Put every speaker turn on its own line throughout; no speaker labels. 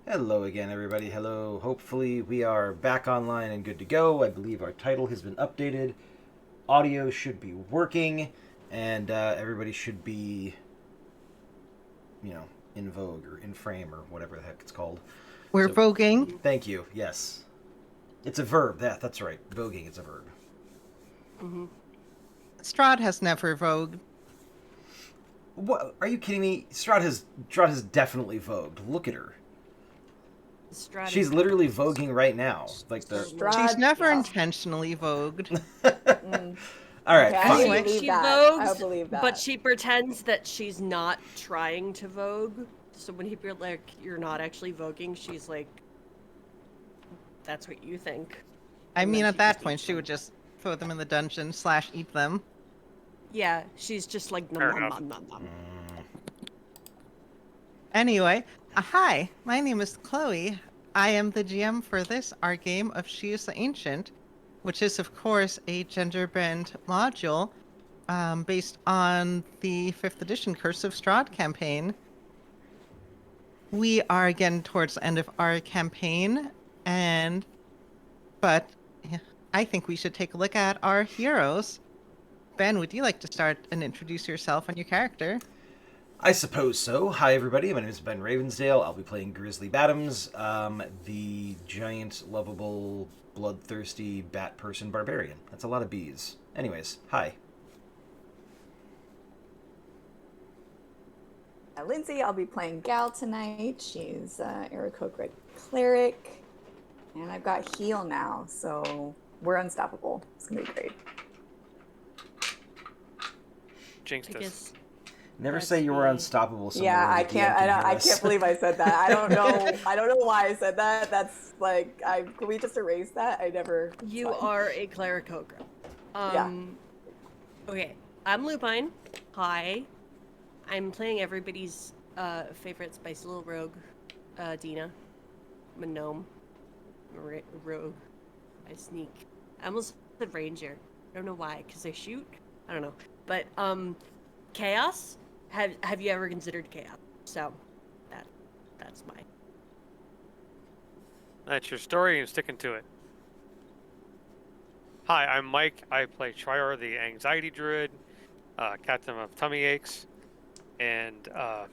Hello again, everybody. Hello. Hopefully we are back online and good to go. I believe our title has been updated. Audio should be working, and everybody should be, in vogue or in frame or whatever the heck it's called.
We're voguing.
Thank you. Yes. It's a verb. That's right. Voguing is a verb.
Mm-hmm.
Strahd has never vogued.
What? Are you kidding me? Strahd has definitely vogued. Look at her.
Strahd
She's literally voguing right now. Like the.
Strahd,
She's never
yeah.
intentionally vogued.
All right.
Okay,
Fine.
I believe
she
that.
vogues,
I believe that.
but she pretends that she's not trying to vogue. So when people are like, "You're not actually voguing," she's like, "That's what you think."
I
And
mean,
then
at
she
that
just
point,
eats
she
them.
would just throw them in the dungeon / eat them.
Yeah, she's just like, nom,
Fair
nom,
enough.
nom, nom, nom.
Anyway, hi, my name is Chloe. I am the GM for this, our game of She is the Ancient, which is, of course, a gender-bend module based on the 5th edition Curse of Strahd campaign. We are again towards the end of our campaign, but I think we should take a look at our heroes. Ben, would you like to start and introduce yourself and your character?
I suppose so. Hi, everybody. My name is Ben Ravensdale. I'll be playing Grizzly Bottoms, the giant, lovable, bloodthirsty bat person barbarian. That's a lot of bees. Anyways, hi.
Lindsay, I'll be playing Gal tonight. She's Aarakocra cleric, and I've got heal now, so we're unstoppable. It's gonna be great.
Jinxed
I
us.
guess.
Never
That's
say you were
the-
unstoppable. So
Yeah,
only
I
the
can't.
DM can
I
hear
can't
us.
believe I said that. I don't know. I don't know why I said that. That's like, can we just erase that? I never. it's
You
fine.
are a clericogra. Okay, I'm Lupine. Hi. I'm playing everybody's favorite spicy little rogue, Dina. I'm a gnome. I'm a rogue. I sneak. I almost said ranger. I don't know why, because I shoot? I don't know. But, chaos? Have you ever considered chaos? So, that's my...
That's your story and sticking to it. Hi, I'm Mike. I play Trior, the Anxiety Druid, Captain of Tummy Aches, and I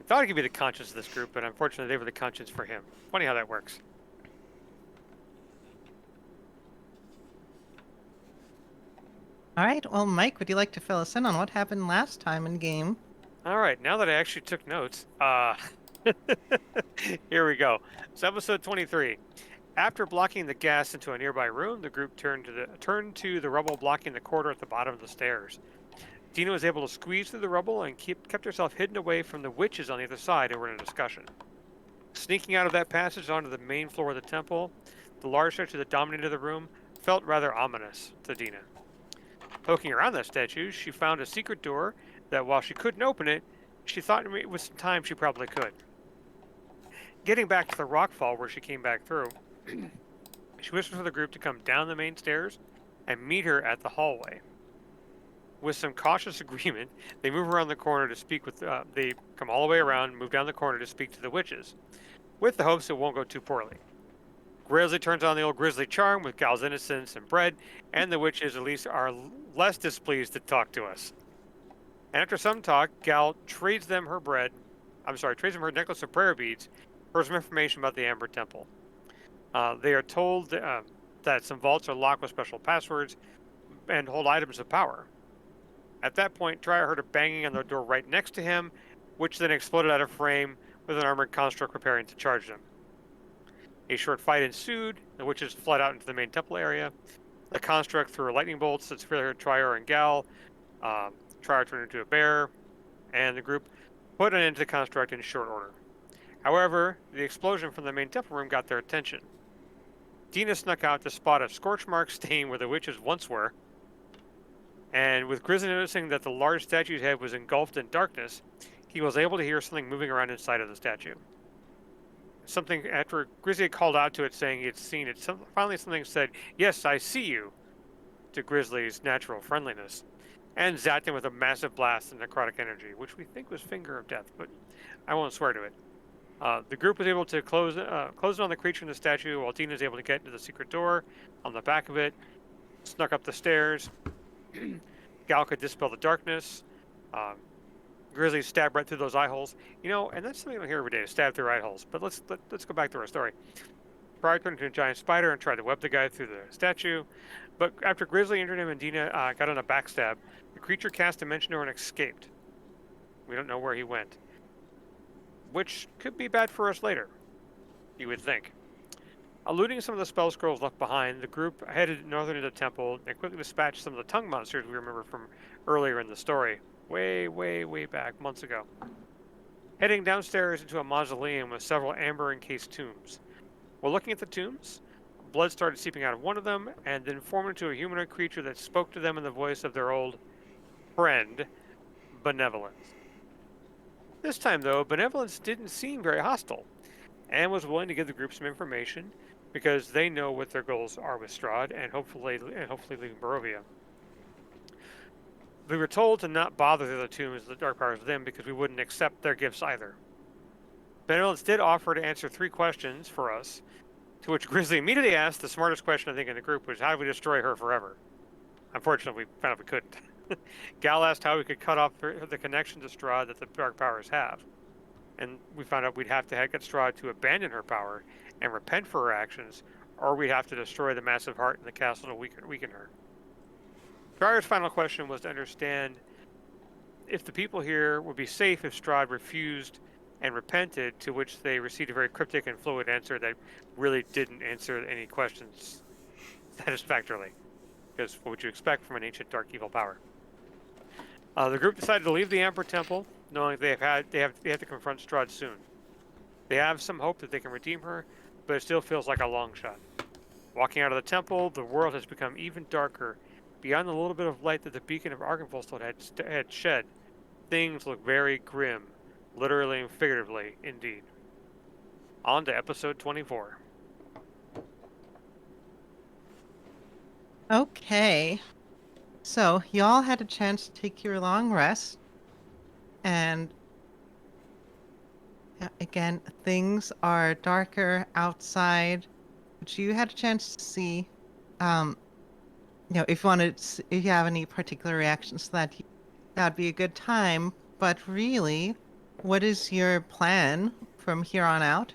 thought I could be the conscience of this group, but unfortunately they were the conscience for him. Funny how that works.
All right, well, Mike, would you like to fill us in on what happened last time in game?
All right, now that I actually took notes, here we go. So episode 23. After blocking the gas into a nearby room, the group turned to the rubble blocking the corridor at the bottom of the stairs. Dina was able to squeeze through the rubble and kept herself hidden away from the witches on the other side who were in a discussion. Sneaking out of that passage onto the main floor of the temple, the large statue that dominated the room felt rather ominous to Dina. Poking around that statue, she found a secret door that, while she couldn't open it, she thought with some time she probably could. Getting back to the rockfall where she came back through, she whispered for the group to come down the main stairs and meet her at the hallway. With some cautious agreement, they move around the corner to speak with. They come all the way around, move down the corner to speak to the witches, with the hopes it won't go too poorly. Grizzly turns on the old Grizzly charm with Gal's innocence and bread, and the witches at least are less displeased to talk to us. And after some talk, Gal trades them her her necklace of prayer beads for some information about the Amber Temple. They are told that some vaults are locked with special passwords and hold items of power. At that point, Trier heard a banging on the door right next to him, which then exploded out of frame with an armored construct preparing to charge them. A short fight ensued. The witches fled out into the main temple area. The construct threw lightning bolts that speared Trier and Gal. Trier turned into a bear, and the group put an end to the construct in short order. However, the explosion from the main temple room got their attention. Dina snuck out to spot a scorch mark stain where the witches once were, and with Grizzly noticing that the large statue's head was engulfed in darkness, he was able to hear something moving around inside of the statue. Something after Grizzly had called out to it saying he had seen it, finally something said, "Yes, I see you," to Grizzly's natural friendliness. and zapped him with a massive blast of necrotic energy, which we think was Finger of Death, but I won't swear to it. The group was able to close it on the creature in the statue, while Dina is able to get into the secret door on the back of it, snuck up the stairs. Gal could dispel the darkness. Grizzly stabbed right through those eye holes. And that's something I hear every day, stab through eye holes. But let's go back to our story. Strahd turned into a giant spider and tried to web the guy through the statue. But after Grizzly injured him and Dina got on a backstab, the creature cast Dimension Door and escaped. We don't know where he went. Which could be bad for us later, you would think. Eluding some of the spell scrolls left behind, the group headed northern into the temple and quickly dispatched some of the tongue monsters we remember from earlier in the story. Way, way, way back, months ago. Heading downstairs into a mausoleum with several amber-encased tombs. While looking at the tombs, blood started seeping out of one of them, and then formed into a humanoid creature that spoke to them in the voice of their old friend, Benevolence. This time, though, Benevolence didn't seem very hostile, and was willing to give the group some information, because they know what their goals are with Strahd, and hopefully leaving Barovia. We were told to not bother the other tombs, the Dark Powers, with them, because we wouldn't accept their gifts either. Benevolence did offer to answer 3 questions for us, to which Grizzly immediately asked the smartest question I think in the group, was how do we destroy her forever? Unfortunately, we found out we couldn't. Gal asked how we could cut off the connection to Strahd that the Dark Powers have. And we found out we'd have to get Strahd to abandon her power and repent for her actions, or we'd have to destroy the massive heart in the castle to weaken her. Dreyer's final question was to understand if the people here would be safe if Strahd refused and repented, to which they received a very cryptic and fluid answer that really didn't answer any questions satisfactorily. Because what would you expect from an ancient dark evil power? The group decided to leave the Amber Temple, knowing they have to confront Strahd soon. They have some hope that they can redeem her, but it still feels like a long shot. Walking out of the temple, the world has become even darker. Beyond the little bit of light that the beacon of Argynvostholt had shed, things look very grim, literally and figuratively, indeed. On to episode 24.
Okay. So, y'all had a chance to take your long rest. And again, things are darker outside, which you had a chance to see. If you have any particular reactions to that, that'd be a good time. But really, what is your plan from here on out?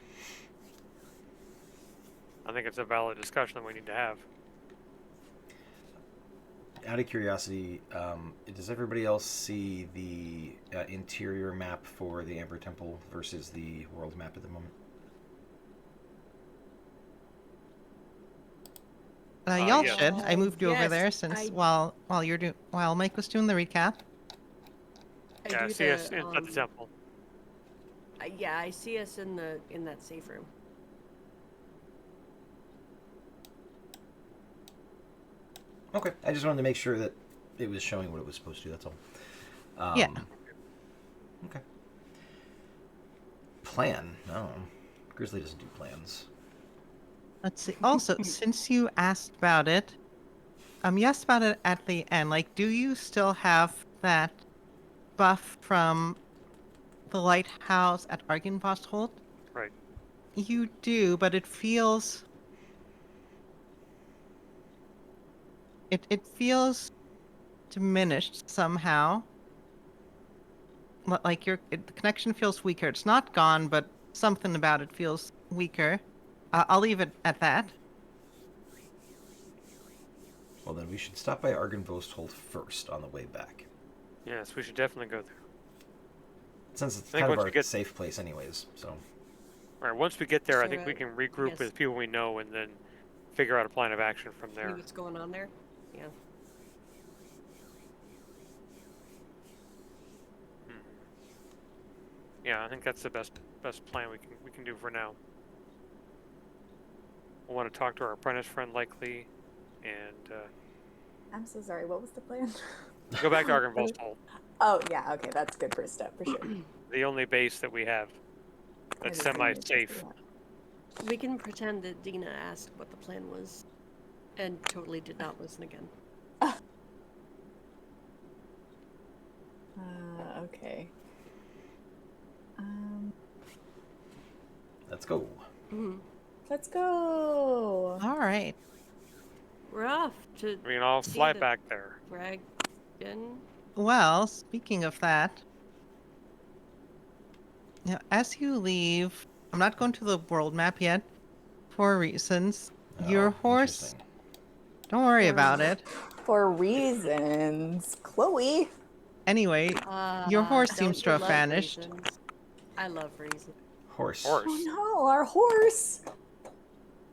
I think it's a valid discussion that we need to have.
Out of curiosity, does everybody else see the interior map for the Amber Temple versus the world map at the moment?
Y'all
Yeah.
should. I moved you over
Yes,
there since
I-
while Mike was doing the recap.
Yeah, see us inside the temple.
Yeah, I see us in that safe room.
Okay, I just wanted to make sure that it was showing what it was supposed to. That's all.
Yeah.
Okay. Plan? No, Grizzly doesn't do plans.
Let's see. Also, since you asked about it, you asked about it at the end. Like, do you still have that buff from the lighthouse at Argynvostholt?
Right.
You do, but it feels... It feels diminished somehow. Like the connection feels weaker. It's not gone, but something about it feels weaker. I'll leave it at that.
Well, then we should stop by Argynvostholt first on the way back.
Yes, we should definitely go there.
Since it's
I think
kind of
once
our
we get-
safe place anyways, so...
All right, once we get there, I
So,
think we can regroup
yes.
with people we know and then figure out a plan of action from
See
there.
what's going on there? Yeah.
Yeah, I think that's the best plan we can do for now. We'll want to talk to our apprentice friend likely, and
I'm so sorry. What was the plan?
go back to Argynvostholt,
Oh, yeah. Okay, that's good first step for sure.
the only base that we have that's
I just wanted to
semi-safe.
do that.
We can pretend that Dina asked what the plan was and totally did not listen again.
Okay.
Let's go.
Mhm.
Let's go.
All right.
We're off to
I mean, I'll
see
fly
the
back there.
dragon.
Well, speaking of that, as you leave, I'm not going to the world map yet for reasons. Your
Oh,
horse,
interesting.
don't worry
For-
about it.
For reasons. Chloe.
Anyway, your horse seems
Don't
to
you
have
love
vanished.
reasons? I love reasons.
Horse.
Oh
Horse.
no, our horse.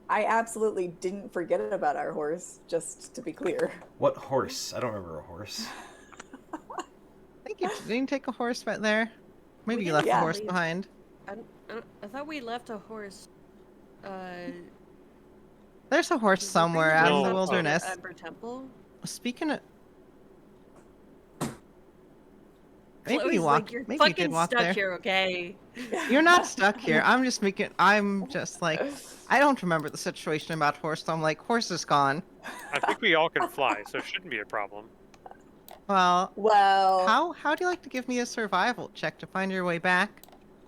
I absolutely didn't forget about our horse, just to be clear.
What horse? I don't remember a horse.
I think you didn't take a horse right there. Maybe you
didn't
left the
Yeah.
horse
leave-
behind.
I thought we left a horse.
There's a horse
Did we
somewhere
bring
out
No,
in the
horse up to
wilderness.
Ember Temple.
Speaking of, maybe
Chloe's
you
like,
walked.
you're
Maybe you
fucking
did walk
stuck
there.
here, okay?
You're not stuck here. I'm just like, I don't remember the situation about horse. So I'm like, horse is gone.
I think we all can fly, so it shouldn't be a problem.
Well,
Well,
how do you like to give me a survival check to find your way back?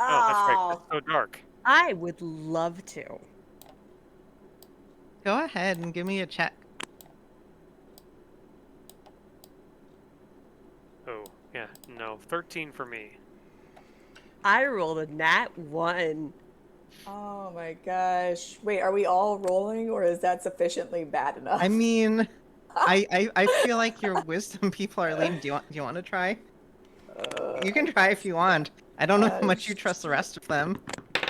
Oh, that's right.
oh,
It's so dark.
I would love to.
Go ahead and give me a check.
Oh, yeah. No. 13 for me.
I rolled a nat 1.
oh my gosh. Wait, are we all rolling or is that sufficiently bad enough?
I mean, I feel like your wisdom people are leading. Do you want to try? You can try if you want. I don't know how much you trust the rest of them.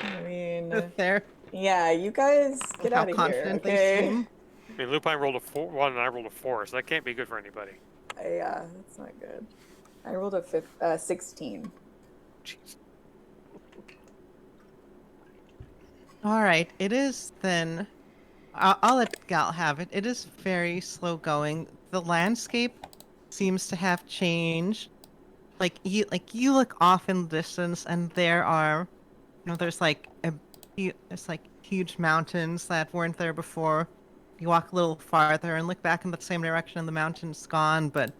I mean,
There,
yeah, you guys get
how
out of here,
confident they
okay?
seem.
I mean, Lupine rolled a 1 and I rolled a 4, so that can't be good for anybody.
Yeah, that's not good. I rolled a 16.
Jeez.
All right, it is then. I'll let Gal have it. It is very slow going. The landscape seems to have changed. You look off in the distance, and there are, there's like there's like huge mountains that weren't there before. You walk a little farther and look back in the same direction, and the mountain's gone. But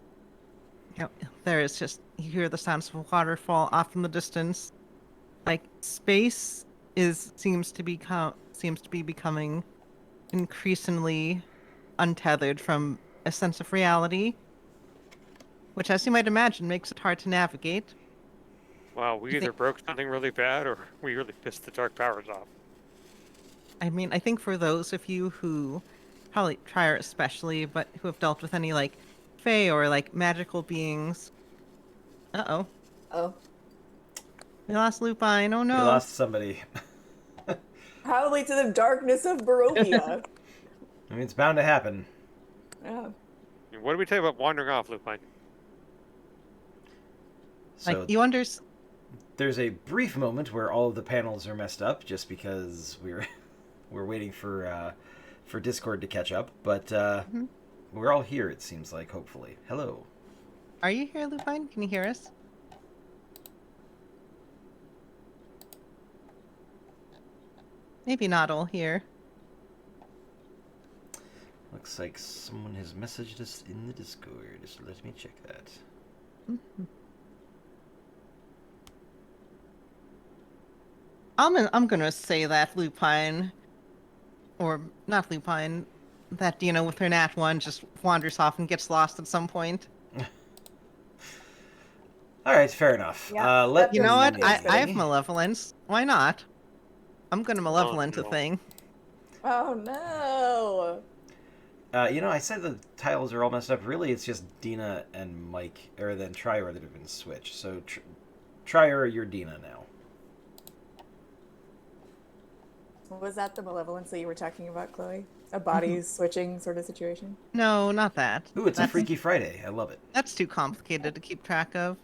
there is just you hear the sounds of a waterfall off in the distance. Like space seems to be becoming increasingly untethered from a sense of reality, which, as you might imagine, makes it hard to navigate.
Wow, we
You
either
think-
broke something really bad or we really pissed the dark powers off.
I mean, I think for those of you who, probably Trier especially, but who have dealt with any like fae or like magical beings. Uh-oh.
Oh,
We lost Lupine. Oh no.
We lost somebody.
probably to the darkness of Barovia.
I mean, it's bound to happen.
Yeah.
I mean, what did we tell you about wandering off, Lupine?
So
Like you understand.
there's a brief moment where all of the panels are messed up just because we're waiting for Discord to catch up, but we're all here, it seems like, hopefully. Hello.
Are you here, Lupine? Can you hear us? Maybe not all here.
Looks like someone has messaged us in the Discord, so let me check that.
I'm gonna say that Lupine, or not Lupine, that Dina with her nat 1 just wanders off and gets lost at some point.
All right, fair enough.
Yeah,
Let
You know what?
me-
I have malevolence. Why not? I'm gonna malevolent a
no.
thing.
Oh no.
I said the titles are all messed up. Really, it's just Dina and Mike, or then Trier that have been switched. So, Trier, you're Dina now.
Was that the malevolence that you were talking about, Chloe? A body switching sort of situation?
No, not that.
Ooh, it's a
That's-
Freaky Friday. I love it.
That's too complicated to keep track of.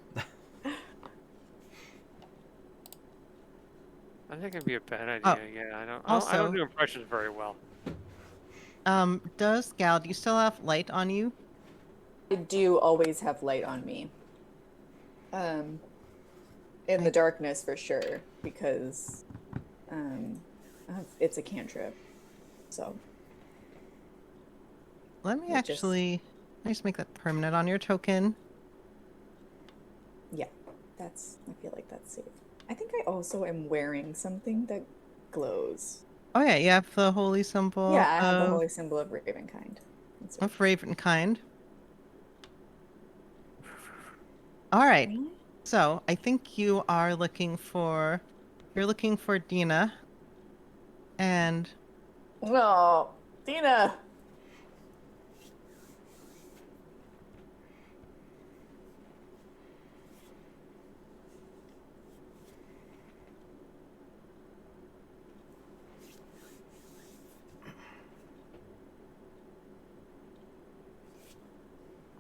I think it'd be a bad idea.
Oh,
Yeah, I don't
also-
do impressions very well.
Does Gal, do you still have light on you?
I do always have light on me. In the darkness for sure, because it's a cantrip. So
Let me
It just-
actually, let me just make that permanent on your token.
yeah, I feel like that's safe. I think I also am wearing something that glows.
Oh yeah, you have the holy symbol
Yeah, I have the
of
holy symbol of Ravenkind. That's right.
Ravenkind. All right.
Really?
So I think you're looking for Dina, and
No, Dina.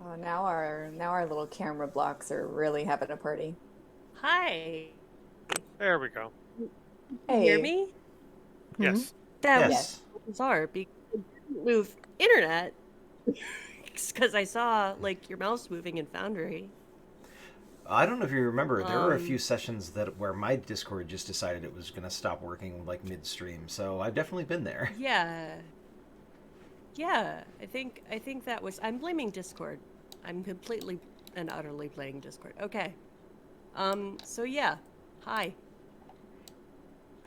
Oh, now our little camera blocks are really having a party.
Hi.
There we go.
You hear
Hey.
me?
Yes.
That was
Yes.
so bizarre because I didn't move internet because I saw like your mouse moving in Foundry.
I don't know if you remember, there were a few
Um,
sessions where my Discord just decided it was going to stop working like midstream. So I've definitely been there.
Yeah. Yeah, I think that was I'm blaming Discord. I'm completely and utterly blaming Discord. Okay. So yeah. Hi.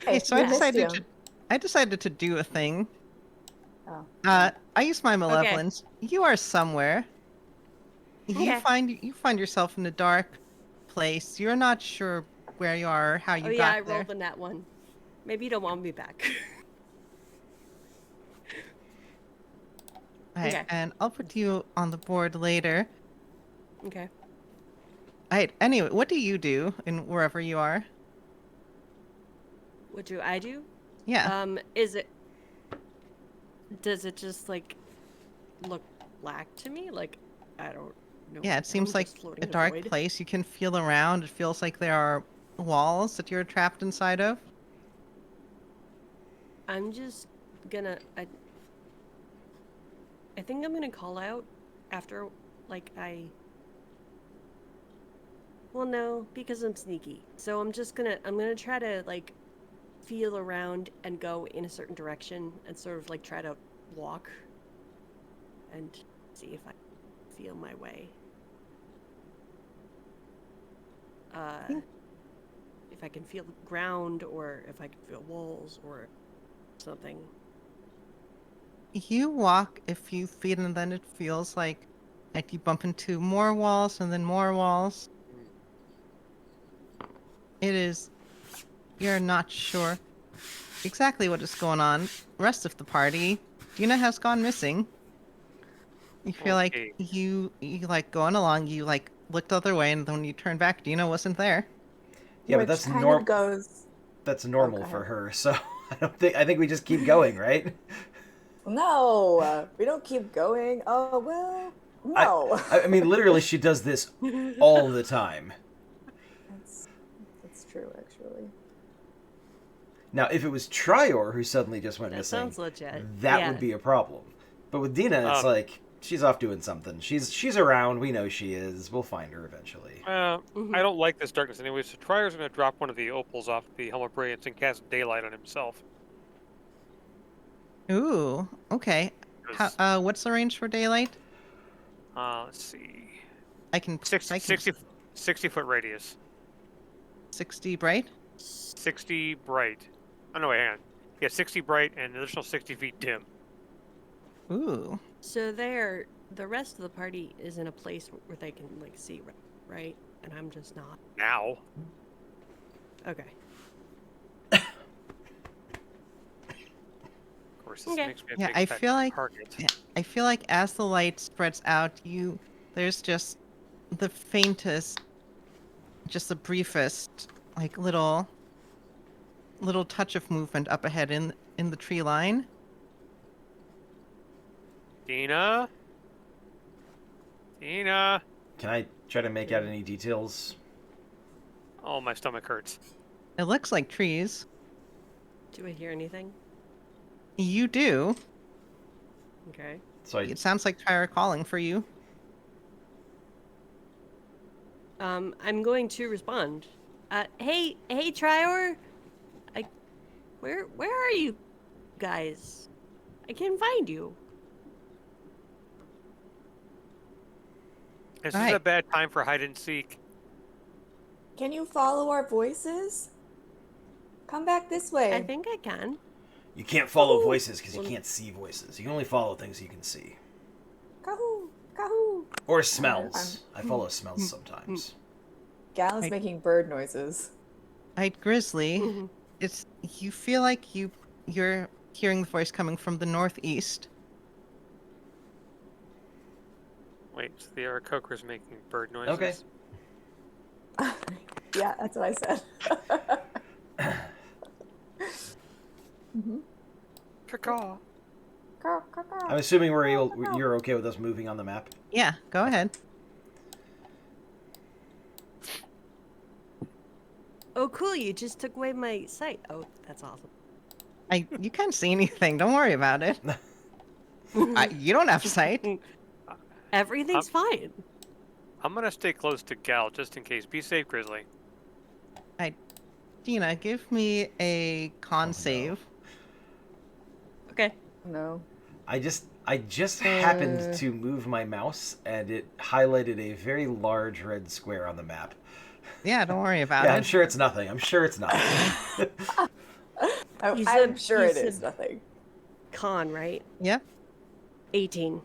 hey,
Hey,
so
we
Yeah.
missed you.
I decided to do a thing.
Oh.
I use my malevolence. You are somewhere.
Okay.
You find yourself in a dark place. You're not sure where you are or how you
Oh yeah,
got
I
there.
rolled the nat one. Maybe you don't want me back.
Right,
Okay.
and I'll put you on the board later.
Okay.
Right. Anyway, what do you do in wherever you are?
What do I do?
Yeah.
Does it just like look black to me? Like I don't know.
Yeah, it
I'm
seems like
just floating
a
in a
dark
void.
place. You can feel around. It feels like there are walls that you're trapped inside of.
I'm just gonna I think I'm gonna call out after like well no, because I'm sneaky. So I'm gonna try to like feel around and go in a certain direction and sort of like try to walk and see if I feel my way.
think-
If I can feel ground or if I can feel walls or something.
You walk a few feet and then it feels like you bump into more walls and then more walls. You're not sure exactly what is going on. The rest of the party, Dina has gone missing. You feel like
Okay.
you like going along, you like looked the other way, and then when you turn back, Dina wasn't there.
Yeah, but
Which kind of goes.
that's
Oh,
normal
go
for
ahead.
her. So I think we just keep going, right?
No, we don't keep going. Oh well,
I
no.
I mean literally she does this all the time.
That's true, actually.
Now, if it was Trior who suddenly just went
That
missing,
sounds legit.
that
Yeah.
would be a problem. But with Dina, it's like she's off doing something. She's around. We know she is. We'll find her eventually.
I
Mhm.
don't like this darkness anyway, so Tryer's going to drop one of the opals off the Helm of Brilliance and cast daylight on himself.
Ooh, okay.
'Cause,
What's the range for daylight?
let's see.
I can
60 foot radius.
60 bright.
60 bright. Oh, no, wait, hang on. Yeah, 60 bright and an additional 60 feet dim.
Ooh.
So the rest of the party is in a place where they can like see, right? And I'm just not.
Now.
Okay.
Of course, this
Okay.
makes me a
Yeah,
big
I
fat
feel like
target.
I feel like as the light spreads out, there's just the faintest, just the briefest, like little touch of movement up ahead in the tree line.
Dina? Dina?
Can I try to make out any details?
Oh, my stomach hurts.
It looks like trees.
Do I hear anything?
You do.
Okay.
So
It sounds like Tyra calling for you.
I'm going to respond. Hey, Trior. Where are you guys? I can't find you.
This is
Right.
a bad time for hide and seek.
Can you follow our voices? Come back this way.
I think I can.
You can't follow
Ooh.
voices because you can't see voices. You can only follow things you can see.
Kahoo! Kahoo!
Or smells. I follow smells sometimes.
Gal is
Right.
making bird noises.
Right, Grizzly.
Mhm.
It's you feel like you're hearing the voice coming from the northeast.
Wait, so the Aarakocra's making bird noises?
Okay.
Yeah, that's what I said.
Caw.
Caw, caw, caw.
I'm assuming you're okay with us moving on the map.
Yeah, go ahead.
Oh, cool! You just took away my sight. Oh, that's awesome.
You can't see anything. Don't worry about it. You don't have sight.
Everything's fine.
I'm gonna stay close to Gal just in case. Be safe, Grizzly.
Dina, give me a con
no.
save.
Okay.
No.
I just happened to move my mouse and it highlighted a very large red square on the map.
Yeah, don't worry about
Yeah,
it.
I'm sure it's nothing. I'm sure it's nothing.
I'm
said-
sure
you
it is
said-
nothing.
Con, right?
Yep.
18.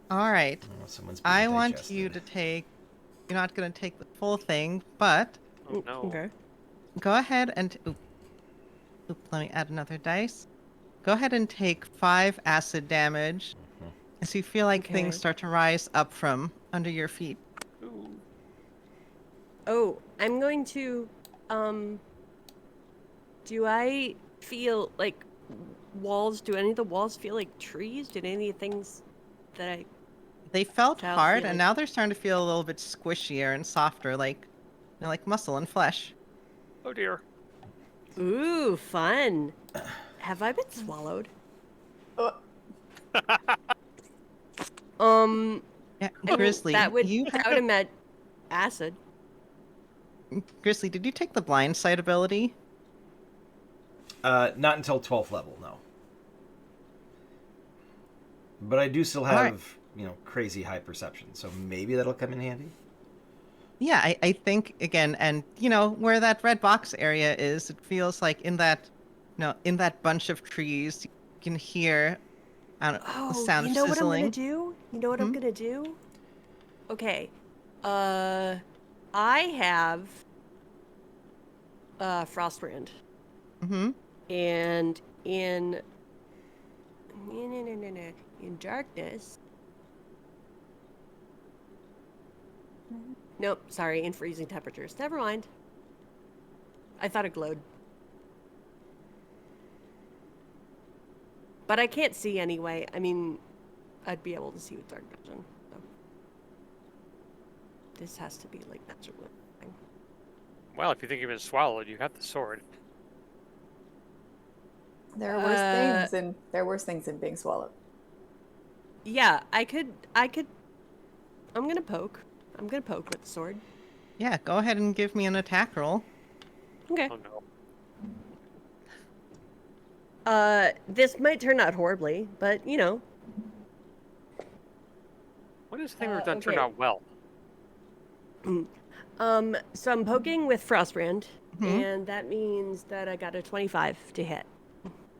All right.
Oh, someone's being
I want
digested.
you to take. You're not going to take the full thing, but
Oh no.
Okay.
go ahead and. Oop, let me add another dice. Go ahead and take 5 acid damage as you feel like things
Okay.
start to rise up from under your feet.
Ooh.
Oh, I'm going to, do I feel like walls? Do any of the walls feel like trees? Did any of the things that I?
They felt
Child
hard,
feeling.
and now they're starting to feel a little bit squishier and softer, like like muscle and flesh.
Oh dear.
Ooh, fun. Have I been swallowed?
Uh,
Yeah,
I mean,
Grizzly,
that would
you
that would have meant acid.
Grizzly, did you take the blind sight ability?
Not until 12th level, no. But I do still have,
Alright.
crazy high perception, so maybe that'll come in handy.
Yeah, I think again, and where that red box area is, it feels like in that, in that bunch of trees, you can hear, I don't know, the
Oh,
sound
you
of
know what I'm
sizzling.
gonna do? You know what I'm
Hmm?
gonna do? Okay. I have Frostbrand,
Mm-hmm.
and in darkness. Nope, sorry, in freezing temperatures. Never mind. I thought it glowed. But I can't see anyway. I mean, I'd be able to see with dark vision. So. This has to be like natural.
Well, if you think you've been swallowed, you have the sword.
there are worse things, and there are worse things than being swallowed.
Yeah, I could. I'm gonna poke. I'm gonna poke with the sword.
Yeah, go ahead and give me an attack roll.
Okay.
Oh no.
This might turn out horribly, but
When does a thing we've done turn
okay.
out well?
So I'm poking with Frostbrand,
Mhm.
and that means that I got a 25 to hit.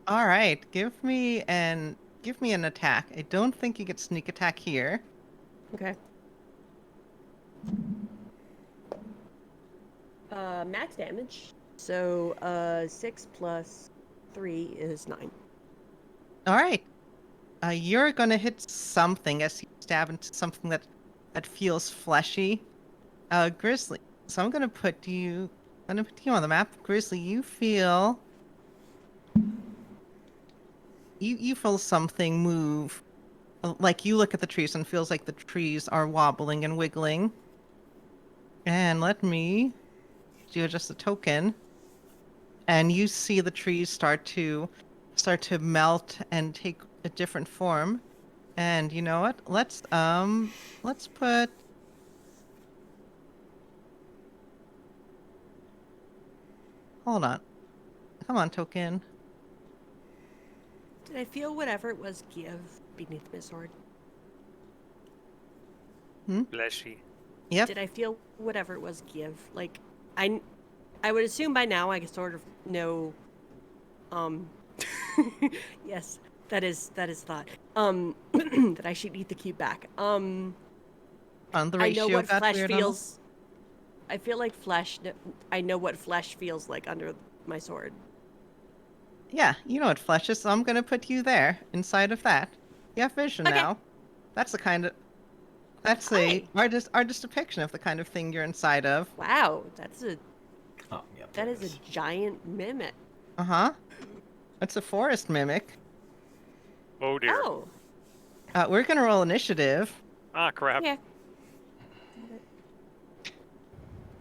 All right, give me an attack. I don't think you get sneak attack here.
Okay. Max damage. So 6 plus 3 is 9.
All right. You're gonna hit something as you stab into something that feels fleshy. Grizzly. So I'm gonna put you on the map. Grizzly, you feel you feel something move. Like you look at the trees and feels like the trees are wobbling and wiggling. And let me do just a token. And you see the trees start to melt and take a different form. And you know what? Let's put hold on. Come on, token.
Did I feel whatever it was give beneath my sword?
Fleshy.
Yep.
Did I feel whatever it was give? Like, I would assume by now I could sort of know. Yes, that is thought. That I should eat the cube back.
On the
I know
ratio
what
got
flesh
weird on us.
feels. I feel like flesh. I know what flesh feels like under my sword.
Yeah, you know what flesh is, so I'm gonna put you there, inside of that. You have vision
Okay.
now. That's the kind of... That's a
Hi.
artist depiction of the kind of thing you're inside of.
Wow,
Oh, yeah.
that
there
is
it
a giant mimic.
Uh-huh. It's a forest mimic.
Oh dear.
Oh,
We're gonna roll initiative
Ah, crap.
yeah.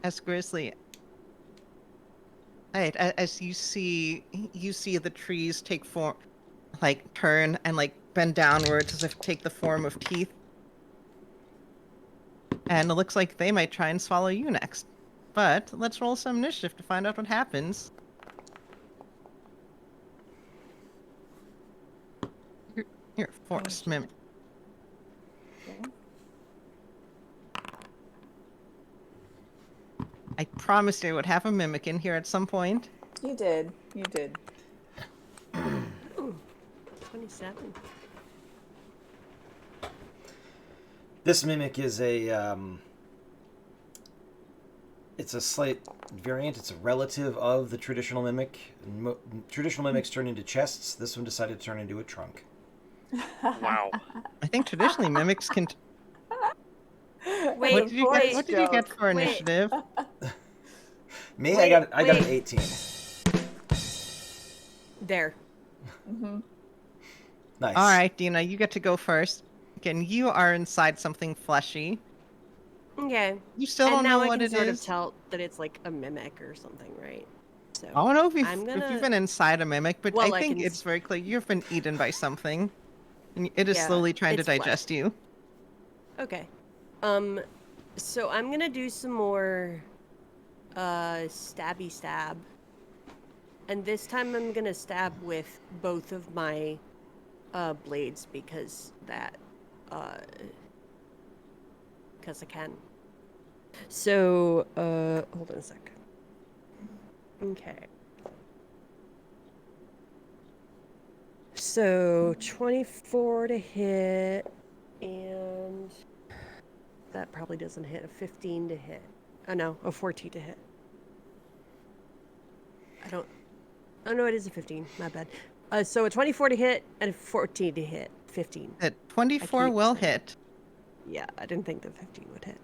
as Grizzly. Right, as you see the trees take form, like turn and like bend downwards as if take the form of teeth. And it looks like they might try and swallow you next. But let's roll some initiative to find out what happens. Here, forest mimic.
Okay.
I promised I would have a mimic in here at some point.
You did. You did.
Ooh, 27.
This mimic is it's a slight variant. It's a relative of the traditional mimic. Traditional mimics turn into chests. This one decided to turn into a trunk.
Wow.
I think traditionally mimics can...
Wait,
what did you get?
wait,
What did you get for
wait.
initiative?
Me,
Wait,
I got an
wait.
18.
There.
Hmm.
Nice.
All right, Dina, you get to go first. Again, you are inside something fleshy.
Okay.
You still
And
don't
now
know
I
what
can
it
sort
is.
of tell that it's like a mimic or something, right? So
I don't know if
I'm
if
gonna.
you've been inside a mimic, but
Well,
I
I
think
can
it's
s-
very clear you've been eaten by something. And it is
Yeah,
slowly trying to
it's flesh.
digest you.
Okay. So I'm gonna do some more stabby stab. And this time I'm gonna stab with both of my blades because I can. So hold on a sec. Okay. So 24 to hit, and that probably doesn't hit. A 15 to hit. Oh no, a 14 to hit. I don't. Oh no, it is a 15. My bad. So a 24 to hit and a 14 to hit. 15.
At 24
keep
will
saying-
hit.
Yeah, I didn't think the 15 would hit.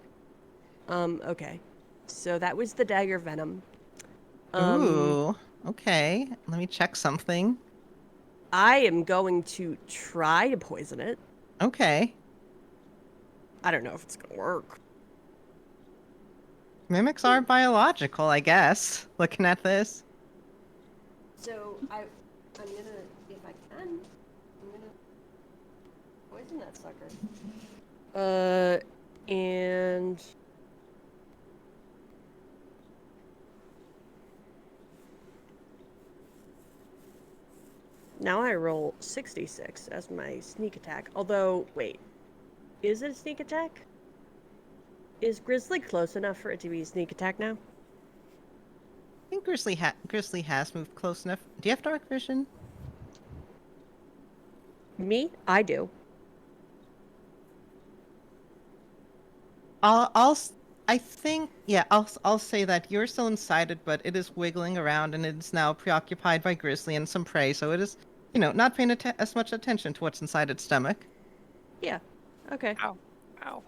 Okay. So that was the dagger venom.
Ooh, okay. Let me check something.
I am going to try to poison it.
Okay.
I don't know if it's gonna work.
Mimics are biological, I guess, looking at this.
So I'm gonna, if I can, I'm gonna poison that sucker. And now I roll 66 as my sneak attack. Although, wait, is it a sneak attack? Is Grizzly close enough for it to be a sneak attack now?
I think Grizzly has moved close enough. Do you have dark vision?
Me? I do.
I think, yeah, I'll say that you're still inside it, but it is wiggling around and it is now preoccupied by Grizzly and some prey, so it is, not paying as much attention to what's inside its stomach.
Yeah. Okay.
Ow. Ow.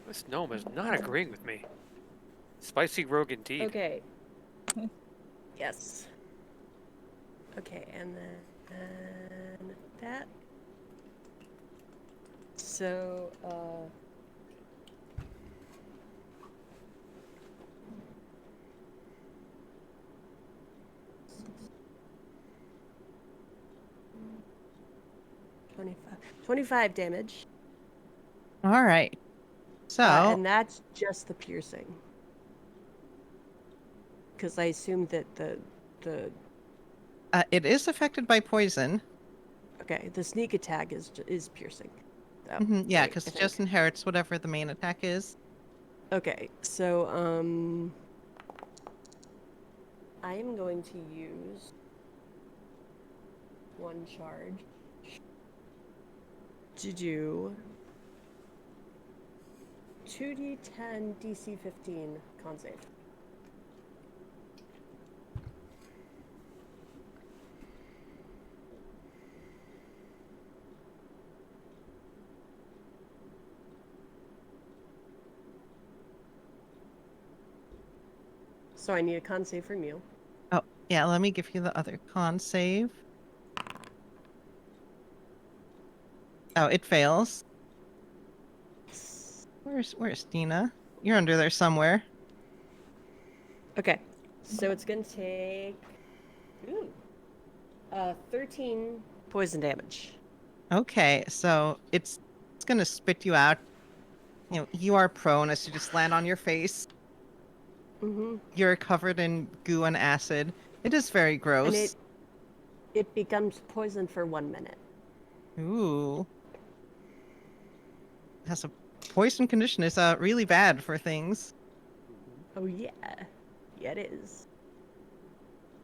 This gnome is not agreeing with me. Spicy rogue indeed.
Okay. Yes. Okay, and then that. So, 25 damage.
All right. So,
And that's just the piercing. Because I assume that the
it is affected by poison.
okay, the sneak attack is piercing.
Yeah,
right,
because
I
it just
think.
inherits whatever the main attack is.
Okay, so I am going to use one charge to do 2d10 DC 15 con save. So I need a con save from you.
Oh, yeah, let me give you the other con save. Oh, it fails. Where's Dina? You're under there somewhere.
Okay, so it's gonna take 13 poison damage.
Okay, so it's gonna spit you out. You know, you are prone as you just land on your face.
Mm-hmm.
You're covered in goo and acid. It is very
And
gross.
it becomes poison for 1 minute.
Ooh. Has a poison condition is really bad for things.
Oh yeah, yeah it is.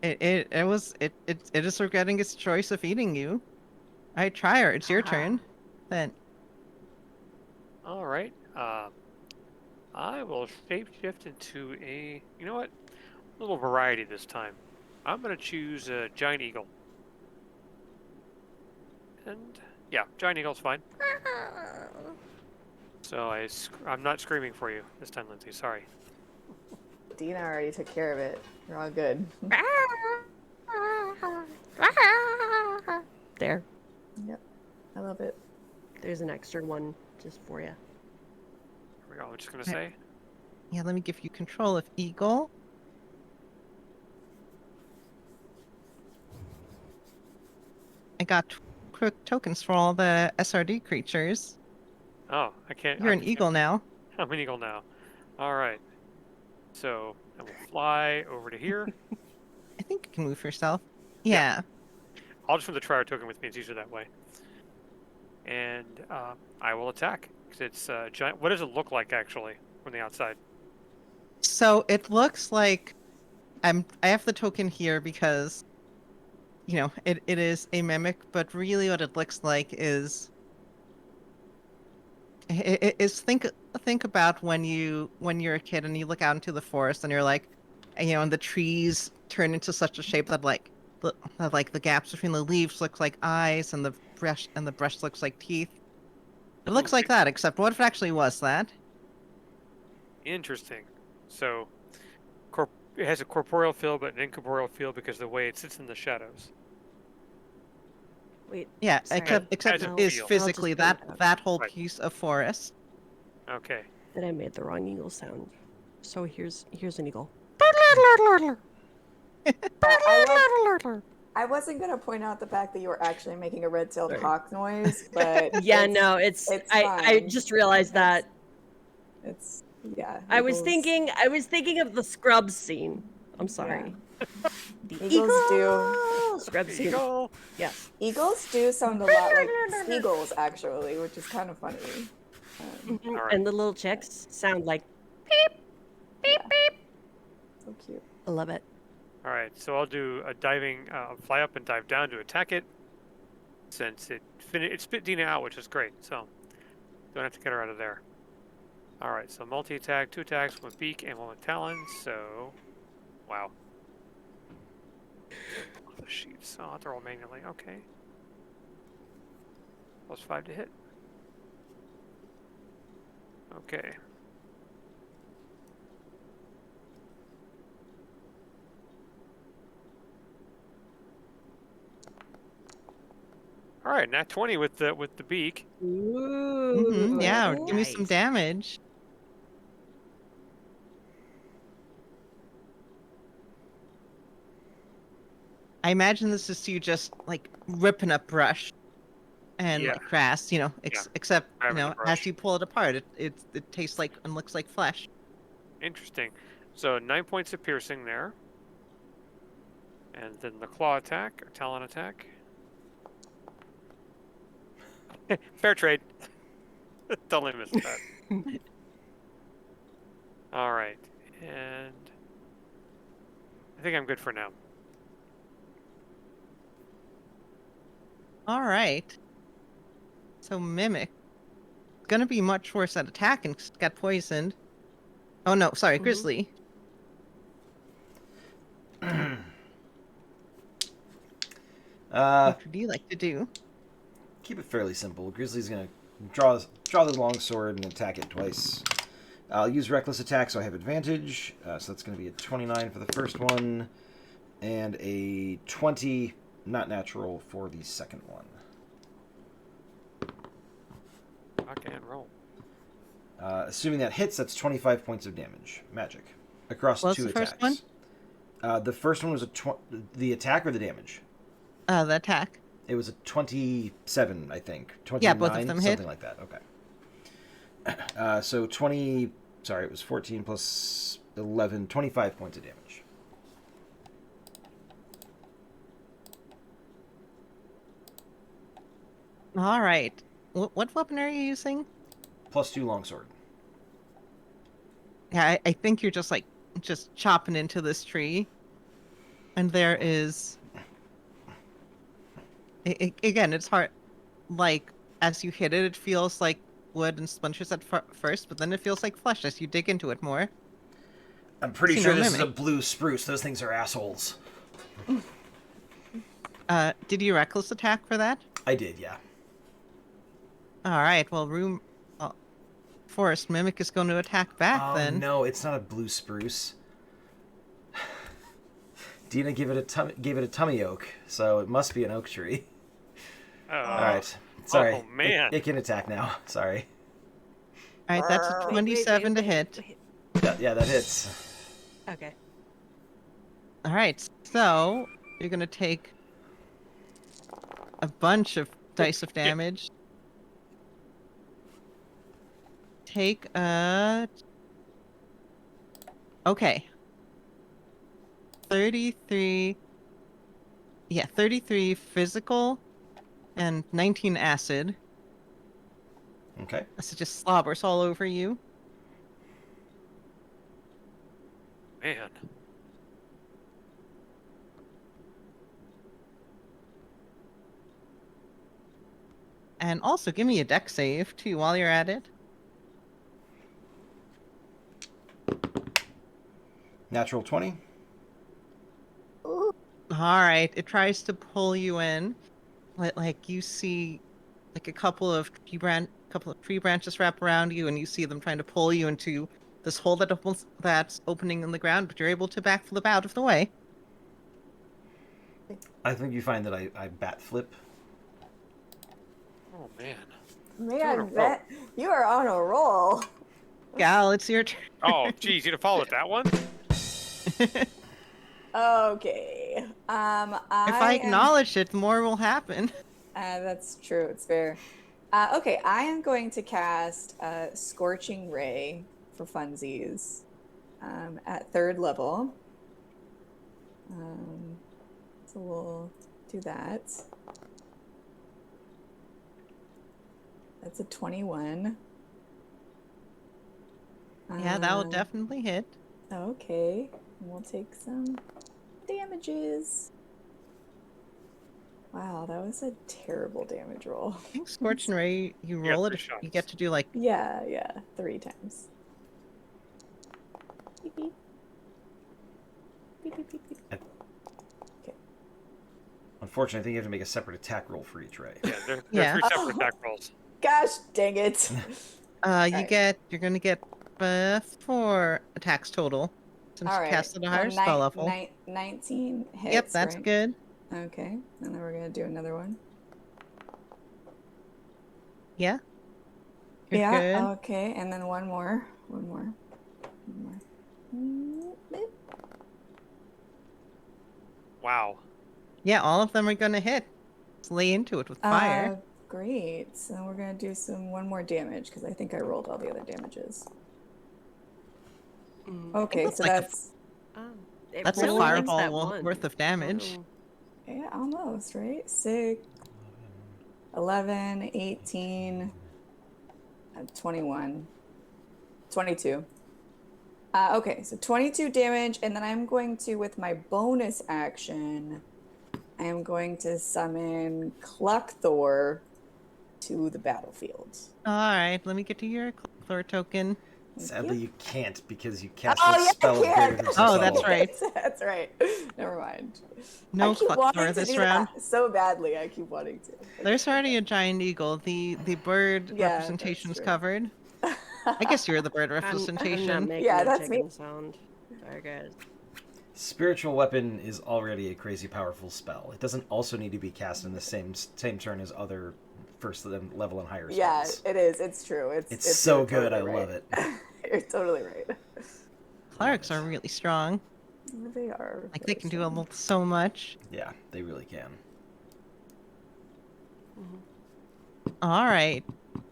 It is regretting its choice of eating you. Alright, try her. It's your turn. Then
All right. I will shapeshift into a. You know what? A little variety this time. I'm gonna choose a giant eagle. And yeah, giant eagle's fine. So I'm not screaming for you this time, Lindsay. Sorry.
Dina already took care of it. You're all good.
There.
Yep. I love it.
There's an extra one just for you.
Here we go. I'm just gonna say.
yeah, let me give you control of Eagle. I got tokens for all the SRD creatures.
Oh, I can't.
You're an eagle now.
I'm an eagle now. All right. So I will fly over to here.
I think you can move yourself.
Yeah.
Yeah.
I'll just put the trier token with me. It's easier that way. And I will attack. 'Cause it's giant. What does it look like actually from the outside?
So it looks like I have the token here because you know it is a mimic, but really what it looks like is think about when you're a kid and you look out into the forest and you're like, you know, and the trees turn into such a shape that the gaps between the leaves look like eyes and the brush looks like teeth. It looks like that, except what if it actually was that?
Interesting. So it has a corporeal feel, but an incorporeal feel because of the way it sits in the shadows.
Wait.
Yeah,
sorry.
except
As
it
a
is
feel.
physically
I'll just put it
that whole
Right.
piece of forest.
Okay.
That I made the wrong eagle sound. So here's an eagle.
I wasn't gonna point out the fact that you were actually making a red-tailed hawk noise, but
Yeah, no, it's I
fine.
just realized that.
It's yeah.
I was
eagles-
thinking of the Scrubs scene. I'm sorry. The
Eagles do.
Scrubs scene.
Eagle.
Yes.
Eagles do sound a lot like seagulls, actually, which is kind of funny.
Mhm.
All right.
And the little chicks sound like
So cute.
I love it.
All right. So I'll do a diving, fly up and dive down to attack it. Since it spit Dina out, which is great. So don't have to get her out of there. All right. So multi-attack, 2 attacks, 1 with beak and 1 with talons. So, wow. The sheets. I'll have to roll manually. Okay. +5 to hit. Okay. All right, nat 20 with the beak.
Ooh.
Yeah, give me some
nice.
damage. I imagine this is you just like ripping up brush and
Yeah.
like grass, you know,
Yeah.
except you
Grabbing the
know,
brush.
as you pull it apart, it tastes like and looks like flesh.
Interesting. So 9 points of piercing there. And then the claw attack or talon attack. Fair trade. Totally missed that. All right, and I think I'm good for now.
All right. So Mimic. Gonna be much worse at attacking 'cause it got poisoned. Oh no, sorry,
Mhm.
Grizzly. What would you like to do?
Keep it fairly simple. Grizzly's gonna draw the long sword and attack it twice. I'll use reckless attack, so I have advantage. So that's gonna be a 29 for the first one, and a 20, not natural, for the second one.
Rock and roll.
Assuming that hits, that's 25 points of damage, magic, across
What's
2
the
attacks.
first one?
The first one was the attack or the damage.
The attack.
It was a 27, I think. 29,
Yeah, both of them hit.
something like that. Okay. So 20. Sorry, it was 14 plus 11, 25 points of damage.
All right. What weapon are you using?
+2 longsword.
Yeah, I think you're just chopping into this tree, and there is. Again, it's hard. Like as you hit it, it feels like wood and splinters at first, but then it feels like flesh as you dig into it more.
I'm pretty
You
sure
know,
this is a
Mimic.
blue spruce. Those things are assholes.
Did you reckless attack for that?
I did, yeah.
All right. Well, Forest Mimic is going to attack back
Oh
then.
no, it's not a blue spruce. Dina gave it a tummy oak, so it must be an oak tree. All right. Sorry.
Oh, man.
It can attack now. Sorry.
All right, that's a
Wait,
27 to hit.
Yeah, that hits.
Okay.
All right, so you're gonna take a bunch of dice of damage. Take okay. 33. Yeah, 33 physical and 19 acid.
Okay.
So it just slobbers all over you.
Man.
And also give me a deck save too while you're at it.
Natural 20.
Ooh.
All right, it tries to pull you in. Like you see, like a couple of tree branches wrap around you, and you see them trying to pull you into this hole that's opening in the ground. But you're able to backflip out of the way.
I think you find that I bat flip.
Oh, man.
Man, that you are on a roll.
Gal, it's your turn.
Oh, geez, you didn't follow with that one?
Okay.
If I acknowledge it, more will happen.
That's true. It's fair. Okay, I am going to cast Scorching Ray for funsies at 3rd level. So we'll do that. That's a 21.
Yeah, that will definitely hit.
Okay, we'll take some damages. Wow, that was a terrible damage roll.
I think Scorching Ray, you
Yeah,
roll
3
it,
shots.
you get to do like
Yeah, 3 times. Beep, beep. Beep, beep, beep, beep. Okay.
Unfortunately, I think you have to make a separate attack roll for each ray.
Yeah, there
Yeah.
are 3 separate attack rolls.
Gosh, dang it.
you're gonna get 4 attacks total since
All
you
right.
casted a higher spell level.
19 hits.
Yep, that's
right?
good.
Okay, and then we're gonna do another one.
Yeah. You're
Yeah.
good.
Okay, and then one more. Beep.
Wow.
Yeah, all of them are gonna hit. Let's lay into it with fire.
Great. So we're gonna do one more damage because I think I rolled all the other damages. Okay,
that's
so
like a
that's
It
That's
really
a
likes that
fireball
one.
worth of damage.
Oh,
yeah, almost right. 6, 11, 18, 21. 22. Okay, so 22 damage, and then I'm going to, with my bonus action, I am going to summon Cluckthor to the battlefield.
All right, let me get to your Thor token.
Thank
Sadly,
you.
you can't because you cast
Oh,
a
yeah,
spell
I
of
can.
greater versus
Oh, that's
level.
right.
That's right. Never mind.
No
I keep
Cluck
wanting
Thor
to
this
do
round.
that so badly. I keep wanting to.
There's already a giant eagle. The bird
Yeah, that's
representation's
true.
covered. I guess you're the bird
I'm not
representation.
making
Yeah,
a
that's me.
chicken sound. Sorry, guys.
Spiritual weapon is already a crazy powerful spell. It doesn't also need to be cast in the same turn as other first level and higher
Yeah,
spells.
it is. It's true.
It's so
you're
good.
totally
I love
right.
it.
You're totally right.
Clerics are really strong.
They are.
Like they
really
can do
strong.
almost so much.
Yeah, they really can.
All right.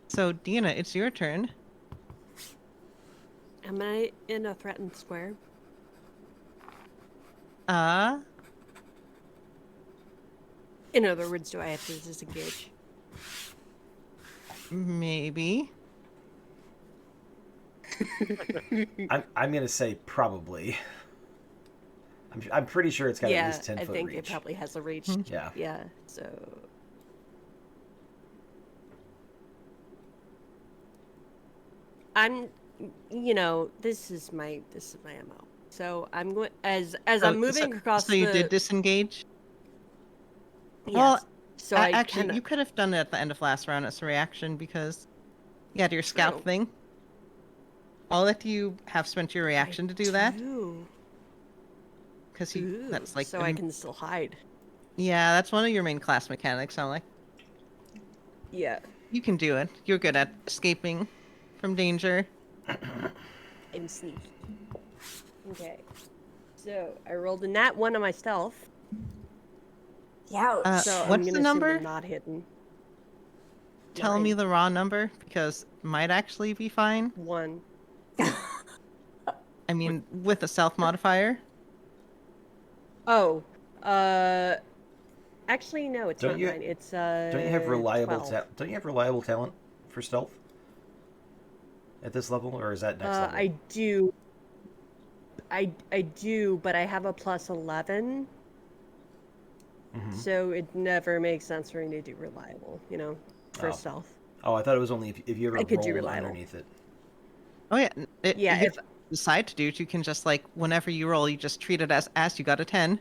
So Dina, it's your turn.
Am I in a threatened square? In other words, do I have to disengage?
Maybe.
I'm gonna say probably. I'm pretty sure it's got at
Yeah,
least 10
I
foot
think
reach.
it probably has a reach.
Yeah.
Yeah, so I'm, this is my MO. So I'm going as I'm moving across
So you
the.
did disengage?
Yes.
Well,
so I
actually,
kinda,
you could have done it at the end of last round as a reaction because you had your scout
True.
thing. I'll let you have spent your reaction to do that
Ooh.
because
Ooh.
that's like
So I can still hide.
yeah, that's one of your main class mechanics. I'm like,
Yeah.
you can do it. You're good at escaping from danger.
I'm sneaky. Okay. So I rolled a nat 1 on my stealth.
Yeah.
So I'm
what's
gonna
the
assume
number?
I'm not hidden.
Tell me
9.
the raw number because it might actually be fine.
1.
I mean, with a stealth modifier.
Oh. Actually, no, it's
Don't
not
you-
9. It's
Don't you have reliable
12.
Don't you have reliable talent for stealth at this level, or is that next level?
I do. I do, but I have a plus 11,
Mhm.
so it never makes sense for me to do reliable, for
Oh.
stealth.
Oh, I thought it was only if you ever
I could do
rolled
reliable.
underneath it.
Oh yeah,
Yeah,
you
if
decide to do it, you can just like whenever you roll, you just treat it as you got a 10.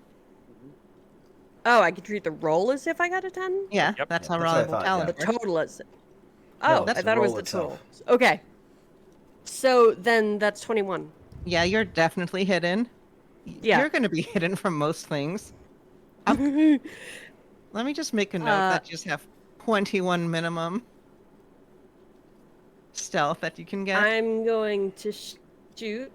I could treat the roll as if I got a 10.
Yeah,
Yep.
that's
Yeah,
how
that's what I
reliable
thought,
talent
The
yeah.
works.
total is.
No,
Oh,
that's
I
the
thought it was
roll
the
itself.
total. Okay. So then that's 21.
Yeah, you're definitely hidden.
Yeah.
You're gonna be hidden from most things. Let me just make a note that you just have 21 minimum stealth that you can get.
I'm going to shoot.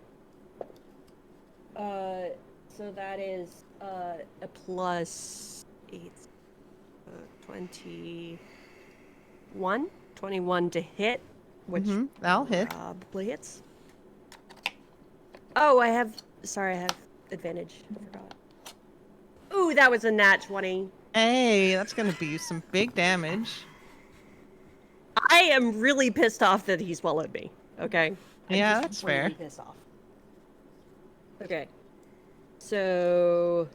So that is a plus 8, 21. 21 to hit, which
That'll hit.
probably hits. Oh, I have advantage. I forgot. Ooh, that was a nat 20.
Hey, that's gonna be some big damage.
I am really pissed off that he swallowed me. Okay.
Yeah,
I'm
that's
just
fair.
really pissed off. Okay. So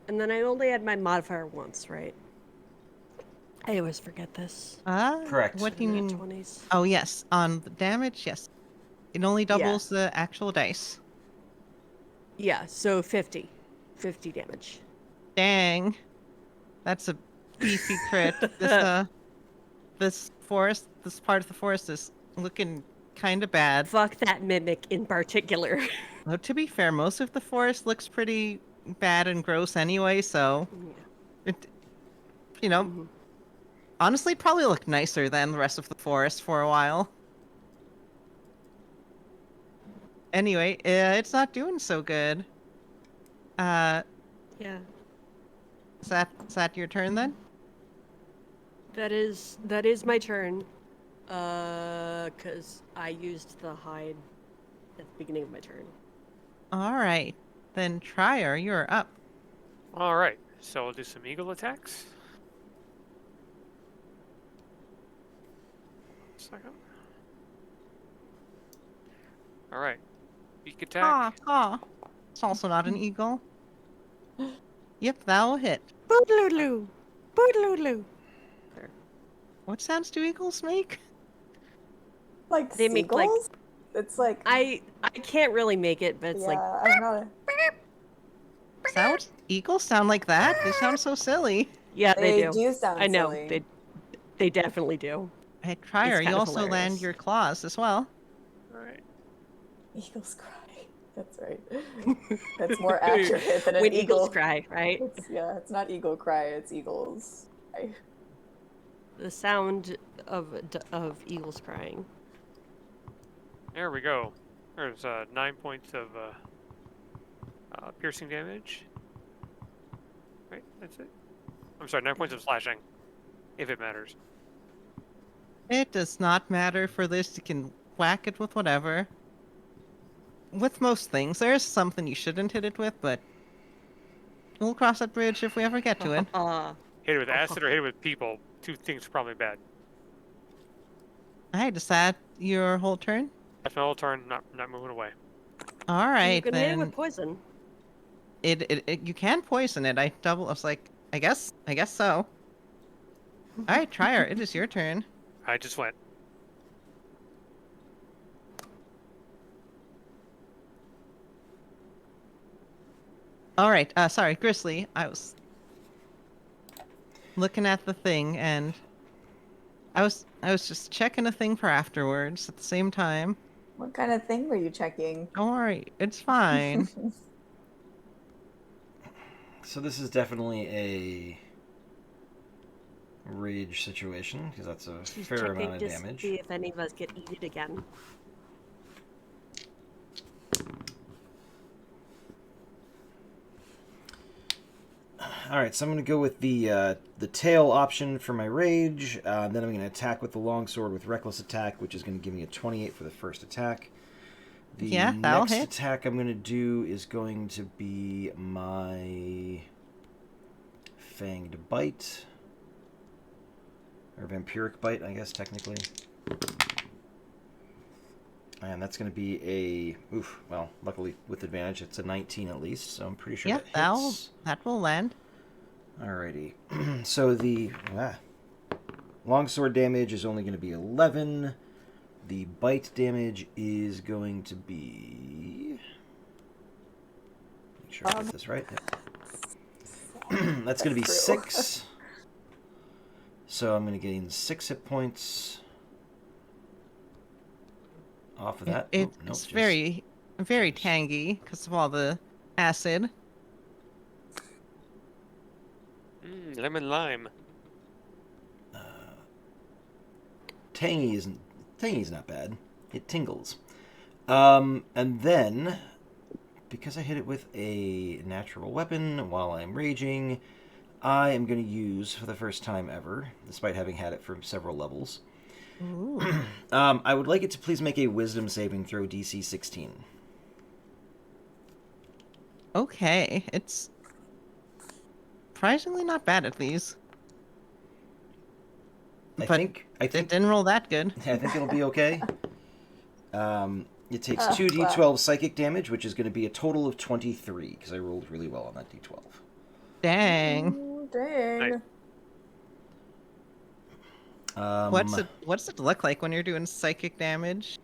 and then I only had my modifier once, right? I always forget this.
Correct.
What do you
Nat
mean?
20s.
Oh yes, on the damage, yes. It only doubles the actual dice.
Yeah, so 50. 50 damage.
Dang. That's a beefy crit. This forest, this part of the forest is looking kind of bad.
Fuck that mimic in particular.
Though to be fair, most of the forest looks pretty bad and gross anyway, so
Yeah.
it, Honestly, probably look nicer than the rest of the forest for a while. Anyway, it's not doing so good. Uh,
Yeah.
is that your turn then?
That is my turn. Cause I used the hide at the beginning of my turn.
All right, then Trier, you're up.
All right, so we'll do some eagle attacks. Second. All right, beak attack.
Ha ha. It's also not an eagle. Yep, that'll hit.
Boodaloo, boodaloo.
What sounds do eagles make?
Like
They make, like-
seagulls? It's like
I can't really make it, but it's
yeah,
like
I'm not.
Is that what eagles sound like that? They sound so silly.
yeah, they
They do sound
I know
silly.
they definitely do.
Hey, Trier,
kind
you
of
also land
hilarious.
your claws as well.
All right.
Eagles cry. That's right. That's more accurate than an
When
eagle.
eagles cry, right?
It's not eagle cry. It's eagles. Cry.
The sound of eagles crying.
There we go. There's 9 points of piercing damage. Right, that's it. I'm sorry, 9 points of slashing, if it matters.
It does not matter for this. You can whack it with whatever. With most things, there's something you shouldn't hit it with, but we'll cross that bridge if we ever get to it.
Hit it with acid or hit it with people. Two things are probably bad.
Alright, is that your whole turn?
That's my whole turn. Not moving away.
You
Alright,
can hit it
then.
with poison.
You can poison it. I was like, I guess so. Alright, Trier, it is your turn.
I just went.
Alright, sorry, Grizzly. I was looking at the thing and I was just checking a thing for afterwards at the same time.
What kind of thing were you checking?
Don't worry, it's fine.
So this is definitely a rage situation because that's a
She's
fair
checking
amount of
to
damage.
see if any of us get eaten again.
All right, so I'm going to go with the tail option for my rage. Then I'm going to attack with the longsword with reckless attack, which is going to give me a 28 for the first attack. The
Yeah, that'll
next
hit.
attack I'm going to do is going to be my fanged bite, or vampiric bite, I guess technically. And that's going to be a well, luckily with advantage, it's a 19 at least, so I'm pretty sure
Yep,
that hits.
that will land.
Alrighty. So the longsword damage is only going to be 11. The bite damage is going to be... Make sure I get this right. Yep. That's going to be
true.
6. So I'm going to gain 6 hit points off of that.
It's
Nope, just-
very, very tangy because of all the acid.
Lemon lime.
Tangy's not bad. It tingles. And then, because I hit it with a natural weapon while I'm raging, I am going to use, for the first time ever, despite having had it for several levels,
Ooh.
I would like it to please make a wisdom saving throw DC 16.
Okay, it's surprisingly not bad at these.
I
But
think
It didn't roll that good.
I think it'll be okay. It takes
Oh,
2d12 psychic damage, which is going to be a total of 23, because I rolled really well on that d12.
Dang.
Ooh, dang.
Nice.
What's it look like when you're doing psychic damage?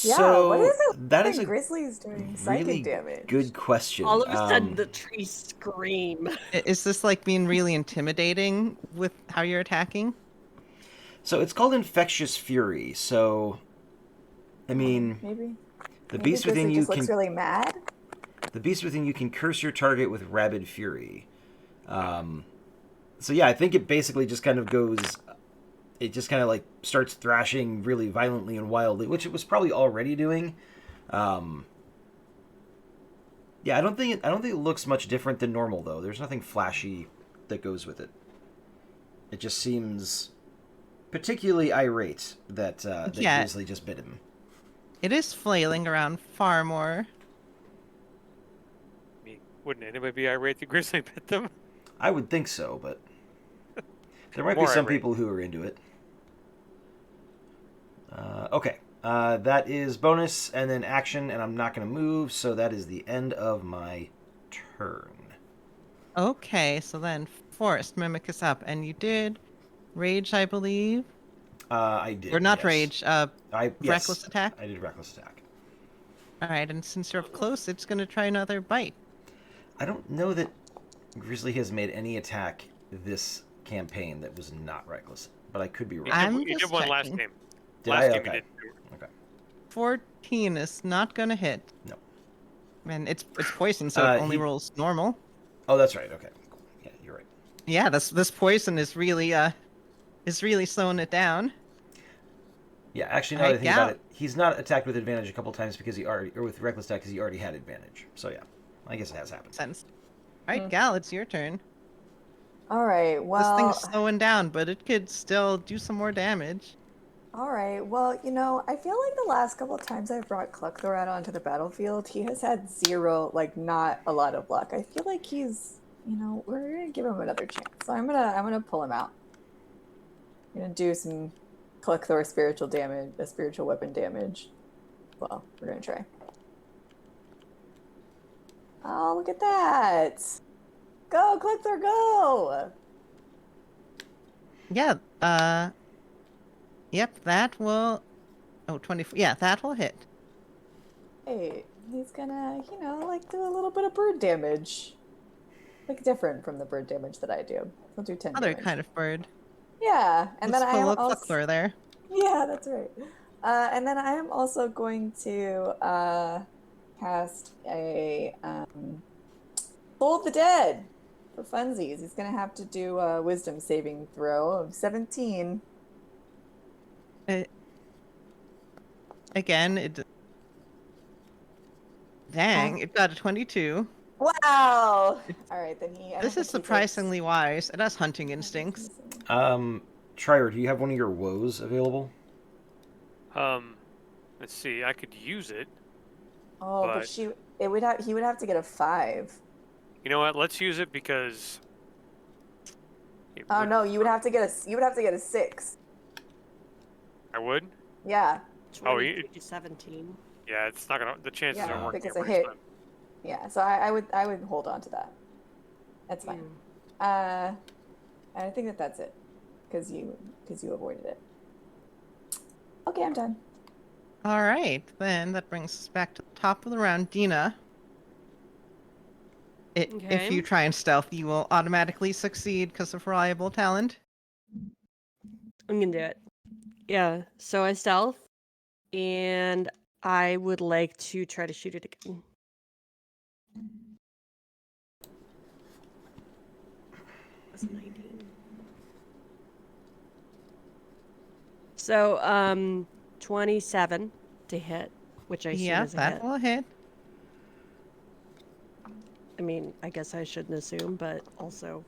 Yeah,
So
what is it?
that is a
Grizzly's doing psychic
really
damage.
good question.
All of a sudden, the trees scream.
Is this like being really intimidating with how you're attacking?
So it's called infectious fury. So, I mean,
Maybe.
the
Maybe
beast within
Grizzly
you
just
can
looks really mad.
the beast within you can curse your target with rabid fury. So yeah, I think it basically just kind of goes. It just kind of like starts thrashing really violently and wildly, which it was probably already doing. Um, yeah, I don't think it looks much different than normal though. There's nothing flashy that goes with it. It just seems particularly irate that
Yeah.
Grizzly just bit him.
It is flailing around far more.
I mean, wouldn't anybody be irate the grizzly bit them?
I would think so, but there might be
More
some
irate.
people who are into it. Okay, that is bonus and then action, and I'm not going to move, so that is the end of my turn.
Okay, so then Forest Mimic is up, and you did Rage, I believe.
I did.
Or not
yes.
Rage,
Yes,
Reckless Attack.
I did reckless attack.
Alright, and since you're up close, it's going to try another bite.
I don't know that Grizzly has made any attack this campaign that was not reckless, but I could be wrong.
I'm
You did
just
one last
checking.
game.
Did
last
I?
game
Okay.
you did.
14 is not going to hit.
No.
And it's poison, so it only rolls normal.
Oh, that's right. Okay. Cool. Yeah, you're right.
Yeah, this poison is really slowing it down.
Yeah, actually, now that I
Alright,
think about
Gal.
it, he's not attacked with advantage a couple times because he already, or with reckless attack because he already had advantage. So yeah, I guess it has happened.
Sense. Alright, Gal, it's your turn.
All right. Well,
This thing's slowing down, but it could still do some more damage.
all right. Well, you know, I feel like the last couple of times I've brought Cluckthor out onto the battlefield, he has had zero, like, not a lot of luck. I feel like he's, you know, we're gonna give him another chance. So I'm gonna pull him out. I'm gonna do some Cluckthor spiritual damage, spiritual weapon damage. Well, we're gonna try. Oh, look at that! Go, Cluckthor, go!
Yeah, yep, that will... Oh, 24. Yeah, that will hit.
Hey, he's gonna, you know, like do a little bit of bird damage. Like different from the bird damage that I do. He'll do 10
Other
damage.
kind of bird.
Yeah, and
Let's
then I
pull
am
a
also...
Cluckler there.
Yeah, that's right. And then I am also going to cast a Soul of the Dead for funsies. He's gonna have to do a Wisdom saving throw of 17.
Again, Dang, it got a 22.
Wow! All right, then he... I don't
This is
think he takes-
surprisingly wise. It has hunting instincts.
Trier, do you have one of your woes available?
Let's see. I could use it.
Oh, but he would have to get a 5.
You know what? Let's use it because.
Oh no, you would have to get a 6.
I would.
Yeah.
23 to 17.
Yeah, it's not gonna. The chances
Yeah,
are working.
because
out
a
pretty
hit.
slim.
Yeah, so I would hold on to that. That's fine. And I think that's it, because you avoided it. Okay, I'm done.
All right, then that brings us back to the top of the round. Dina, if
Okay.
you try and stealth, you will automatically succeed because of reliable talent.
I'm gonna do it. Yeah, so I stealth, and I would like to try to shoot it again. That's 19. So, 27 to hit, which I assume
Yeah,
is a
that
hit.
will hit.
I mean, I guess I shouldn't assume, but also...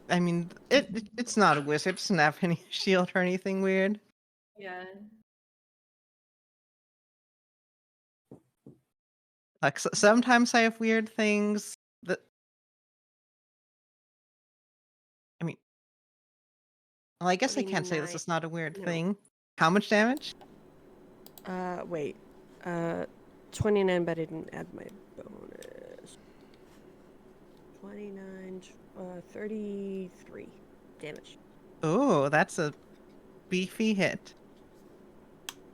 I mean, it's not a wizard. It doesn't have any shield or anything weird.
Yeah.
Like sometimes I have weird things that. I mean, well, I guess I can't say this
29.
is not a weird
No.
thing. How much damage?
Wait. 29, but I didn't add my bonus. 29, 33 damage.
Oh, that's a beefy hit.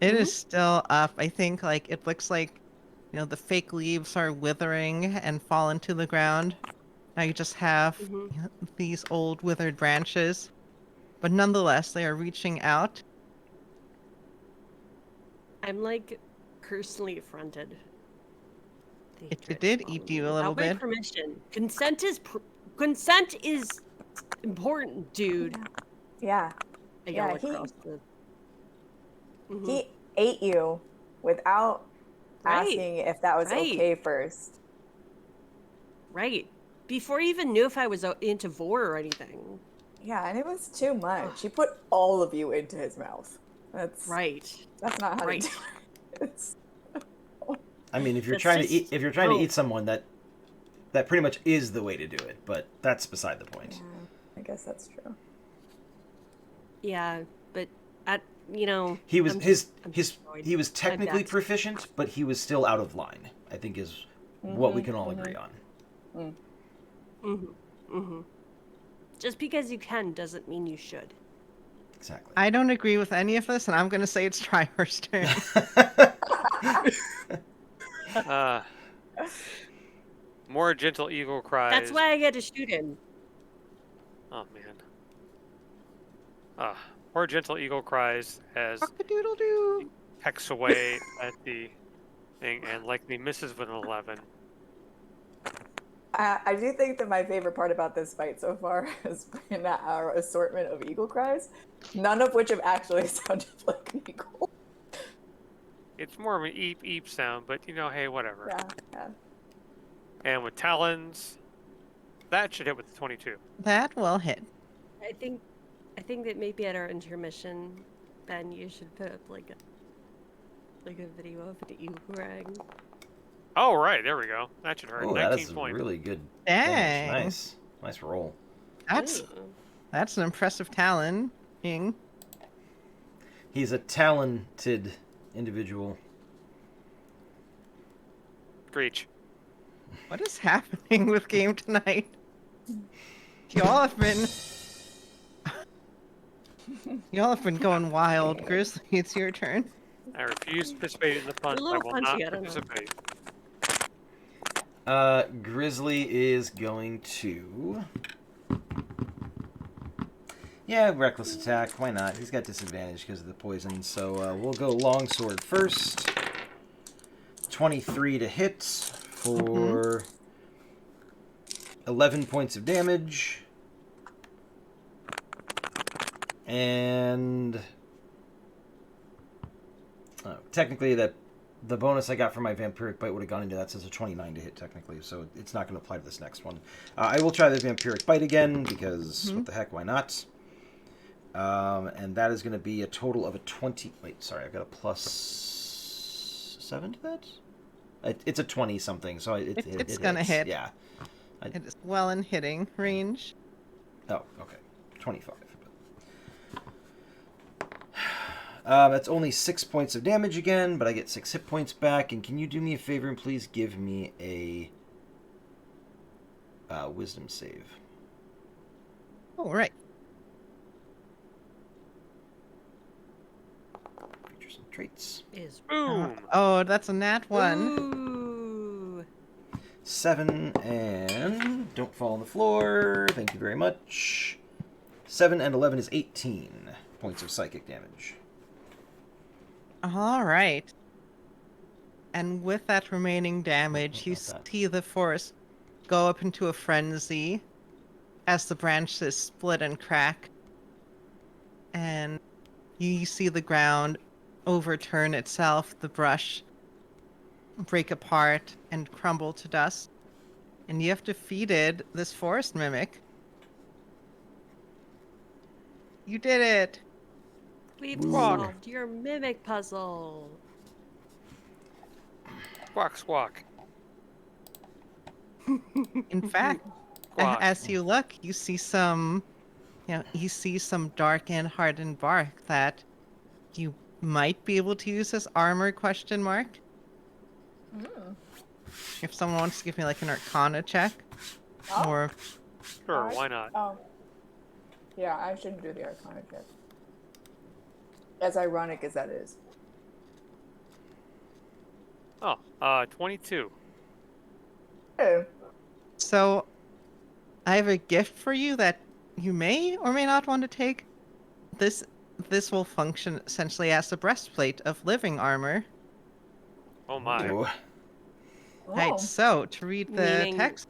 It is still up. I think like it looks like, you know, the fake leaves are withering and fallen to the ground. Now you just have these old withered branches, but nonetheless they are reaching out.
I'm like personally affronted.
It did eat you a little
Without my
bit.
permission. Consent is consent is important, dude.
Yeah.
I
Yeah,
yell across the. Mhm.
He ate you without
Right.
asking if that was
Right.
okay first.
Right. Before he even knew if I was into vor or anything.
Yeah, and it was too much. He put all of you into his mouth. That's
Right.
That's not how
Right.
to do it. It's,
I mean, if you're
That's
trying to
just-
eat, if you're trying to
oh.
eat someone, that pretty much is the way to do it. But that's beside the point.
yeah, I guess that's true.
Yeah, but
He was
I'm
his
just annoyed.
he was
I'm
technically
vexed.
proficient, but he was still out of line. I think is what we can all agree on.
Just because you can doesn't mean you should.
Exactly.
I don't agree with any of this, and I'm going to say it's Triher's turn.
More gentle eagle cries.
That's why I get to shoot him.
Oh man. More gentle eagle cries as
Cock-a-doodle-doo.
pecks away at the thing and likely misses with an 11.
I do think that my favorite part about this fight so far has been our assortment of eagle cries, none of which have actually sounded like an eagle.
It's more of an eep eep sound, but hey, whatever.
Yeah.
And with talons, that should hit with the 22.
That will hit.
I think that maybe at our intermission, Ben, you should put up like a video of an eagle crying.
Oh right, there we go. That should hurt.
Oh, that
19
is
points.
really good.
Dang.
Damage. Nice roll.
That's
Ooh.
an impressive talon. King.
He's a talented individual.
Screech.
What is happening with game tonight? Y'all have been going wild. Grizzly, it's your turn.
I refuse to participate in the punch.
A
I
little
will
punchy,
not
I don't know.
participate.
Grizzly is going to. Yeah, reckless attack. Why not? He's got disadvantage because of the poison. So we'll go longsword first. 23 to hit for 11 points of damage. And technically the bonus I got for my vampiric bite would have gone into that, so it's a 29 to hit technically, so it's not going to apply to this next one. I will try the vampiric bite again because what the heck, why not? And that is going to be a total of a 20. Wait, sorry, I've got a plus 7 to that. It's a 20 something, so
It's gonna
hits.
hit.
Yeah.
It is well in hitting range.
Oh, okay, 25. That's only 6 points of damage again, but I get 6 hit points back. And can you do me a favor and please give me a wisdom save?
All right.
Features and traits.
Is
Boom.
Oh, that's a nat one.
Ooh.
7 and don't fall on the floor. Thank you very much. 7 and 11 is 18 points of psychic damage.
All right. And with that remaining damage, you see the forest go up into a frenzy as the branches split and crack. And you see the ground overturn itself, the brush break apart and crumble to dust. And you have defeated this forest mimic. You did it!
We've
Squawk.
solved your mimic puzzle.
Squawk, squawk.
In fact,
Squawk.
as you look, you see some dark and hardened bark that you might be able to use as armor, question mark. If someone wants to give me like an Arcana check.
Oh.
Or
Sure, why not?
Oh. Yeah, I shouldn't do the Arcana check. As ironic as that is.
Oh, 22.
Oh.
so I have a gift for you that you may or may not want to take. This will function essentially as a breastplate of living armor.
Oh my.
Oh.
Right, so to read the
Meaning-
text,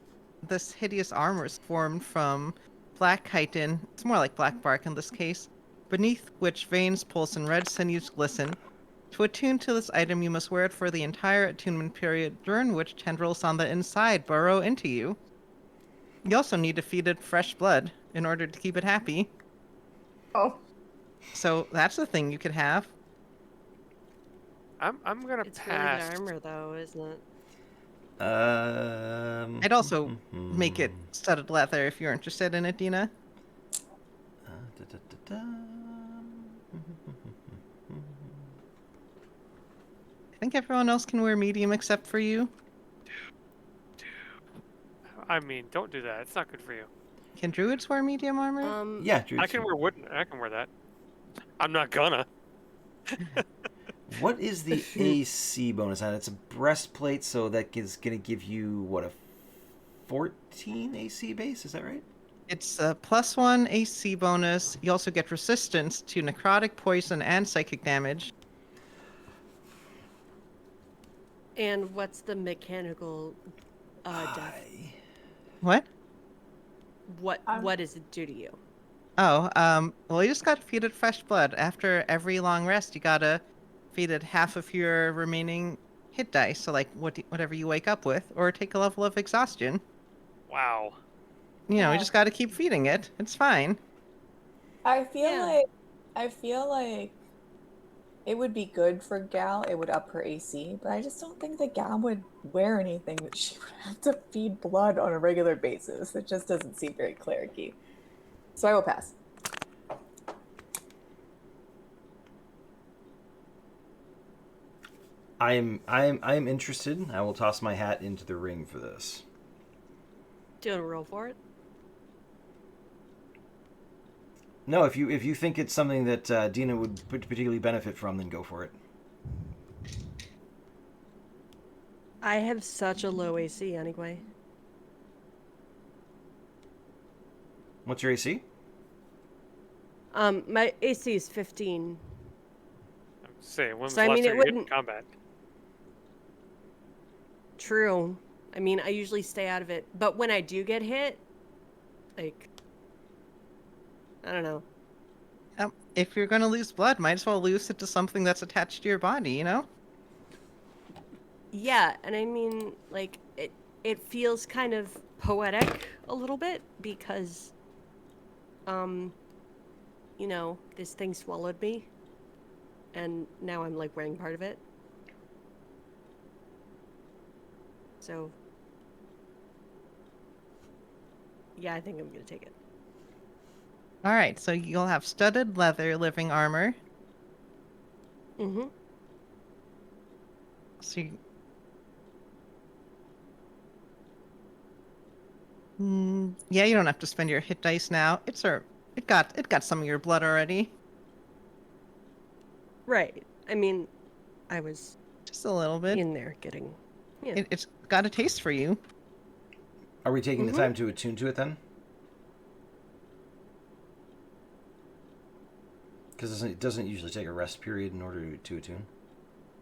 this hideous armor is formed from black chitin. It's more like black bark in this case, beneath which veins pulse and red sinews glisten. To attune to this item, you must wear it for the entire attunement period, during which tendrils on the inside burrow into you. You also need to feed it fresh blood in order to keep it happy.
Oh.
So that's the thing you could have.
I'm gonna
It's really
pass.
the armor, though, isn't it?
I'd also make it studded leather if you're interested in it, Dina. I think everyone else can wear medium except for you.
I mean, don't do that. It's not good for you.
Can druids wear medium armor?
Yeah,
I
druids
can wear wooden. I can wear that. I'm not gonna.
What is the AC bonus on it? It's a breastplate, so that is going to give you, what, a 14 AC base? Is that right?
It's a +1 AC bonus. You also get resistance to necrotic, poison, and psychic damage.
And what's the mechanical death?
What?
What does it do to you?
Oh, well, you just gotta feed it fresh blood. After every long rest, you gotta feed it half of your remaining hit dice. So, like, whatever you wake up with, or take a level of exhaustion.
Wow.
You know, you just gotta keep feeding it. It's fine.
I feel
Yeah.
like it would be good for Gal. It would up her AC, but I just don't think that Gal would wear anything that she would have to feed blood on a regular basis. It just doesn't seem very clericy. So I will pass.
I'm interested. I will toss my hat into the ring for this.
Do you want to roll for it?
No, if you think it's something that Dina would particularly benefit from, then go for it.
I have such a low AC anyway.
What's your AC?
My AC is 15.
Say, when's
So,
the
I
last
mean,
time
it
you hit in
wouldn't-
combat?
True. I mean, I usually stay out of it, but when I do get hit, like, I don't know.
If you're gonna lose blood, might as well lose it to something that's attached to your body, you know?
Yeah, and I mean, like, it feels kind of poetic a little bit because, you know, this thing swallowed me, and now I'm, like, wearing part of it. So, yeah, I think I'm gonna take it.
Alright, so you'll have studded leather living armor.
Mm-hmm.
So yeah, you don't have to spend your hit dice now. It got some of your blood already.
Right. I mean, I was
Just a little bit.
in there getting... Yeah.
It's got a taste for you.
Are we taking the time to attune to it then? Because it doesn't usually take a rest period in order to attune.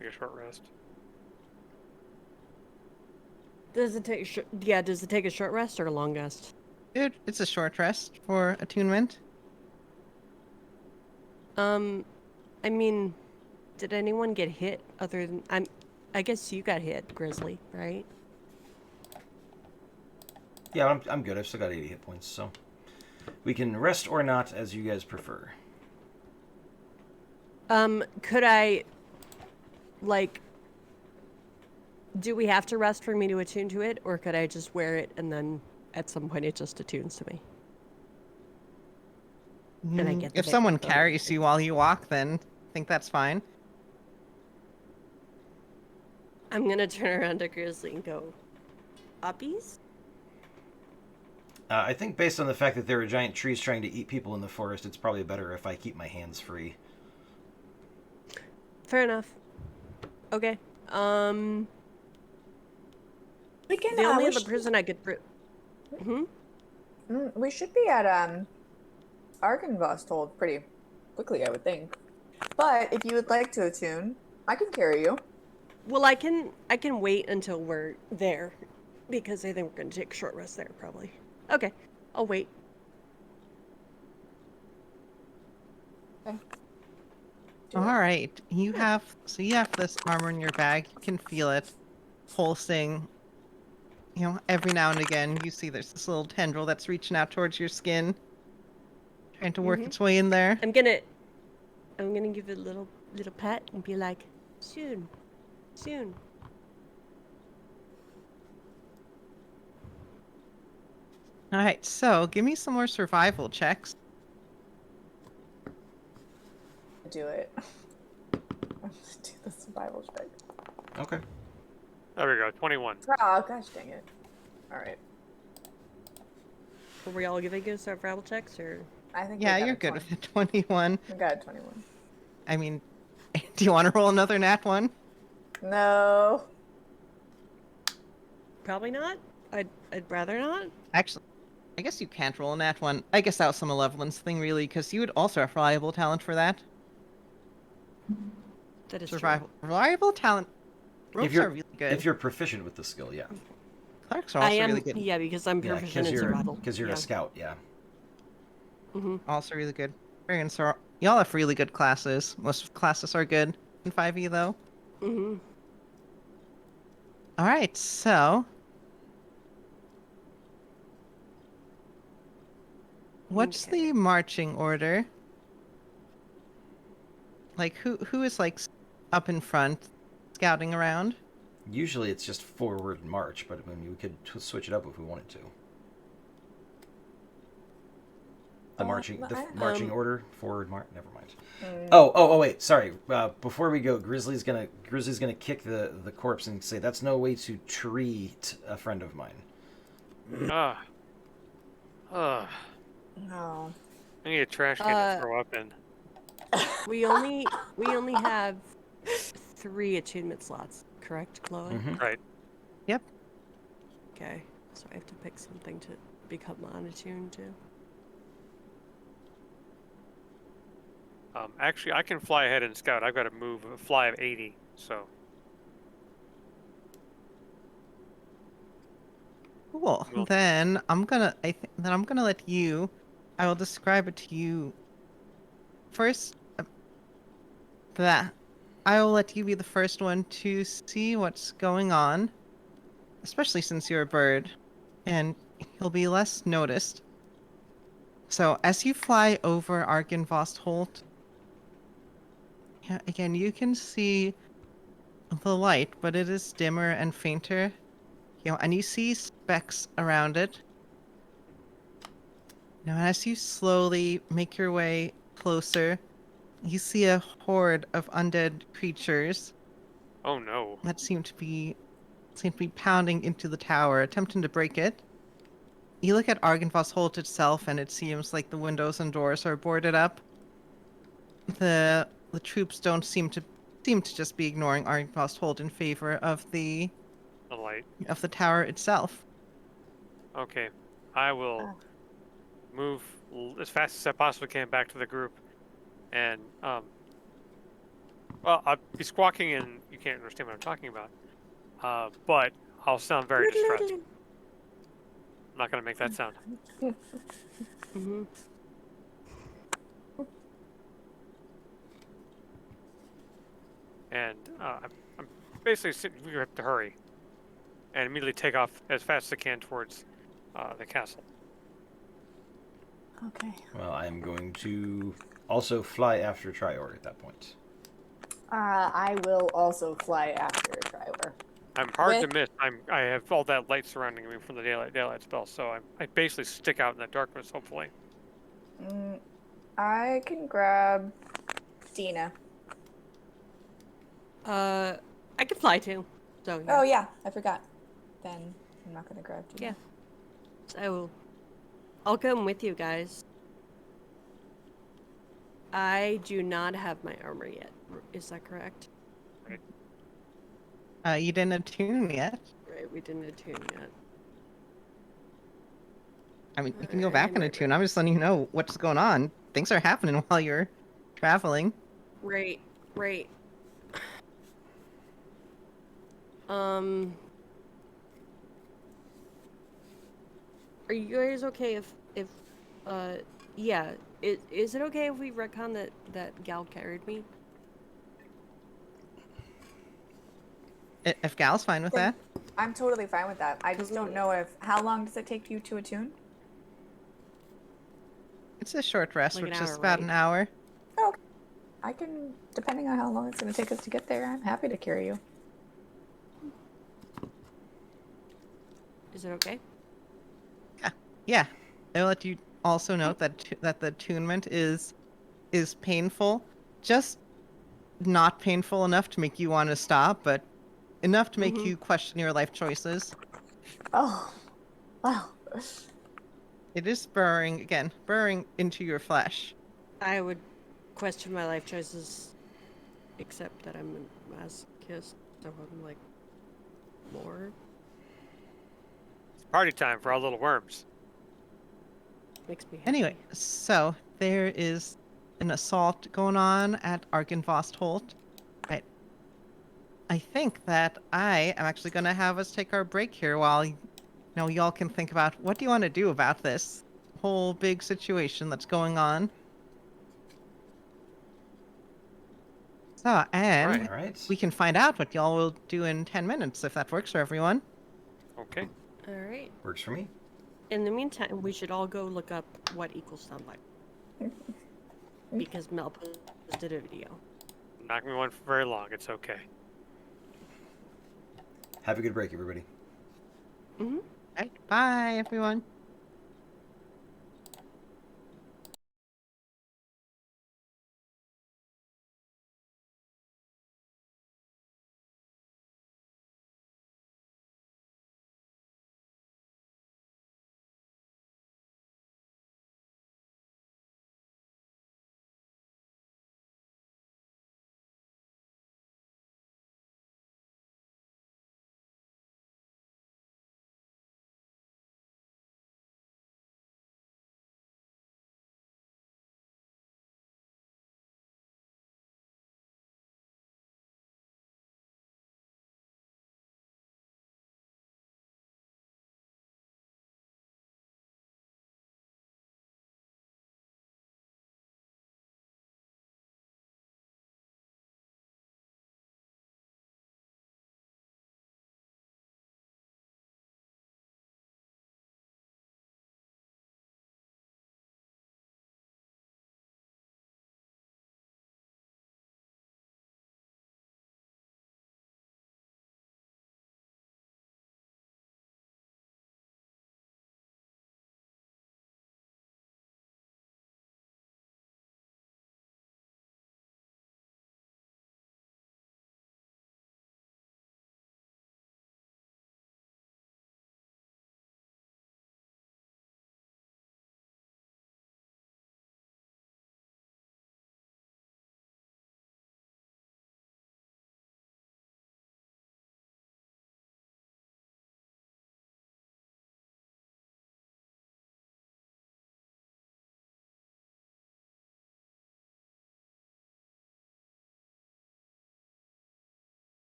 Take a short rest.
Does it take does it take a short rest or a long rest?
It's a short rest for attunement.
I mean, did anyone get hit other than I guess you got hit, Grizzly, right?
Yeah, I'm good. I've still got 80 hit points, so we can rest or not as you guys prefer.
Could I, like, do we have to rest for me to attune to it, or could I just wear it and then at some point it just attunes to me? And I get the
If
bit
someone
from it.
carries you while you walk, then I think that's fine.
I'm gonna turn around to Grizzly and go, uppies?
I think based on the fact that there are giant trees trying to eat people in the forest, it's probably better if I keep my hands free.
Fair enough. Okay.
We can.
The only
we
other
should-
person I could.
We should be at Arkenvost hold pretty quickly, I would think. But if you would like to attune, I can carry you.
Well, I can wait until we're there, Because I think we're going to take a short rest there, probably. Okay, I'll wait.
Okay.
All right, you have this armor in your bag. You can feel it pulsing. You know, every now and again, you see there's this little tendril that's reaching out towards your skin, trying to work its way in there.
I'm gonna give it a little pat and be like, soon.
All right, so give me some more survival checks.
Do it. Let's do the survival check.
Okay.
There we go. 21.
Oh gosh, dang it! All right.
Are we all giving good survival checks, or?
I think.
Yeah,
we got
you're
a
good
20.
with a 21.
We got a 21.
I mean, do you want to roll another nat one?
No.
Probably not. I'd rather not.
Actually, I guess you can't roll a nat one. I guess that was some malevolence thing, really, because you would also have reliable talent for that.
That is
Reliable talent. Rogues are really good.
If you're proficient with the skill, yeah.
Clerics are
true.
also
I am.
really good.
Yeah, because I'm
Yeah,
proficient in survival.
because you're a scout, yeah.
Also really good. Y'all have really good classes. Most classes are good in 5e, though. All right, so what's the marching order? Like, who is like up in front, scouting around?
Usually it's just forward march, but I mean, we could switch it up if we wanted to. The marching order, forward march. Never mind. Oh, wait. Sorry. Before we go, Grizzly's gonna kick the corpse and say, "That's no way to treat a friend of mine."
No. I need a trash can to throw up in.
We only have 3 attunement slots, correct, Chloe?
Right.
Yep.
Okay, so I have to pick something to become unattuned to.
Actually, I can fly ahead and scout. I've got to move a fly of 80, so.
Cool.
Well-
Then I'm gonna let you. I will describe it to you. First, that I will let you be the first one to see what's going on, especially since you're a bird, and you'll be less noticed. So as you fly over Argynvost, yeah, again you can see the light, but it is dimmer and fainter. You know, and you see specks around it. Now, as you slowly make your way closer, you see a horde of undead creatures
Oh no.
that seem to be pounding into the tower, attempting to break it. You look at Argynvost Holt itself, and it seems like the windows and doors are boarded up. The troops don't seem to just be ignoring Argynvost Holt in favor of the
light.
Of the tower itself.
Okay. I will move as fast as I possibly can back to the group. And, well, I'll be squawking and you can't understand what I'm talking about. But I'll sound very distressed. I'm not going to make that sound. And I'm basically we have to hurry and immediately take off as fast as I can towards the castle.
Okay.
Well, I am going to also fly after Trior at that point.
I will also fly after Trior.
I'm hard to miss. I have all that light surrounding me from the daylight spell, so I basically stick out in that darkness. Hopefully.
I can grab Dina.
I can fly too. So yeah.
Oh yeah, I forgot. Then I'm not gonna grab Dina.
Yeah. So I'll come with you guys. I do not have my armor yet. Is that correct?
Right.
You didn't attune yet.
Right, we didn't attune yet.
I mean, you can go back and attune. I'm just letting you know what's going on. Things are happening while you're traveling.
Right. Are you guys okay if yeah, is it okay if we retcon that Gal carried me?
If Gal's fine with
Then
that.
I'm totally fine with that. I just
Because
don't know if how long does it take you to attune?
It's a short rest,
Like an
which is
hour,
about
right?
an hour.
Oh, okay. I can, depending on how long it's going to take us to get there. I'm happy to carry you.
Is it okay?
Yeah. I'll let you also note that the attunement is painful. Just not painful enough to make you want to stop, but enough to make
Mm-hmm.
you question your life choices.
Oh, wow.
It is burrowing into your flesh.
I would question my life choices, except that I'm a masochist, so I'm like more
It's party time for our little worms.
makes me happy.
Anyway, so there is an assault going on at Argenvostholt. I think that I am actually going to have us take our break here while y'all can think about what do you want to do about this whole big situation that's going on. So, and
Right.
All right.
we can find out what y'all will do in 10 minutes if that works for everyone.
Okay.
All right.
Works for me.
In the meantime, we should all go look up what equals sound like because Mel posted a video.
Not gonna be one for very long. It's okay.
Have a good break, everybody.
Mm-hmm.
Right, bye everyone.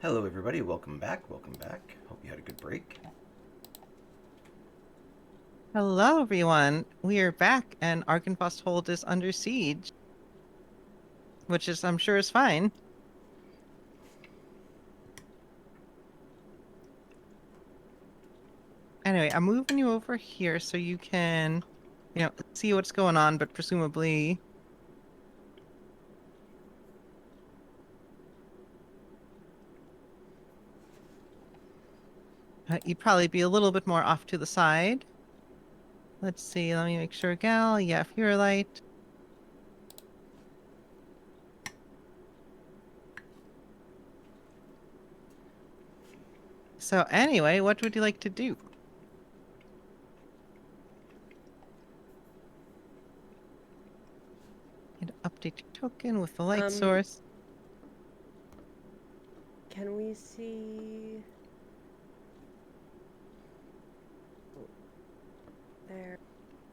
Hello, everybody. Welcome back. Welcome back. Hope you had a good break.
Hello, everyone. We are back, and Arkenvost Hold is under siege, which is, I'm sure, is fine. Anyway, I'm moving you over here so you can, see what's going on, but presumably. You'd probably be a little bit more off to the side. Let's see, let me make sure. Gal, yeah, Light. So anyway, what would you like to do? Need to update your token with the light source.
Can we see?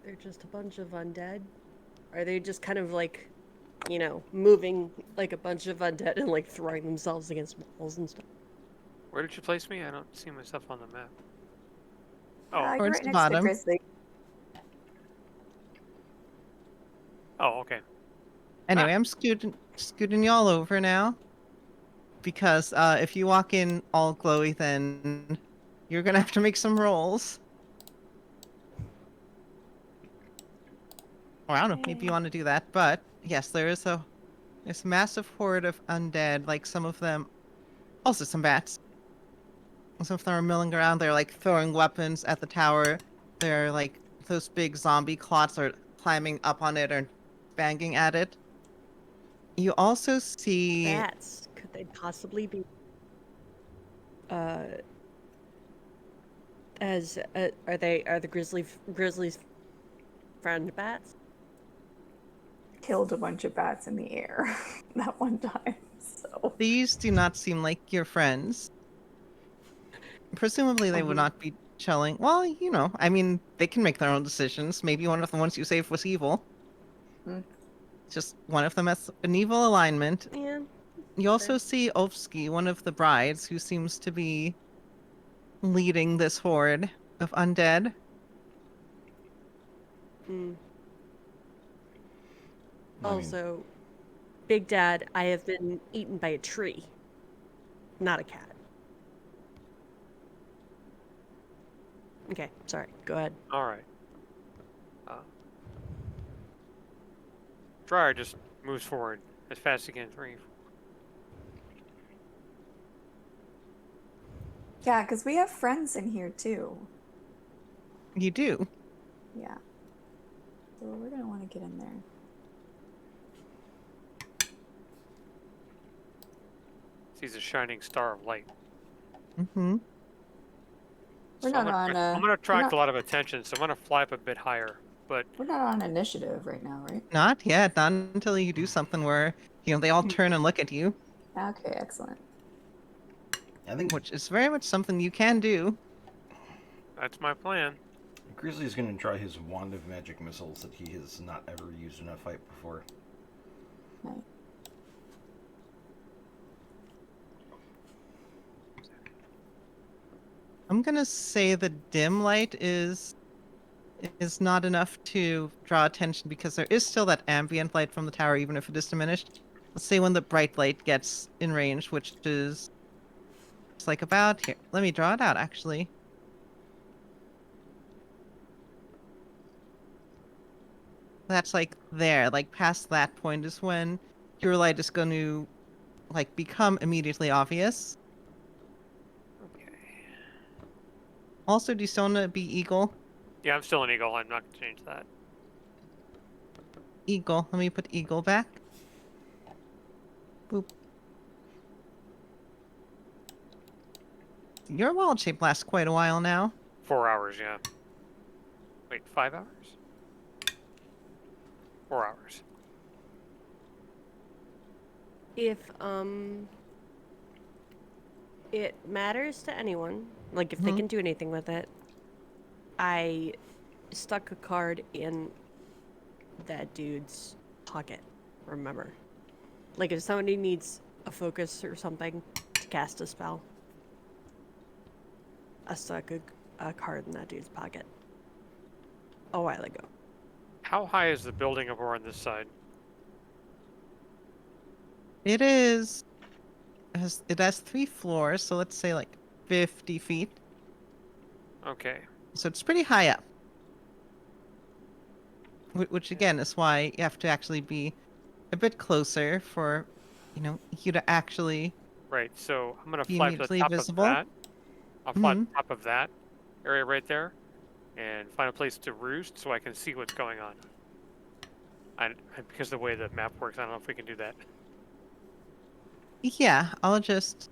They're just a bunch of undead. Are they just kind of like, moving like a bunch of undead and like throwing themselves against walls and stuff?
Where did you place me? I don't see myself on the map. Oh,
You're
Towards
right
the
next to
bottom.
Grizzly.
oh, okay.
Anyway, I'm scooting y'all over now. Because if you walk in all glowy, then you're gonna have to make some rolls. Or I don't know, maybe you want to do that. But yes, there's a massive horde of undead. Like some of them, also some bats. Some of them are milling around. They're like throwing weapons at the tower. They're like those big zombie clots are climbing up on it or banging at it. You also see
Bats. Could they possibly be? Are the grizzlies friend bats?
Killed a bunch of bats in the air that one time. So
these do not seem like your friends. Presumably, they would not be chilling. Well, I mean, they can make their own decisions. Maybe one of the ones you saved was evil. Just one of them has an evil alignment.
Yeah.
You also see Ovsky, one of the brides, who seems to be leading this horde of undead.
Also, Big Dad, I have been eaten by a tree, not a cat. Okay, sorry. Go ahead.
All right. Strahd just moves forward as fast as he can. 3, 4.
yeah, because we have friends in here too.
You do.
Yeah. So we're gonna want to get in there.
Sees a shining star of light.
Mm-hmm.
We're
So
not
I'm
on.
gonna attract a lot of attention, so I'm gonna fly up a bit higher. But
We're not on initiative right now, right?
Not yet. Not until you do something where, they all turn and look at you.
Okay, excellent.
I think
Which is very much something you can do.
that's my plan.
Grizzly's going to try his wand of magic missiles that he has not ever used in a fight before.
Right.
I'm gonna say the dim light is not enough to draw attention because there is still that ambient light from the tower, even if it is diminished. Let's say when the bright light gets in range, which is it's like about here. Let me draw it out, actually. That's like there, like past that point is when your light is going to like become immediately obvious.
Okay.
Also, do you still want to be eagle?
Yeah, I'm still an eagle. I'm not gonna change that.
Eagle. Let me put eagle back. Boop. Your wild shape lasts quite a while now.
4 hours, yeah. Wait, 5 hours? 4 hours.
If it matters to anyone, like if they can do anything with it, I stuck a card in that dude's pocket. Remember, like if somebody needs a focus or something to cast a spell. I stuck a card in that dude's pocket a while ago.
How high is the building over on this side?
It is. It has 3 floors, so let's say like 50 feet.
Okay.
So it's pretty high up. Which again is why you have to actually be a bit closer for, you to actually
Right. So I'm gonna
be
fly to the
immediately
top
visible.
of that. I'll fly to
Mhm.
the top of that area right there, and find a place to roost so I can see what's going on. Because of the way the map works, I don't know if we can do that.
Yeah, I'll just.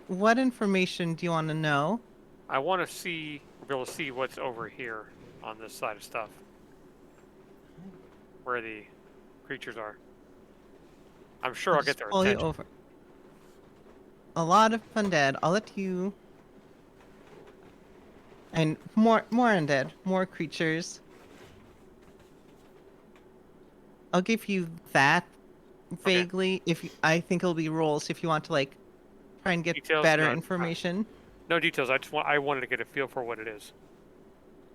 What information do you want to know?
I want to be able to see what's over here on this side of stuff, where the creatures are. I'm sure I'll get
Just
their
pull you
attention.
over. A lot of undead. I'll let you. And more undead, more creatures. I'll give you that
Okay.
vaguely. I think it'll be rolls if you want to like try and get
Details?
better
No,
information.
no details. I wanted to get a feel for what it is.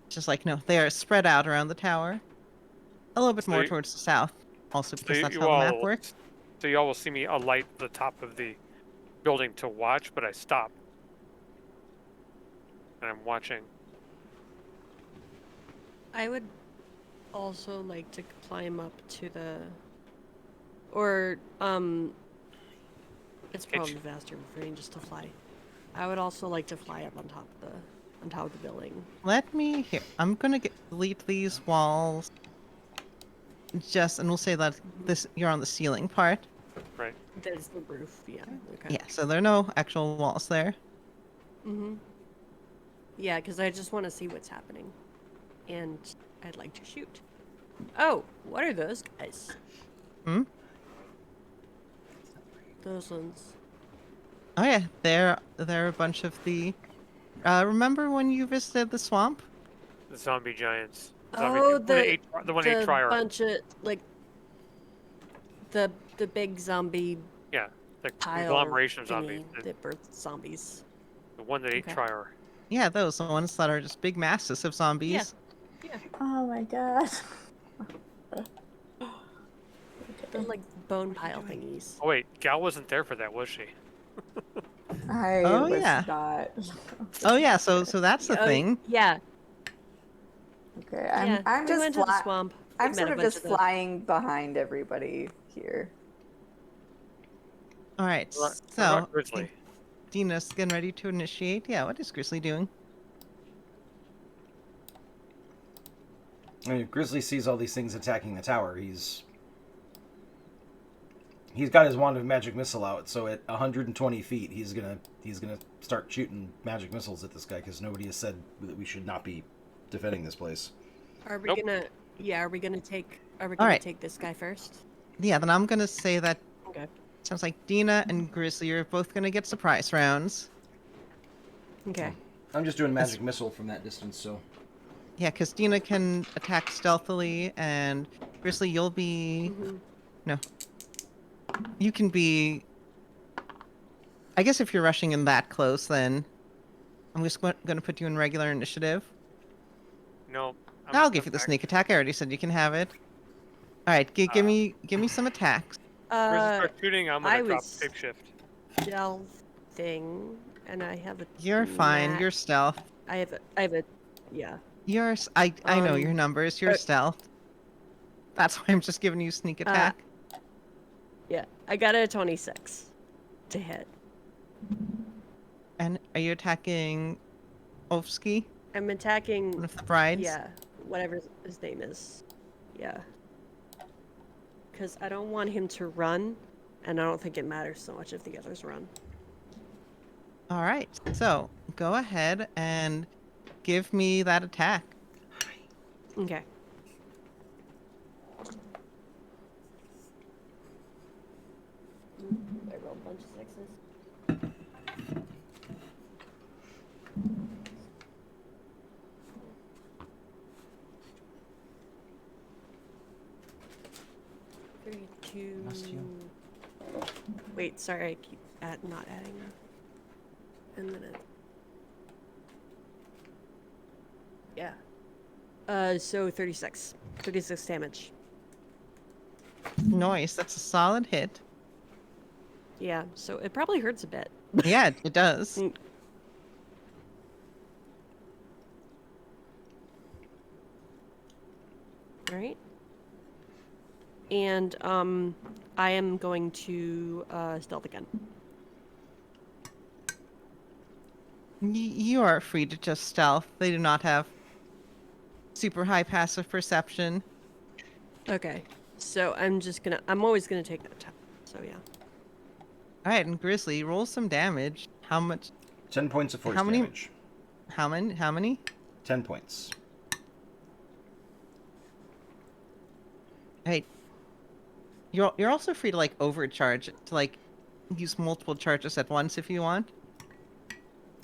Just like no, they are spread out around the tower, a little bit
So
more towards the south. Also,
so
because that's
you
how the map
all,
works.
so you all will see me alight the top of the building to watch, but I stop, and I'm watching.
I would also like to climb up to the, or it's
Can't
probably
you-
faster for me just to fly. I would also like to fly up on top of the building.
Let me here. I'm gonna delete these walls. And we'll say that you're on the ceiling part.
Right.
There's the roof, yeah. Okay.
Yeah, so there are no actual walls there.
Mhm. Yeah, because I just want to see what's happening, and I'd like to shoot. Oh, what are those guys?
Hmm?
Those ones.
Oh yeah, they're a bunch of the. Remember when you visited the swamp?
The zombie giants.
Oh,
The one eight
the
trier.
bunch of like the big zombie
Yeah, the
pile
conglomeration of zombies.
thingy that birthed zombies.
The one that ate
Okay.
trier.
Yeah, those the ones that are just big masses of zombies.
Yeah,
Oh my god.
the like bone pile thingies.
Oh wait, Gal wasn't there for that, was she?
I
Oh,
was
yeah.
not.
Oh yeah, so that's the
Oh,
thing.
yeah,
Okay,
yeah.
I'm
we
just
went to the swamp. We
I'm
met
sort
a
of
bunch
just
the-
flying behind everybody here.
All right,
What
so
about Grizzly?
Dina's getting ready to initiate. Yeah, what is Grizzly doing?
I mean, Grizzly sees all these things attacking the tower. He's got his wand of magic missile out, so at 120 feet, he's gonna start shooting magic missiles at this guy because nobody has said that we should not be defending this place.
Are we
Nope.
gonna? Yeah, are we gonna take? Are we
All
gonna
right.
take this guy first?
Yeah, then I'm gonna say that
Okay.
sounds like Dina and Grizzly are both gonna get surprise rounds.
Okay.
I'm just doing magic missile from that distance, so
Yeah, because Dina can attack stealthily, and Grizzly, you'll be.
Mhm.
No. You can be. I guess if you're rushing in that close, then I'm just going to put you in regular initiative.
No.
I'll give you the sneak attack. I already said you can have it. All right, give me some attacks.
Grizzly starts shooting. I'm gonna
I
drop
was
shapeshift.
stealthing, and I have a.
You're fine. You're stealth.
I have a. Yeah.
I know your numbers. You're
uh,
stealth. That's why I'm just giving you sneak attack.
Yeah. I got a 26 to hit.
And are you attacking Ovsky,
I'm attacking.
one of the brides?
Yeah. Whatever his name is. Yeah. Because I don't want him to run, and I don't think it matters so much if the others run.
All right. So go ahead and give me that attack.
Okay. I rolled a bunch of sixes. to.
Must you?
Wait, sorry, I keep not adding that. And then it. Yeah. So 36. 36 damage.
Nice. That's a solid hit.
Yeah, so it probably hurts a bit.
Yeah, it does.
Mm. Right? And I am going to stealth again.
You are free to just stealth. They do not have super high passive perception.
Okay. So I'm always gonna take that time. So yeah.
All right, and Grizzly, roll some damage. How much?
10 points of force
How many-
damage.
How many? How many?
10 points.
Hey, you're also free to like overcharge to like use multiple charges at once if you want.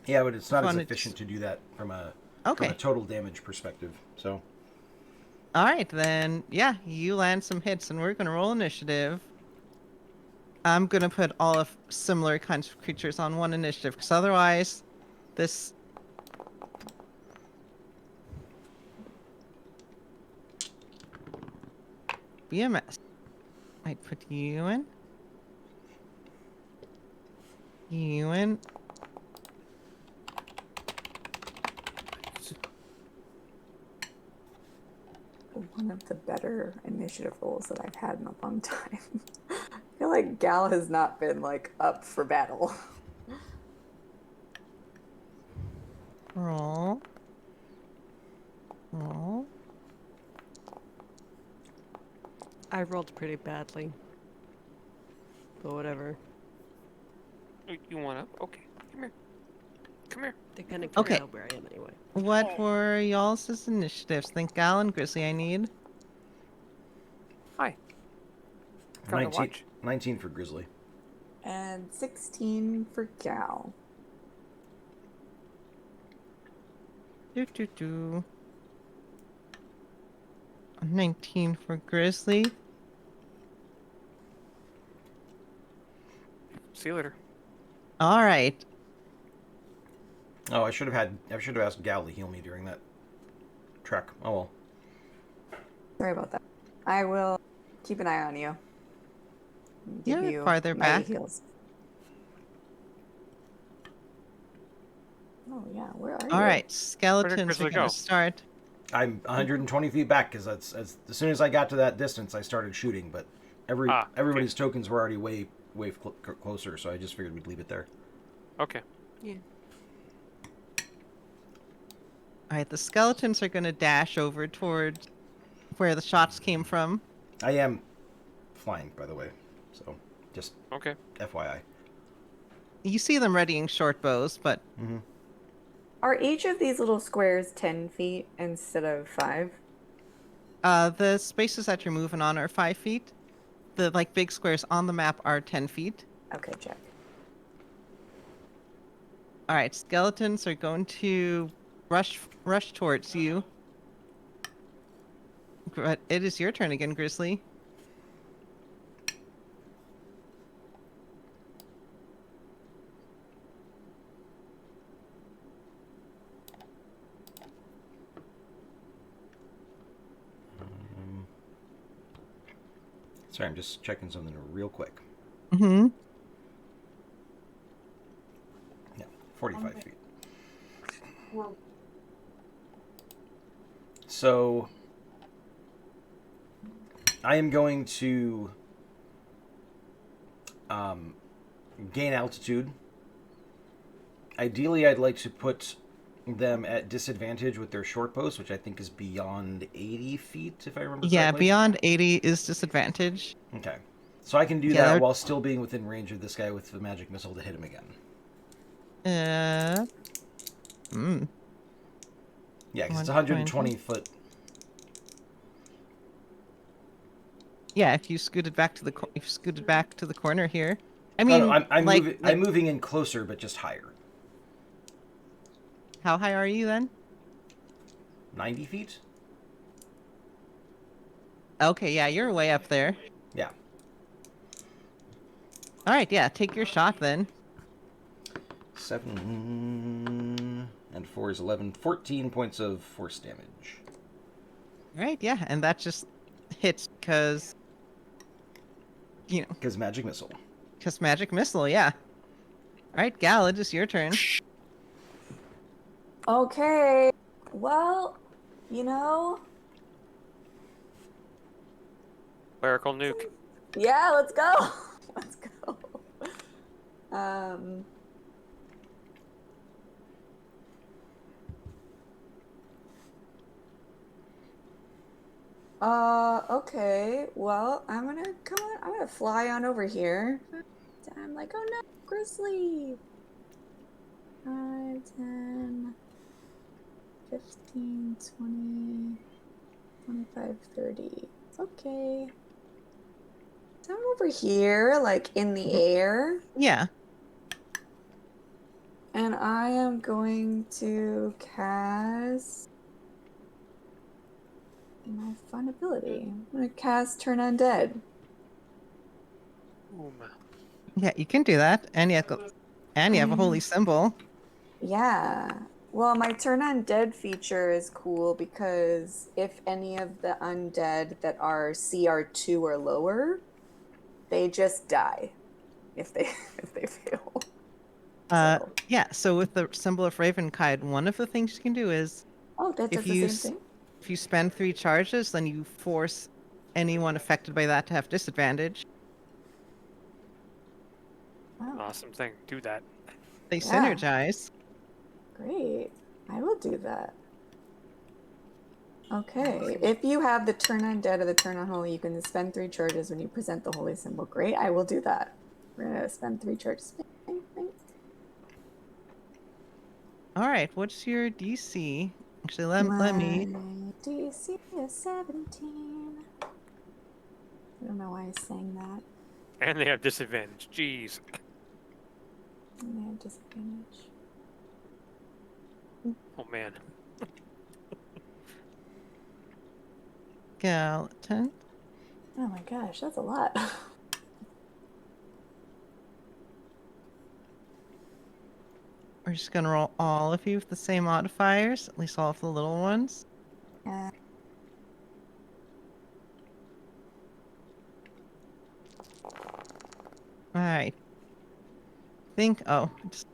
Yeah, but it's not as
Fun,
efficient to do that from a
Okay.
total damage perspective. So
All right, then. Yeah, you land some hits, and we're gonna roll initiative. I'm gonna put all of similar kinds of creatures on one initiative, because otherwise, this. Be a mess. I'd put you in. You in.
One of the better initiative rolls that I've had in a long time. I feel like Gal has not been like up for battle.
Roll. Roll.
I rolled pretty badly. But whatever.
You want up? Okay. Come here. Come here.
They kind of
Okay.
know where I am anyway.
What were y'all's initiatives? Think Gal and Grizzly I need.
Hi. Come to
19,
watch.
19 for Grizzly.
And 16 for Gal.
Do. 19 for Grizzly.
See you later.
All right.
Oh, I should have asked Gal to heal me during that trek. Oh well.
Sorry about that. I will keep an eye on you. Give
You're
you
farther
mighty
back.
heals. Oh yeah, where are you?
All right. Skeletons are
Grizzly
going
go?
to start.
I'm 120 feet back because as soon as I got to that distance, I started shooting. But
okay.
everybody's tokens were already way closer, so I just figured we'd leave it there.
Okay.
Yeah.
All right. The skeletons are going to dash over toward where the shots came from.
I am flying, by the way, so just
Okay.
FYI.
You see them readying short bows, but
Mm-hmm.
Are each of these little squares 10 feet instead of 5?
the spaces that you're moving on are 5 feet. The like big squares on the map are 10 feet.
Okay, check.
All right. Skeletons are going to rush towards you. But it is your turn again, Grizzly.
Sorry, I'm just checking something real quick.
Mm-hmm.
Yeah, 45 feet. So I am going to gain altitude. Ideally, I'd like to put them at disadvantage with their short bows, which I think is beyond 80 feet, if I remember
Yeah,
correctly.
beyond 80 is disadvantage.
Okay. So I can do
Yeah,
that
they're-
while still being within range of this guy with the magic missile to hit him again. Yeah, because it's 120 foot.
Yeah, if you scooted back to the corner here. I
No,
mean,
no, I'm
like,
moving. I'm moving in closer, but just higher.
how high are you then?
90 feet.
Okay, yeah, you're way up there.
Yeah.
All right, yeah, take your shot then.
7 and 4 is 11. 14 points of force damage.
All right, yeah, and that just hits because,
Because magic missile.
because magic missile, yeah. All right, Gal, it is your turn.
Okay. Well, you know,
Clerical nuke.
yeah, let's go. Let's go. Um. Okay. Well, I'm gonna come on. I'm gonna fly on over here. I'm like, oh no, grizzly. 5, 10, 15, 20, 25, 30. Okay. So I'm over here, like in the air,
Yeah.
and I am going to cast my fun ability. I'm gonna cast Turn Undead.
Boom.
Yeah, you can do that. And you have a holy symbol.
Yeah. Well, my Turn Undead feature is cool because if any of the undead that are CR2 or lower, they just die if they if they fail. So.
Yeah, so with the symbol of Ravenkide, one of the things you can do is
Oh, that does
if
the
you
same thing?
if you spend 3 charges, then you force anyone affected by that to have disadvantage.
Oh,
Awesome thing. Do that.
They
Yeah.
synergize.
great. I will do that. Okay. If you have the Turn Undead or the Turn Unholy, you can spend 3 charges when you present the holy symbol. Great. I will do that. We're going to spend 3 charges. Bing, bing.
All right, what's your DC? Actually, let me.
My DC is 17. I don't know why I sang that.
And they have disadvantage. Jeez.
And I have disadvantage.
Oh man.
Skeleton.
Oh my gosh, that's a lot.
We're just gonna roll all of you with the same modifiers, at least all of the little ones.
Yeah.
All right. Just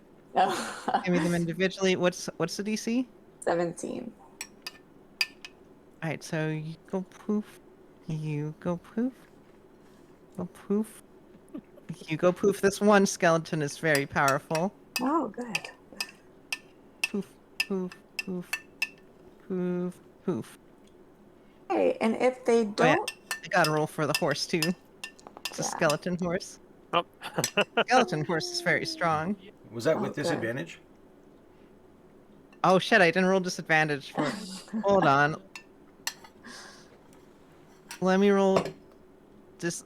give me them individually. What's the DC?
17.
All right, so you go poof, you go poof, go poof, you go poof. This one skeleton is very powerful.
Oh, good.
Poof, poof, poof, poof, poof.
Hey, and if they
Oh yeah,
don't,
I gotta roll for the horse too. It's a
Yeah.
skeleton horse.
Oh.
Skeleton horse is very strong.
Was that
Oh,
with
good.
disadvantage?
Oh shit! I didn't roll disadvantage for. Hold on. Let me roll. Just.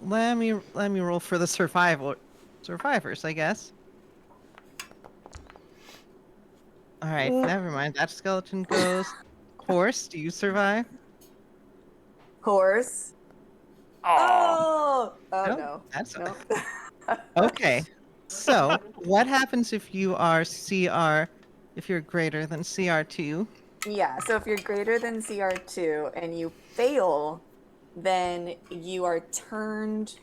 Let me roll for the survivors, I guess. All right, never mind. That skeleton goes. Horse, do you survive?
Horse.
Oh.
Oh
Nope,
no.
that's
No.
okay. So, what happens if you are if you're greater than CR2?
Yeah, so if you're greater than CR2 and you fail, then you are turned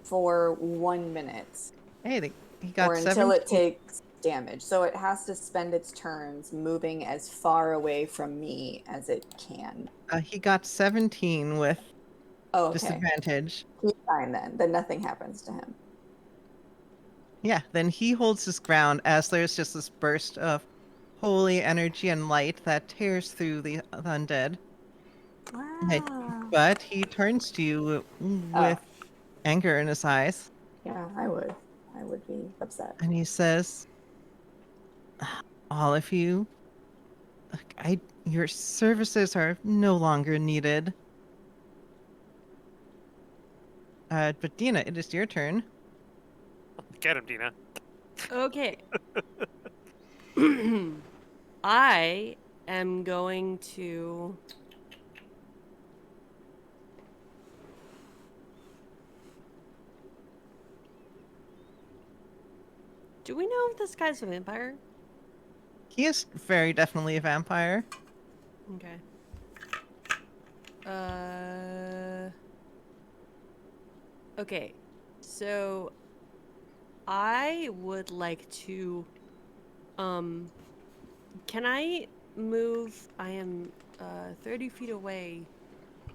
for 1 minute
Hey, he got
or until
17.
it takes damage. So it has to spend its turns moving as far away from me as it can.
He got 17 with
Oh, okay.
disadvantage.
He's fine then. Then nothing happens to him.
Yeah, then he holds his ground as there's just this burst of holy energy and light that tears through the undead.
Wow.
But he turns to you with anger in his eyes,
Yeah, I would. I would be upset.
and he says, "All of you, your services are no longer needed." But Dina, it is your turn.
Get him, Dina.
Okay. I am going to. Do we know if this guy's a vampire?
He is very definitely a vampire.
Okay. Okay. So I would like to can I move? I am 30 feet away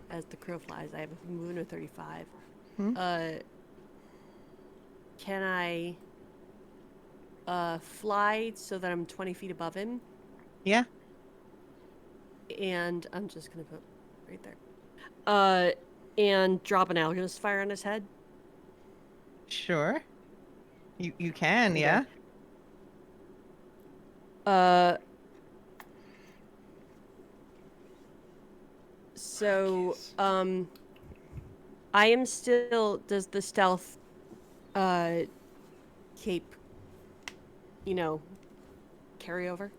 as the crow flies. I have a movement of 35.
Hmm?
Can I fly so that I'm 20 feet above him?
Yeah.
And I'm just gonna put right there. And drop an alchemist fire on his head.
Sure. You can,
Okay.
yeah.
So I am still. Does the stealth cape, carry over?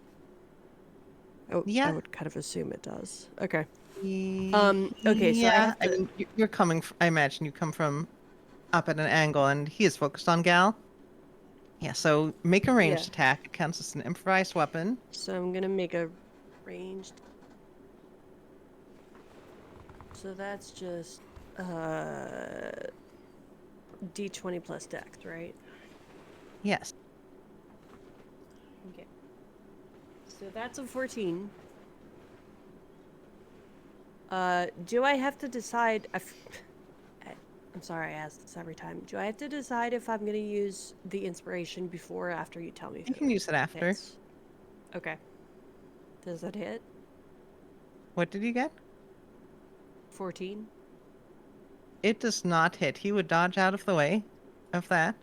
Oh, I
Yeah.
would kind of assume it does. Okay.
Okay,
Okay, so I
yeah.
have
I
to.
mean, you're coming. I imagine you come from up at an angle, and he is focused on Gal. Yeah. So make a
Yeah.
ranged attack. It counts as an improvised weapon.
So I'm gonna make a ranged. So that's just D20 plus dex, right?
Yes.
Okay. So that's a 14. Do I have to decide? I'm sorry, I ask this every time. Do I have to decide if I'm gonna use the inspiration before or after you tell me if
You can use it after.
hits? Okay. Does that hit?
What did you get?
14.
It does not hit. He would dodge out of the way of that.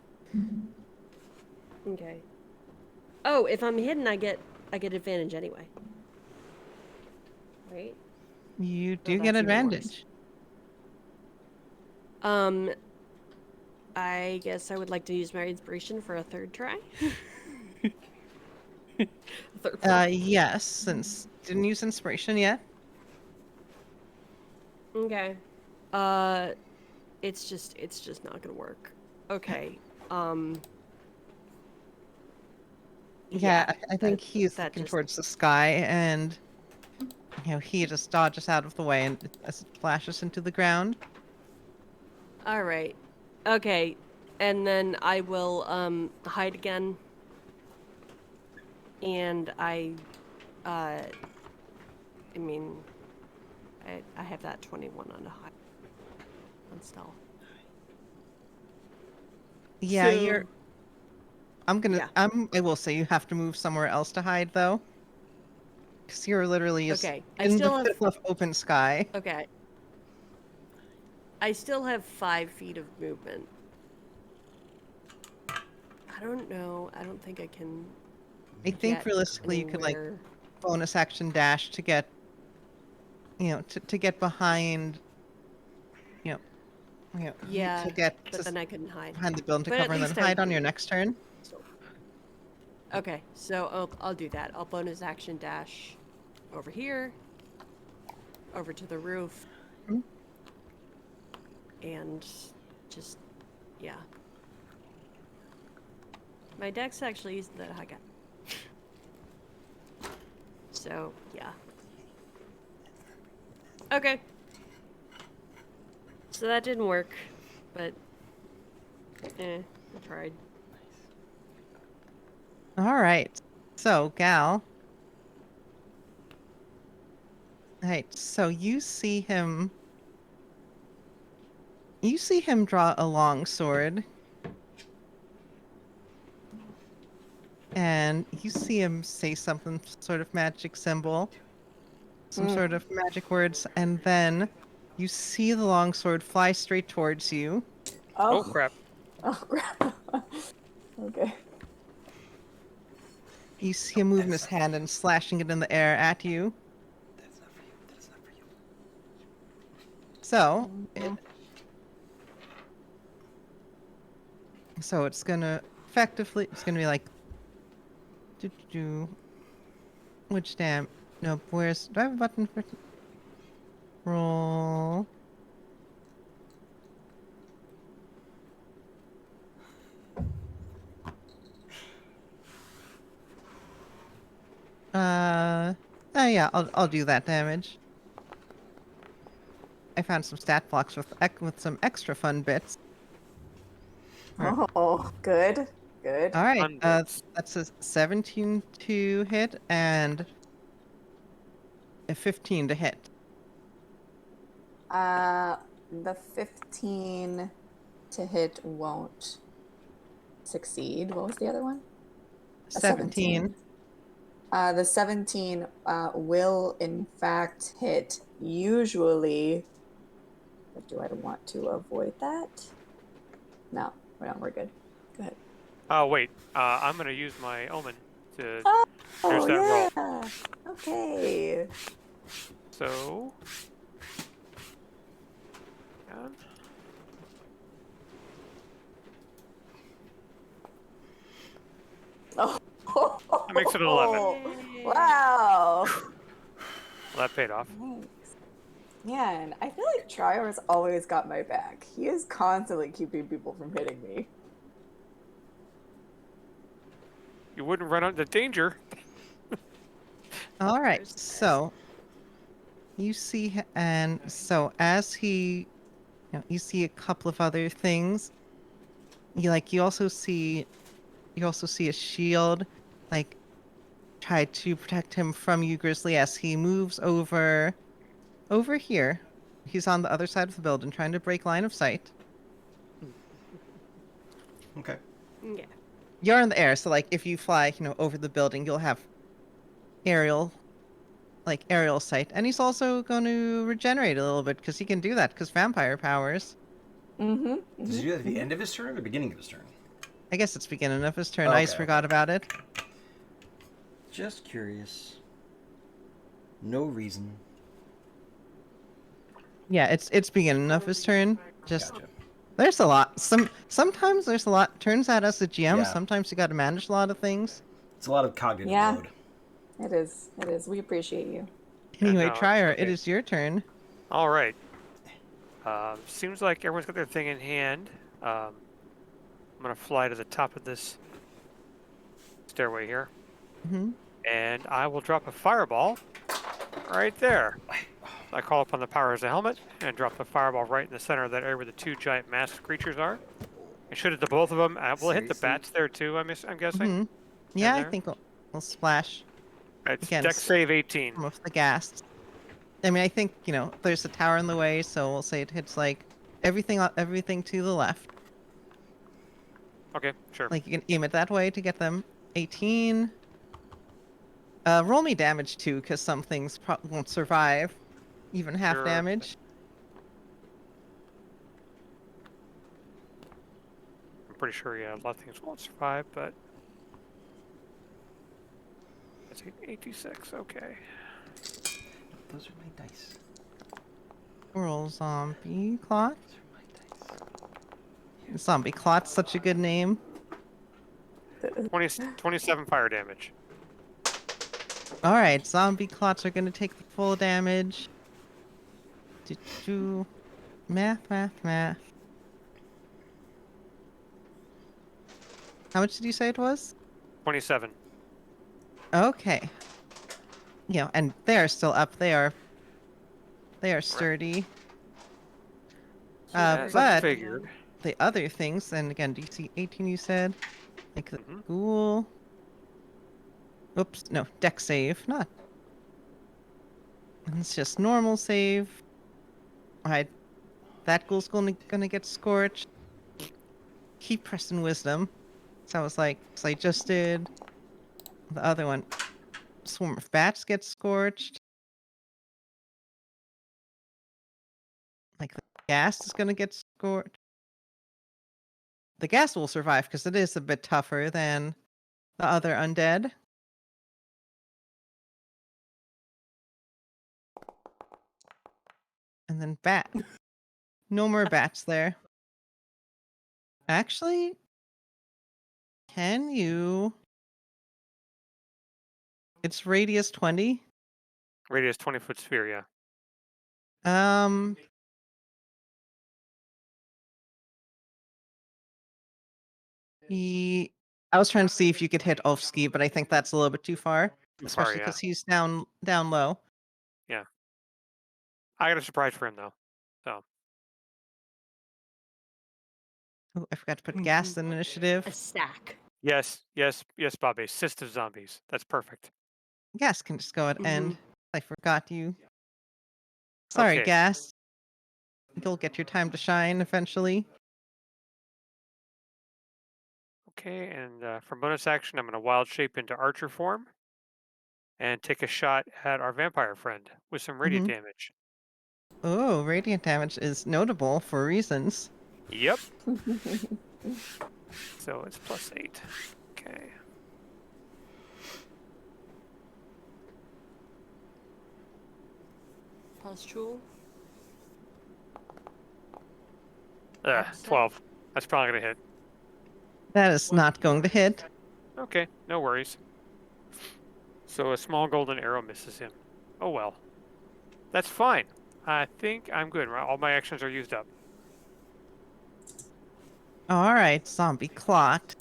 Okay. Oh, if I'm hidden, I get advantage anyway. Right?
You do
that's
get
even worse.
advantage.
I guess I would like to use my inspiration for a third try.
Yes, since didn't use inspiration yet.
Okay. It's just not gonna work. Okay.
Yeah, I think he's
that
looking
just-
towards the sky, and he just dodges out of the way and as it flashes into the ground.
All right. Okay. And then I will hide again. And I mean I have that 21 on hide on stealth.
Yeah,
So-
you're.
Yeah.
I will say you have to move somewhere else to hide though, because you're literally just
Okay. I
in
still
the
have
middle of open sky.
Okay. I still have 5 feet of movement. I don't know. I don't think I can.
I think
get
realistically you could like
anywhere.
bonus action dash to get, to get behind,
Yeah,
to get
but then I couldn't hide.
behind the building to
But at
cover and then
least I
hide
would
on your
be-
next turn.
Okay, so I'll do that. I'll bonus action dash over here, over to the roof,
Mhm.
and just yeah. My dex actually isn't that high. So yeah. Okay. So that didn't work, but I tried.
All right. So, Gal. Right. So you see him. You see him draw a long sword. And you see him say something sort of magic symbol. Some sort of magic words, and then you see the long sword fly straight towards you.
Oh crap.
Oh crap. Okay.
You see him moving his hand and slashing it in the air at you.
That's not for you. That is not for you.
So it's gonna effectively. It's gonna be like. Which damn? No, where's? Do I have a button for? Roll. Yeah, I'll do that damage. I found some stat blocks with some extra fun bits. Alright.
Oh, good. Good.
All right.
Hundreds.
That's a 17 to hit and a 15 to hit.
The 15 to hit won't succeed. What was the other one? A
17.
The 17 will in fact hit. Usually, but do I want to avoid that? No, we're good. Go ahead.
Oh wait, I'm gonna use my omen to.
Oh,
There's that roll.
yeah. Okay.
So. Down.
Oh.
That makes it 11.
Yay.
Wow.
Well, that paid off.
Thanks. Man, I feel like Trior's always got my back. He is constantly keeping people from hitting me.
You wouldn't run into danger.
All right. So you see, and so as he, you see a couple of other things. You also see a shield, like try to protect him from you, Grizzly, as he moves over here. He's on the other side of the building, trying to break line of sight.
Okay.
Yeah.
You're in the air, so like if you fly, over the building, you'll have aerial sight. And he's also going to regenerate a little bit because he can do that because vampire powers.
Mm-hmm.
Does he do that at the end of his turn or the beginning of his turn?
I guess it's beginning of his turn.
Okay,
Ice forgot about it.
Just curious. No reason.
Yeah, it's beginning of his turn. Just
Gotcha.
there's a lot. Sometimes there's a lot. Turns out as a GM,
Yeah.
sometimes you got to manage a lot of things.
It's a lot of cognitive
Yeah.
load.
It is. It is. We appreciate you.
Anyway,
no,
Trier,
okay.
it is your turn.
All right. Seems like everyone's got their thing in hand. I'm gonna fly to the top of this stairway here,
Hmm.
and I will drop a fireball right there. I call upon the power of the helmet and drop the fireball right in the center of that area where the two giant masked creatures are. It should hit the both of them. Will it hit the
Seriously?
bats there too? I'm guessing.
Hmm. Yeah, I
there?
think we'll splash
It's
again.
dex save 18.
Some of the gas. I mean, I think there's a tower in the way, so we'll say it hits like everything to the left.
Okay, sure.
Like you can aim it that way to get them. 18. Roll me damage too, because some things won't survive even half
Sure.
damage.
I'm pretty sure, yeah, a lot of things won't survive, but it's 86. Okay.
Those are my dice.
Roll zombie clot.
Those are my dice.
Zombie clot's such a good name.
27 fire damage.
All right, zombie clots are gonna take the full damage. Math. How much did you say it was?
27.
Okay. And they're still up. They are sturdy.
As I
But
figured.
the other things, and again, DC 18 you said, like the
Mhm.
ghoul. Oops, no, deck save, not. It's just normal save. Alright, that ghoul's gonna get scorched. Keep pressing wisdom. So I just did. The other one, swarm of bats gets scorched. Like the gas is gonna get scorched. The gas will survive because it is a bit tougher than the other undead. And then bat. No more bats there. Actually, can you? It's radius 20.
Radius 20-foot sphere, yeah.
Um. I was trying to see if you could hit Ulfski, but I think that's a little bit too far.
Too far,
especially
yeah.
because he's down low.
Yeah. I got a surprise for him though. So
Ooh, I forgot to put gas in initiative.
A stack.
yes, Bobby. Cyst of zombies. That's perfect.
Gas can just go at end. I forgot you. Sorry,
Okay.
Gas. You'll get your time to shine eventually.
Okay, and for bonus action, I'm going to wild shape into archer form and take a shot at our vampire friend with some radiant damage.
Oh, radiant damage is notable for reasons.
Yep. So it's +8. Okay.
Pustule.
12. That's probably going to hit.
That is not going to hit.
Okay, no worries. So a small golden arrow misses him. Oh well. That's fine. I think I'm good. All my actions are used up.
All right, zombie clot.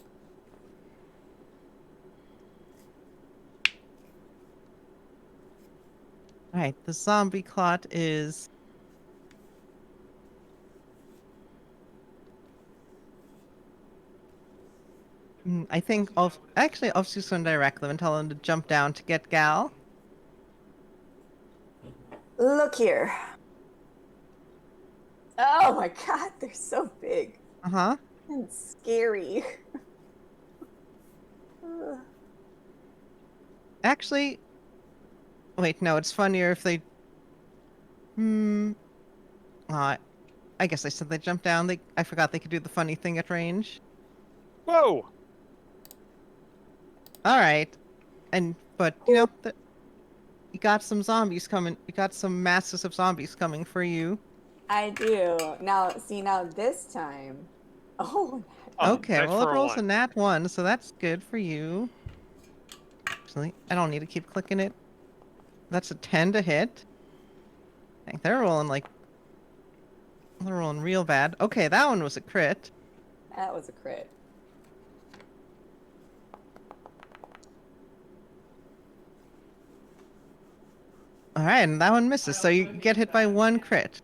All right, the zombie clot is. I think I'll just going to direct them and tell them to jump down to get Gal.
Look here. Oh my god, they're so big
Uh-huh.
and scary. Ugh.
Actually, wait, no, it's funnier if they. I guess I said they jump down. I forgot they could do the funny thing at range.
Whoa!
All right, but you got some zombies coming. You got some masses of zombies coming for you.
I do. Now, see, now this time. Oh,
Okay,
that's
well
for
it
a
rolls
1.
a nat 1, so that's good for you. Actually, I don't need to keep clicking it. That's a 10 to hit. Dang, they're rolling real bad. Okay, that one was a crit.
that was a crit.
All right, and that one misses, so you get hit by 1 crit.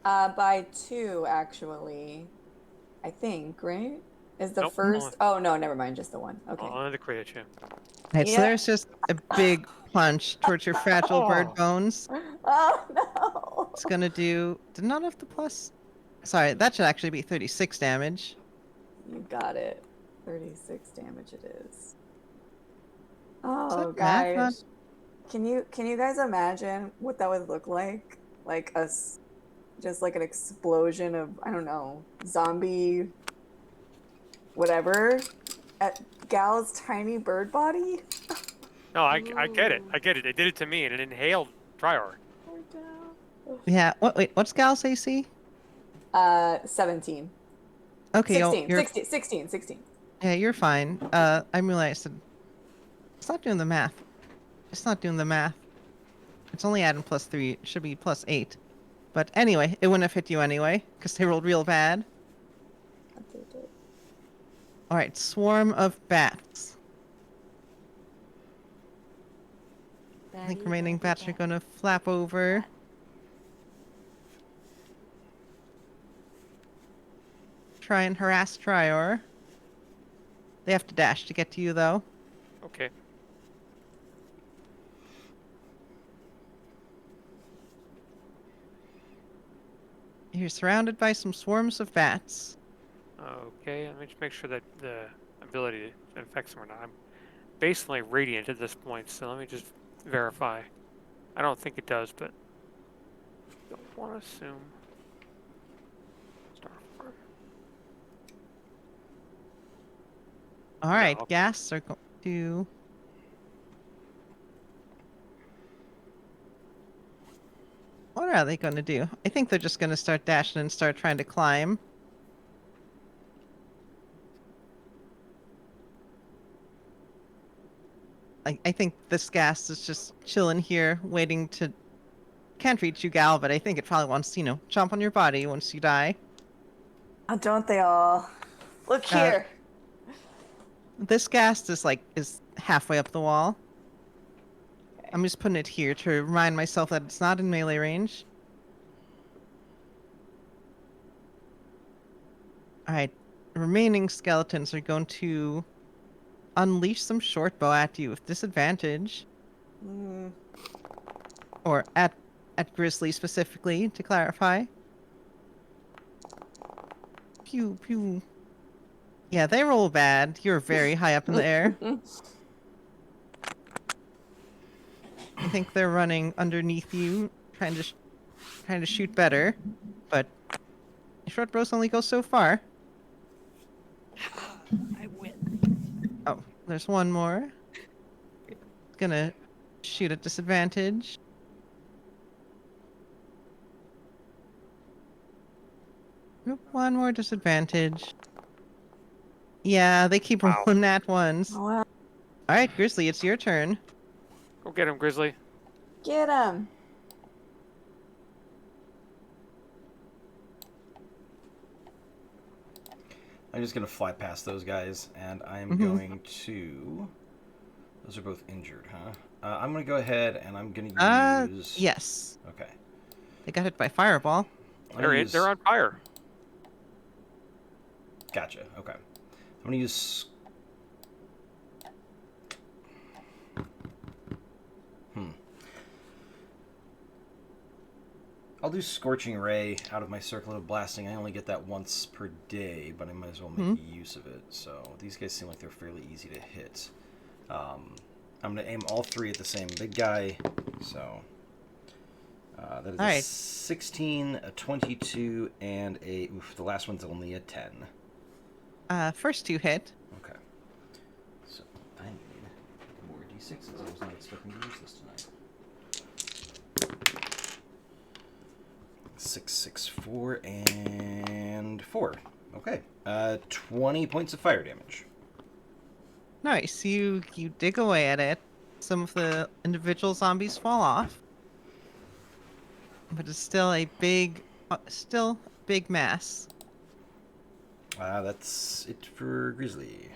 By 2, actually. I think, right? Is the
Nope.
first? Oh no, never mind. Just the one. Okay.
Only the crit hit you.
Right, so
Yeah.
there's just a big punch towards your fragile bird
Oh.
bones.
Oh no.
It's gonna do. Did not have the plus. Sorry, that should actually be 36 damage.
You got it. 36 damage it is.
Is
Oh
that math not-
guys. Can you guys imagine what that would look like? Like just like an explosion of, I don't know, zombie whatever at Gal's tiny bird body?
No, I get it. I get it. They did it to me in an inhaled Trior.
Yeah. What's Gal's AC?
17.
Okay,
16,
you're
16.
yeah, you're fine. I realized it's not doing the math. It's not doing the math. It's only adding +3. It should be +8. But anyway, it wouldn't have hit you anyway because they rolled real bad. All right, swarm of bats. I think remaining bats are gonna flap over. Try and harass Trior. They have to dash to get to you, though.
Okay.
You're surrounded by some swarms of bats.
Okay, let me just make sure that the ability affects them or not. I'm basically radiant at this point, so let me just verify. I don't think it does, but don't want to assume. Starfire.
All right,
okay.
gas are going to. What are they going to do? I think they're just going to start dashing and start trying to climb. I think this gas is just chilling here, waiting to. Can't reach you, Gal, but I think it probably wants to, chomp on your body once you die.
Oh, don't they all? Look here.
This gas is halfway up the wall. I'm just putting it here to remind myself that it's not in melee range. Alright. Remaining skeletons are going to unleash some short bow at you with disadvantage. Or at Grizzly specifically, to clarify. Pew, pew. Yeah, they roll bad. You're very high up in the air. I think they're running underneath you, trying to shoot better, but short bows only go so far.
I win.
Oh, there's one more. Gonna shoot at disadvantage. Oop, one more disadvantage. Yeah, they keep
Wow.
rolling nat ones.
Oh, well,
Alright, Grizzly, it's your turn.
Go get him, Grizzly.
get him.
I'm just gonna fly past those guys, and I'm going to. Those are both injured, huh? I'm gonna go ahead and I'm gonna use.
Yes.
Okay.
They got hit by fireball.
I'm gonna use...
They're on fire.
Gotcha. Okay. I'm gonna use. I'll do Scorching Ray out of my Circle of Blasting. I only get that once per day, but I might as well make use of it. So these guys seem like they're fairly easy to hit. I'm going to aim all three at the same big guy. So that is a 16, a 22, and a... Oof, the last one's only a 10.
First two hit.
Okay. So I need more d6s. I was not expecting to use this tonight. 6, 6, 4, and 4. Okay. 20 points of fire damage.
Nice. You dig away at it. Some of the individual zombies fall off. But it's still a big mass.
That's it for Grizzly.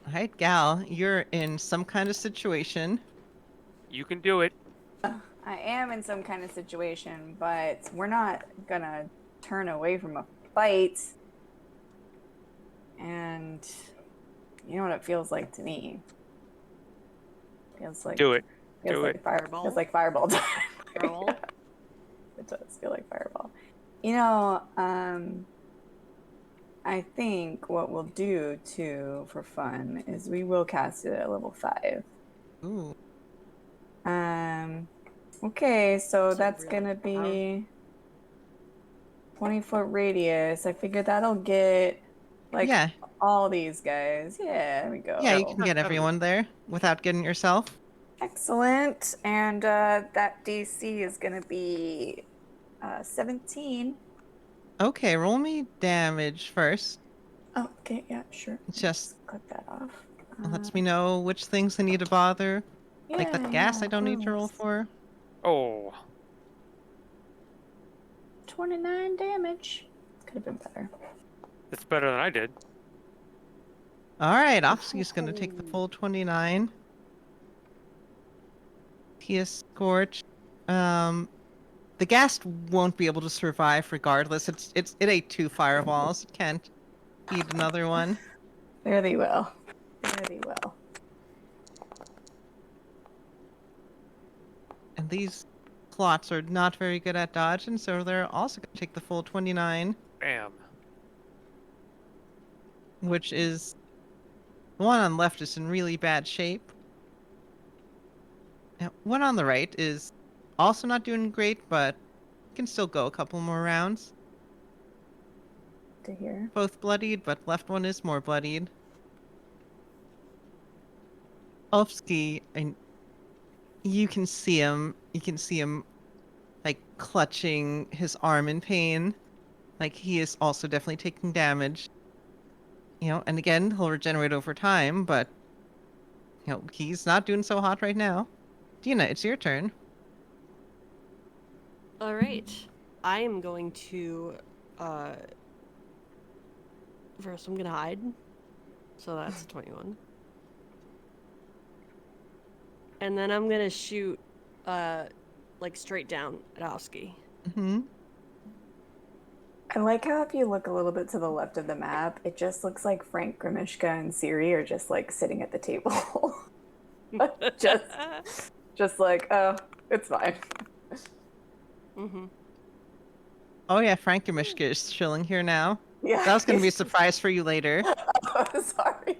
Alright, Gal, you're in some kind of situation.
You can do it.
I am in some kind of situation, but we're not gonna turn away from a fight. And you know what it feels like to me? Feels like
Do it.
Feels
Do
like
it.
Fireball. Feels like fireball time.
Fireball?
It does feel like fireball. You know, I think what we'll do too for fun is we will cast it at level 5.
Ooh.
Okay, so
So
that's
really
gonna be 20-foot radius. I figure that'll get like
Yeah.
all these guys. Yeah, there we go.
Yeah, you can get everyone there without getting yourself.
Excellent. And that DC is gonna be 17.
Okay, roll me damage first.
Oh, okay, yeah, sure.
Just
Click that off.
lets me know which things I need to bother. Like that gas
yeah,
I don't need to roll
of course.
for.
Oh.
29 damage. Could have been better.
It's better than I did.
Alright, Oxy's gonna take the full 29. He is scorched. The gas won't be able to survive regardless. It ate 2 fireballs. It can't eat another one.
There they will. There they will.
And these clots are not very good at dodging, so they're also gonna take the full 29,
Bam.
which is the one on the left is in really bad shape. Now, one on the right is also not doing great, but can still go a couple more rounds.
To hear.
Both bloodied, but left one is more bloodied. Ulfsky, and you can see him. You can see him, like, clutching his arm in pain. Like, he is also definitely taking damage. You know, and again, he'll regenerate over time, but, you know, he's not doing so hot right now. Dina, it's your turn.
All right. I am going to first I'm going to hide. So that's 21. And then I'm gonna shoot, like straight down at Oski.
Mm-hmm.
I like how if you look a little bit to the left of the map, it just looks like Frank Grimishka and Siri are just like sitting at the table. just like, oh, it's fine.
Mm-hmm.
Oh yeah, Frankenmishka is chilling here now.
Yeah.
That was gonna be a surprise for you later.
Oh, sorry.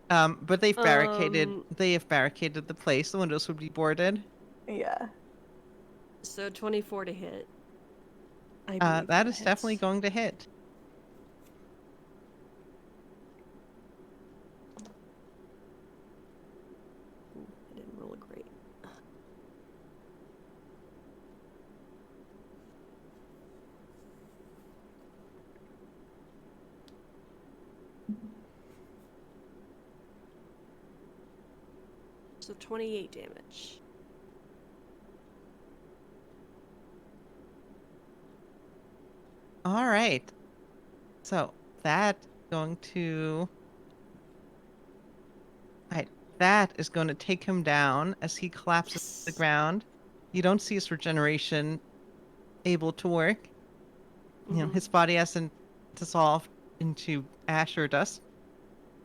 But they've barricaded. They have barricaded the place. The windows would be boarded.
Yeah.
So 24 to hit. I believe
That is
hits.
definitely going to hit.
Ooh, I didn't roll a great. So 28 damage.
All right. So that's going to. Right. That is going to take him down as he collapses to the ground. You don't see his regeneration able to work. You know,
Mhm.
his body hasn't dissolved into ash or dust.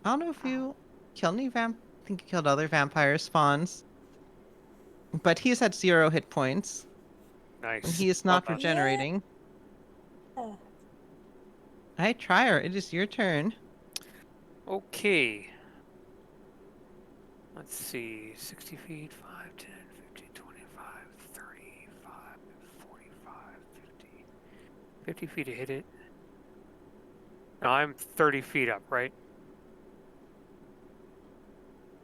I don't know if you killed any I think you killed other vampire spawns. But he's at 0 hit points.
Nice.
And he is
Well
not
done.
regenerating.
Yeah.
Alright, Trier, it is your turn.
Okay. Let's see. 60 feet, 5, 10, 15, 25, 35, 45, 50. 50 feet to hit it. No, I'm 30 feet up, right?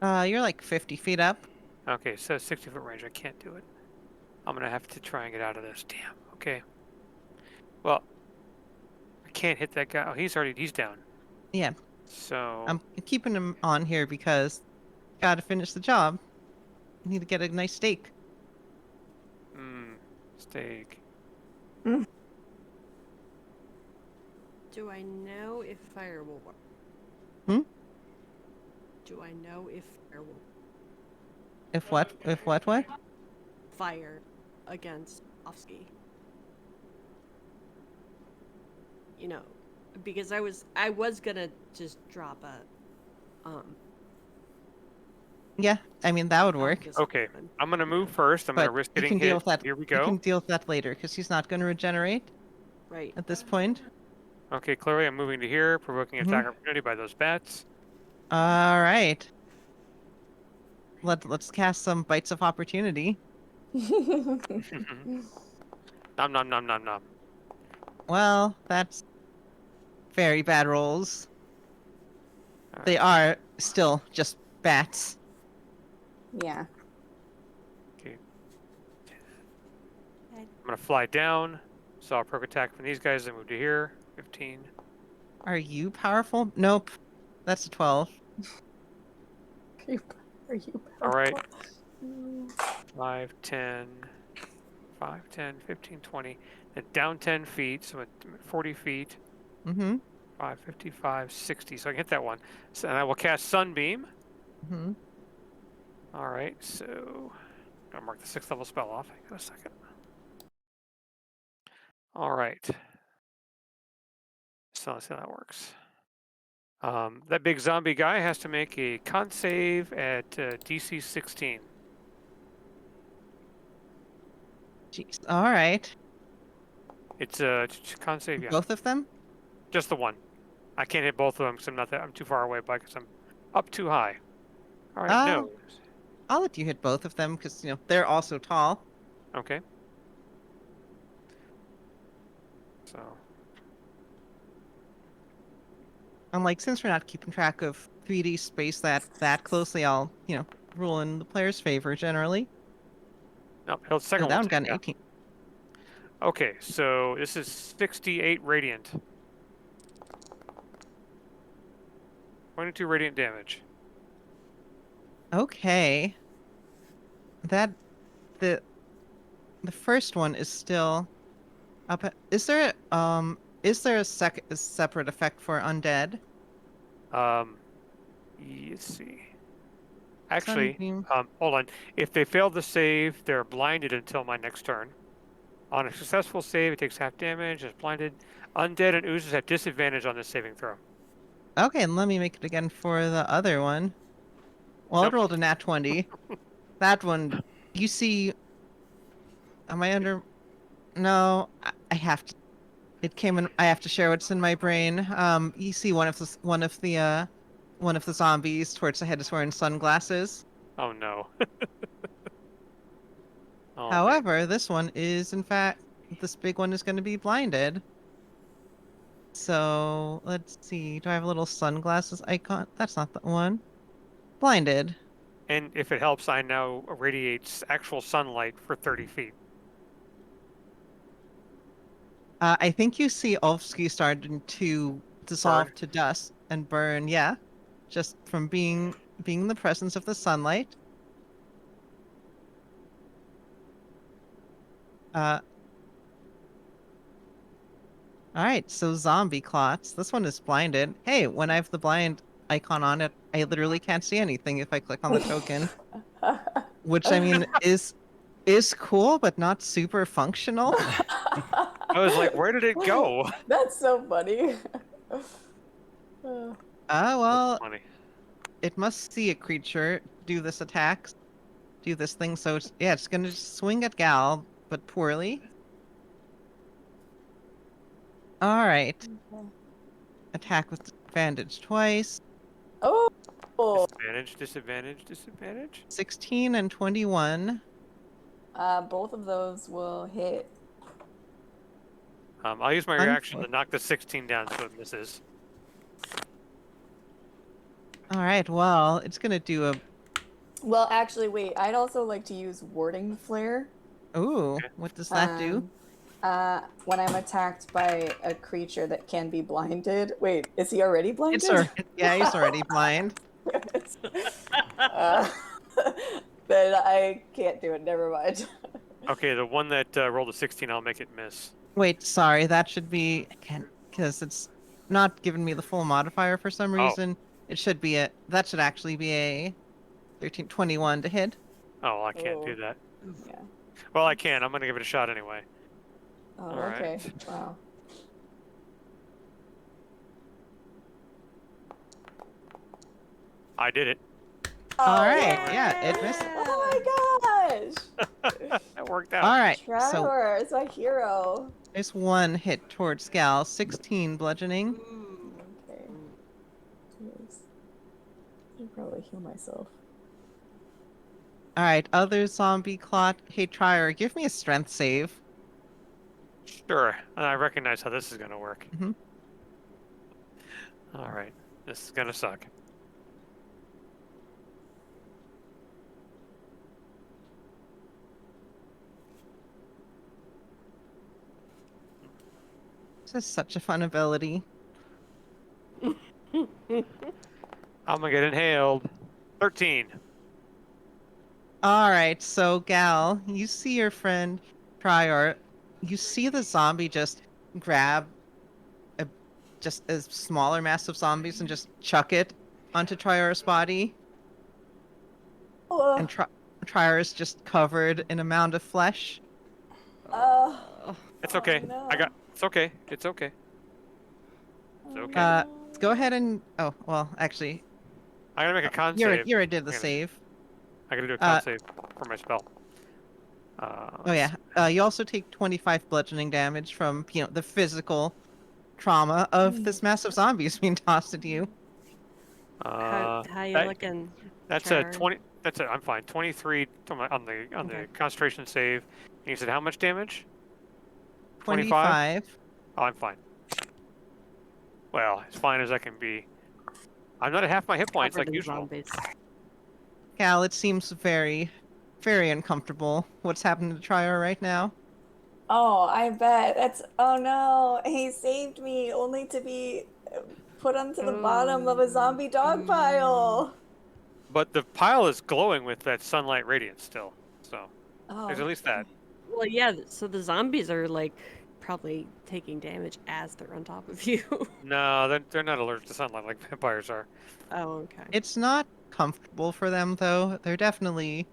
You're like 50 feet up.
Okay, so 60-foot range. I can't do it. I'm going to have to try and get out of this. Damn. Okay. Well, I can't hit that guy. Oh, he's down.
Yeah,
So,
I'm keeping him on here because gotta finish the job. Need to get a nice steak.
steak.
Do I know if fire will work?
Hmm?
Do I know if fire will
If what? If what?
fire against Oski? You know, because I was gonna just drop a
Yeah, I mean, that would work.
this
Okay,
one.
I'm going to move first. I'm going to
But
risk
you
getting
can deal
hit.
with that.
Here we
You
go.
can deal with that later because he's not going to regenerate
Right.
at this point.
Okay, clearly I'm moving to here, provoking attack opportunity by those bats.
All right. Let's cast some bites of opportunity.
Nom nom nom nom nom.
Well, that's very bad rolls.
All
They
right.
are still just bats.
Yeah.
Okay. I'm gonna fly down. So I'll provoke attack from these guys and move to here. 15.
Are you powerful? Nope. That's a 12.
Are you
All right.
powerful?
5, 10, 5, 10, 15, 20. And down 10 feet, so at 40 feet.
Mm-hmm.
5, 55, 60. So I can hit that one. So, and I will cast Sunbeam.
Mm-hmm.
All right, so I'll mark the 6th level spell off. Hang on a second. All right. So let's see how that works. That big zombie guy has to make a con save at DC 16.
Jeez. All right.
It's a con save, yeah.
Both of them?
Just the one. I can't hit both of them because I'm too far away, because I'm up too high. All right, no.
I'll let you hit both of them because, you know, they're also tall.
Okay. So,
I'm like, since we're not keeping track of 3D space that closely, I'll, you know, rule in the player's favor generally.
no, the second
Oh, that
one.
one got an 18.
Okay, so this is 68 radiant. 22 radiant damage.
Okay. That the first one is still up. Is there a separate effect for undead?
Let's see. Actually,
Sunbeam.
hold on. If they fail the save, they're blinded until my next turn. On a successful save, it takes half damage. It's blinded. Undead and oozes have disadvantage on this saving throw.
Okay, and let me make it again for the other one. Well,
Nope.
it rolled a nat 20. That one, you see. Am I under? No, I have to. It came in. I have to share what's in my brain. You see one of the zombies towards the head is wearing sunglasses.
Oh no. Oh, man.
However, this one is, in fact, this big one is going to be blinded. So let's see. Do I have a little sunglasses icon? That's not the one. Blinded.
And if it helps, I now irradiates actual sunlight for 30 feet.
I think you see Ulfsky starting to dissolve
Burn.
to dust and burn. Yeah, just from being in the presence of the sunlight. All right, so zombie clots. This one is blinded. Hey, when I have the blind icon on it, I literally can't see anything if I click on the token. Which, I mean, is cool, but not super functional.
I was like, where did it go?
That's so funny.
Well,
Funny.
it must see a creature do this attack, do this thing, so it's gonna swing at Gal, but poorly. Alright. Attack with disadvantage twice.
Oh.
Disadvantage, disadvantage, disadvantage.
16 and 21.
Both of those will hit.
I'll use my reaction to knock the 16 down so it misses.
Alright, well, it's gonna do a...
Well, actually, wait. I'd also like to use Warding Flare.
Ooh, what does that do?
When I'm attacked by a creature that can be blinded. Wait, is he already blinded?
Yeah, he's already blind.
Then I can't do it. Never mind.
Okay, the one that rolled a 16, I'll make it miss.
Wait, sorry, that should be... Because it's not giving me the full modifier for some reason. It should be that should actually be a 21 to hit.
Oh, I can't do that.
Yeah.
Well, I can. I'm going to give it a shot anyway.
Oh,
All right.
okay. Wow.
I did it.
Alright,
yeah.
yeah, it missed.
Oh my gosh!
That worked out.
Alright, so
Trevor is my hero.
there's one hit towards Gal, 16 bludgeoning.
Okay. Jeez. I should probably heal myself.
Alright, other zombie clot. Hey, Trier, give me a strength save.
Sure. I recognize how this is going to work.
Mhm.
All right. This is going to suck.
This is such a fun ability.
I'm going to get inhaled. 13.
Alright, so Gal, you see your friend Trier. You see the zombie just grab just a smaller mass of zombies and just chuck it onto Trier's body.
Oh,
And Trier is just covered in a mound of flesh.
It's okay.
no.
It's okay. It's okay. It's okay.
Go ahead and... Oh, well, actually,
I got to make a con
you
save.
already did the
Okay.
save.
I got to do a con save for my spell.
Oh yeah. You also take 25 bludgeoning damage from, the physical trauma of this massive zombies being tossed at you.
How you
that-
looking?
That's
Trevor?
a 20. That's a. I'm fine. 23 on the concentration save. And you said how much damage?
25.
Oh, I'm fine. Well, as fine as I can be. I'm not at half my hit points
Covered
like
in
usual.
zombies.
Cal, it seems very, very uncomfortable what's happening to Trier right now.
Oh, I bet. Oh no, he saved me only to be put onto the bottom of a zombie dog pile.
But the pile is glowing with that sunlight radiance still. So
Oh,
there's at least that.
Well, yeah. So the zombies are like probably taking damage as they're on top of you.
No, they're not allergic to sunlight like vampires are.
Oh, okay.
It's not uncomfortable for them, though. They're definitely,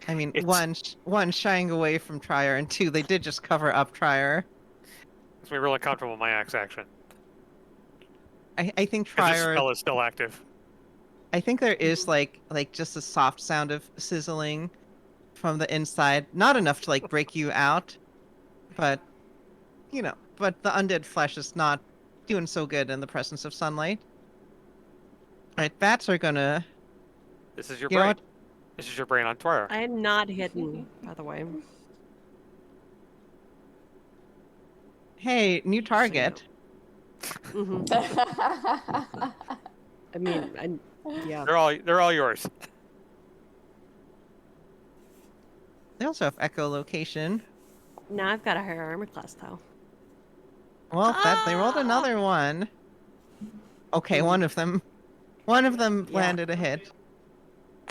I mean,
It's-
one shying away from Trier, and two, they did just cover up Trier.
It's me really comfortable with my axe action.
I think
Because this
Trier.
spell is still active.
I think there is like just a soft sound of sizzling from the inside, not enough to like break you out, but but the undead flesh is not doing so good in the presence of sunlight. All right, bats are gonna.
This is your
You know
brain.
what?
This is your brain on Twilight.
I am not hidden, by the way.
Hey, new target.
hmm I mean, yeah.
They're all yours.
They also have echolocation.
Now I've got a higher armor class, though.
Well, they rolled another one. Okay, one of them
Yeah.
landed a hit,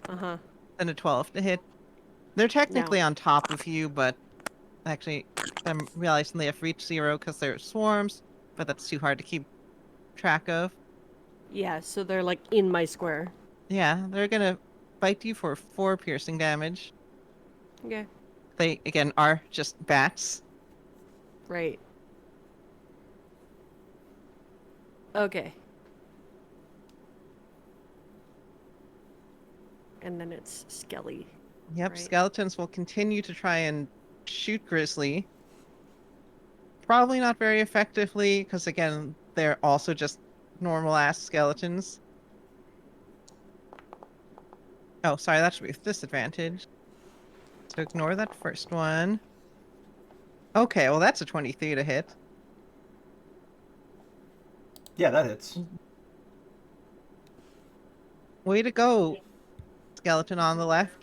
Uh-huh.
then a 12 to hit. They're technically on top of you, but actually, I'm realizing they have reached 0 because they're swarms, but that's too hard to keep track of.
Yeah, so they're like in my square.
Yeah, they're gonna bite you for 4 piercing damage.
Okay.
They, again, are just bats.
Right. Okay. And then it's Skelly.
Yep,
Right.
skeletons will continue to try and shoot Grizzly. Probably not very effectively, because again, they're also just normal-ass skeletons. Oh, sorry, that should be with disadvantage. So ignore that first one. Okay, well that's a 23 to hit.
Yeah, that hits.
Way to go, skeleton on the left.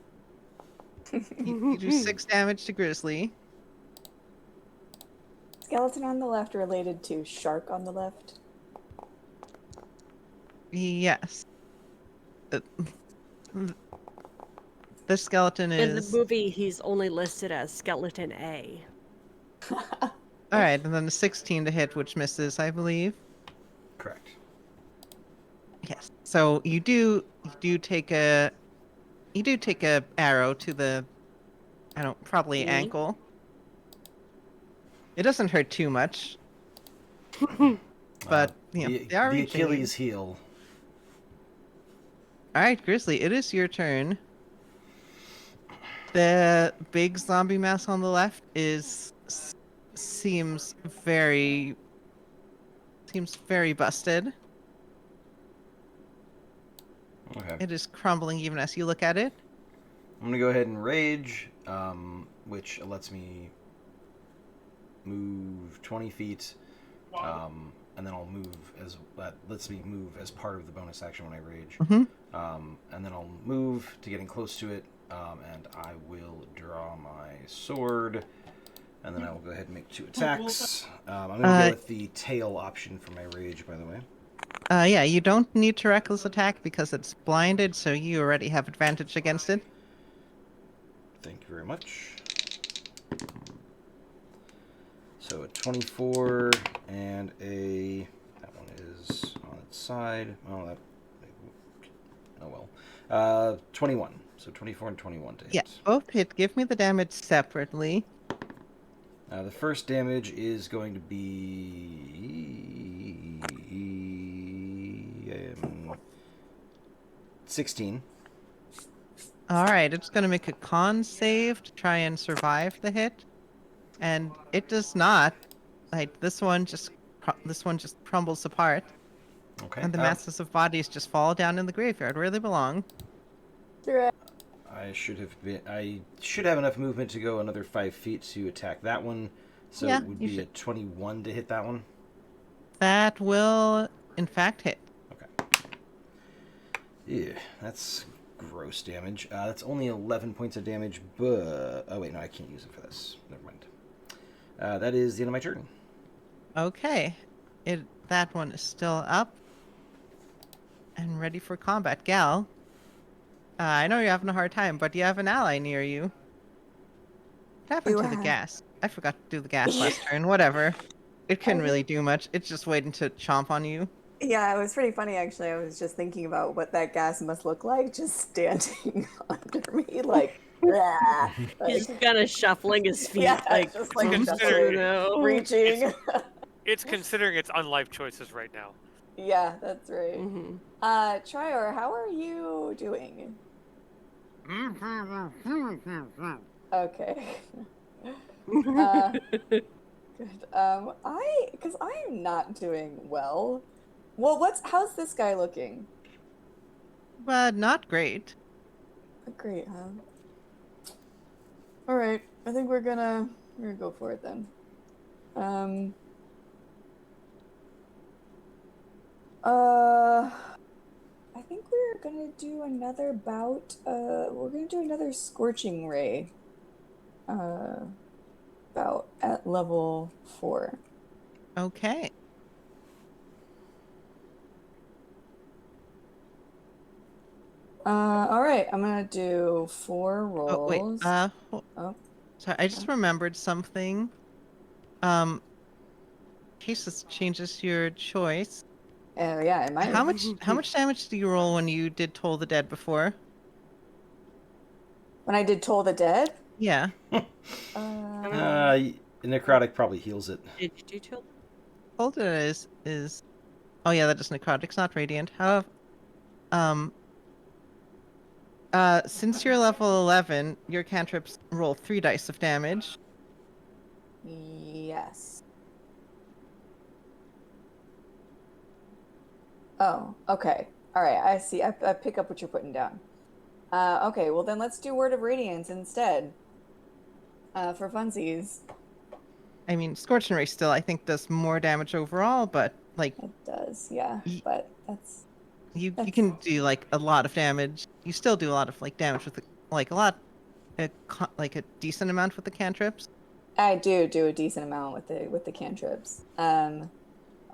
You do 6 damage to Grizzly.
Skeleton on the left related to shark on the left.
Yes. The skeleton
In the
is...
movie, he's only listed as Skeleton A.
Alright, and then a 16 to hit, which misses, I believe.
Correct.
Yes. So you do take a arrow to the, I don't, probably
Knee?
ankle. It doesn't hurt too much, but they are
the
reaching.
Achilles heel.
All right, Grizzly, it is your turn. The big zombie mass on the left seems very busted.
Okay.
It is crumbling even as you look at it.
I'm gonna go ahead and rage, which lets me move 20 feet, and then I'll move that lets me move as part of the bonus action when I rage.
Mhm.
And then I'll move to getting close to it, and I will draw my sword, and then I will go ahead and make 2 attacks. I'm gonna go with the tail option for my rage, by the way.
Yeah, you don't need to reckless attack because it's blinded, so you already have advantage against it.
Thank you very much. So a 24 and that one is on its side. Oh well. 21. So 24 and 21 to hit.
Yeah, both hit. Give me the damage separately.
The first damage is going to be 16.
All right, it's going to make a con save to try and survive the hit, and it does not. Like this one just crumbles apart,
Okay.
and the masses of bodies just fall down in the graveyard where they belong.
I should have enough movement to go another 5 feet to attack that one. So
Yeah,
it would
you
be a
should.
21 to hit that one.
That will, in fact, hit.
Okay. Yeah, that's gross damage. That's only 11 points of damage, but... Oh, wait, no, I can't use it for this. Never mind. That is the end of my turn.
Okay, that one is still up and ready for combat. Gal, I know you're having a hard time, but you have an ally near you. What happened to the gas? I forgot to do the gas last turn. Whatever. It couldn't really do much. It's just waiting to chomp on you.
Yeah, it was pretty funny actually. I was just thinking about what that gas must look like just standing under me, like, "Rah,"
He's
like
kind of shuffling his feet,
yeah,
like,
just
It's
like
oh
considered
shuffling,
no.
reaching.
it's considering its unlife choices right now.
Yeah, that's right.
Hmm.
Trior, how are you doing? Okay. Uh, good. Because I am not doing well. Well, how's this guy looking?
But not great.
Great, huh? All right, I think we're gonna go for it then. Um, uh, I think we're gonna do another bout. We're gonna do another scorching ray. Bout at level 4.
Okay.
All right, I'm gonna do 4
Oh, wait.
rolls. Oh,
Sorry, I just remembered something. In case this changes your choice.
yeah, it might.
How much damage do you roll when you did Toll the Dead before?
When I did Toll the Dead,
Yeah.
uh,
Necrotic probably heals it.
Did you do chill?
Toll the Dead is oh yeah, that is necrotic's not radiant. However, um since you're level 11, your cantrips roll 3 dice of damage.
yes. Oh, okay. All right, I see. I pick up what you're putting down. Okay, well then let's do Word of Radiance instead. For funsies.
I mean, Scorching Ray still I think does more damage overall, but like
It does, yeah.
y-
But that's
you can do like a lot of damage. You still do a lot of like damage with the, like a lot like a decent amount with the cantrips.
I do a decent amount with the cantrips.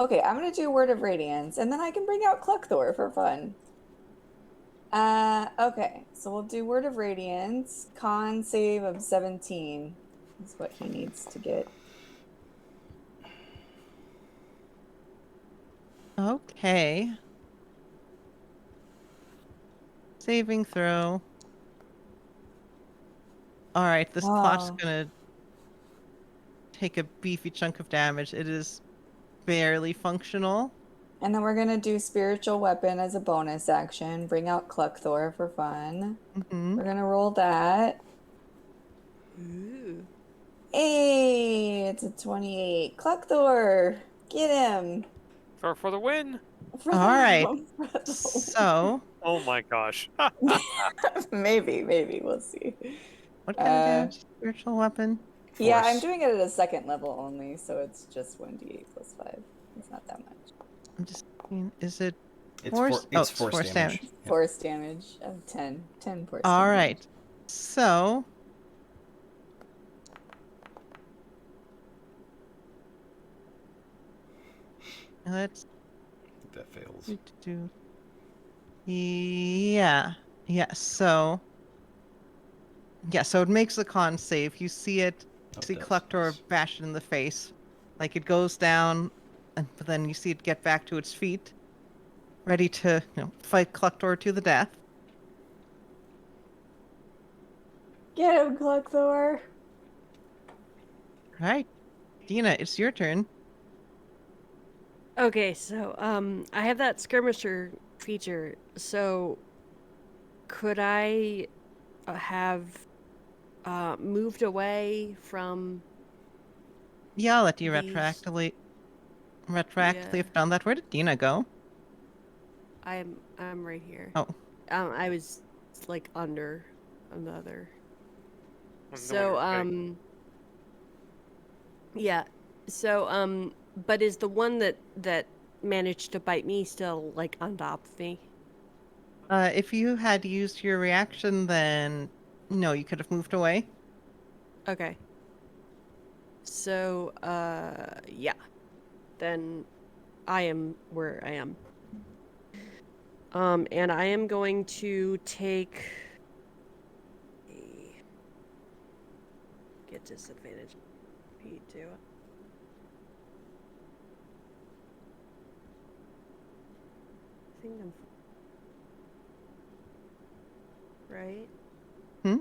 Okay, I'm gonna do Word of Radiance, and then I can bring out Cluckthor for fun. Okay, so we'll do Word of Radiance. Con save of 17 is what he needs to get.
Okay. Saving throw. All right, this clock's
Oh.
gonna take a beefy chunk of damage. It is barely functional.
And then we're gonna do Spiritual Weapon as a bonus action. Bring out Cluckthor for fun.
Hmm.
We're gonna roll that.
Ooh.
Hey, it's a 28. Cluckthor, get him
Thor for the win!
for
All right.
for
So,
Oh my gosh.
maybe we'll see.
what kind of
Uh,
damage is spiritual weapon?
yeah, I'm
Force.
doing it at a 2nd level only, so it's just 1d8 plus 5. It's not that much.
I'm just thinking, is it
It's
force?
for, it's
It's
force
force
damage.
damage.
Yeah.
Force damage of 10. 10 force
All
damage.
right. So, let's
That fails.
do. Yeah. Yeah. So, yeah. So it makes the con save. You see it.
Oh,
See
it does.
Cluctor bash it in the face. Like it goes down, but then you see it get back to its feet, ready to fight Cluctor to the death.
Get him, Cluckthor.
Right. Dina, it's your turn.
Okay, so I have that skirmisher feature. So could I have moved away from
Yeah, I'll let you
these?
retroactively
Yeah,
have done that. Where did Dina go?
I'm right here.
Oh,
I was like under another.
I don't know
So
what you're saying.
yeah. So but is the one that managed to bite me still like on top of me?
if you had used your reaction, then no, you could have moved away.
Okay. So yeah. Then I am where I am. And I am going to take get disadvantage P2. think I'm. Right?
Hmm?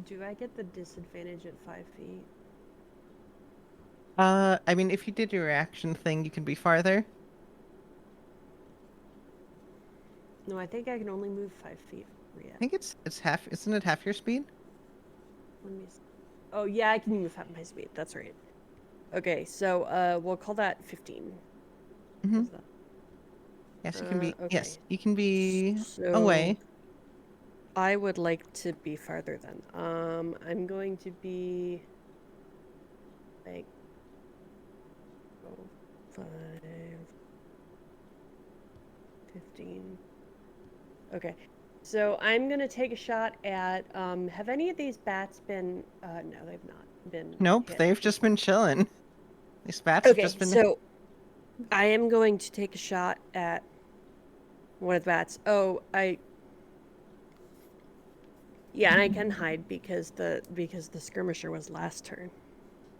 Do I get the disadvantage at 5 feet?
I mean, if you did your reaction thing, you can be farther.
No, I think I can only move 5 feet.
I think it's half. Isn't it half your speed?
Let me see. Oh yeah, I can move half my speed. That's right. Okay, so we'll call that 15.
Mm-hmm.
How's that?
Yes, you can be.
Okay.
Yes, you can be
So
away.
I would like to be farther then. I'm going to be like 5, 15. Okay. So I'm gonna take a shot at have any of these bats been no, they've not been
Nope,
hit.
they've just been chilling. These bats have
Okay,
just been.
so I am going to take a shot at one of the bats. Oh, yeah, and I can hide because the skirmisher was last turn.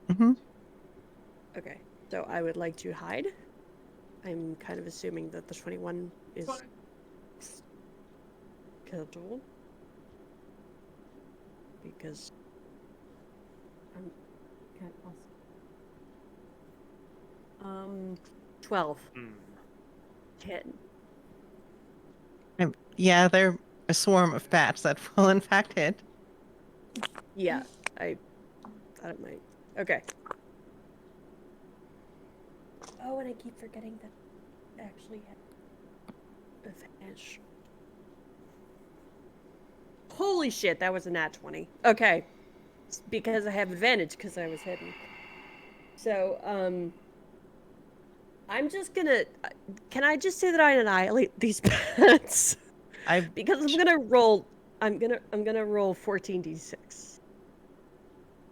Mm-hmm.
Okay, so I would like to hide. I'm kind of assuming that the 21 is scheduled because I'm can't also 12
Hmm.
10.
Yeah, they're a swarm of bats that will in fact hit.
Yeah, I thought it might. Okay. Oh, and I keep forgetting that I actually have advantage. Holy shit, that was a nat 20. Okay. It's because I have advantage because I was hidden. So, I'm just gonna. Can I just say that I annihilate these bats?
I
Because I'm gonna roll. I'm gonna roll 14d6.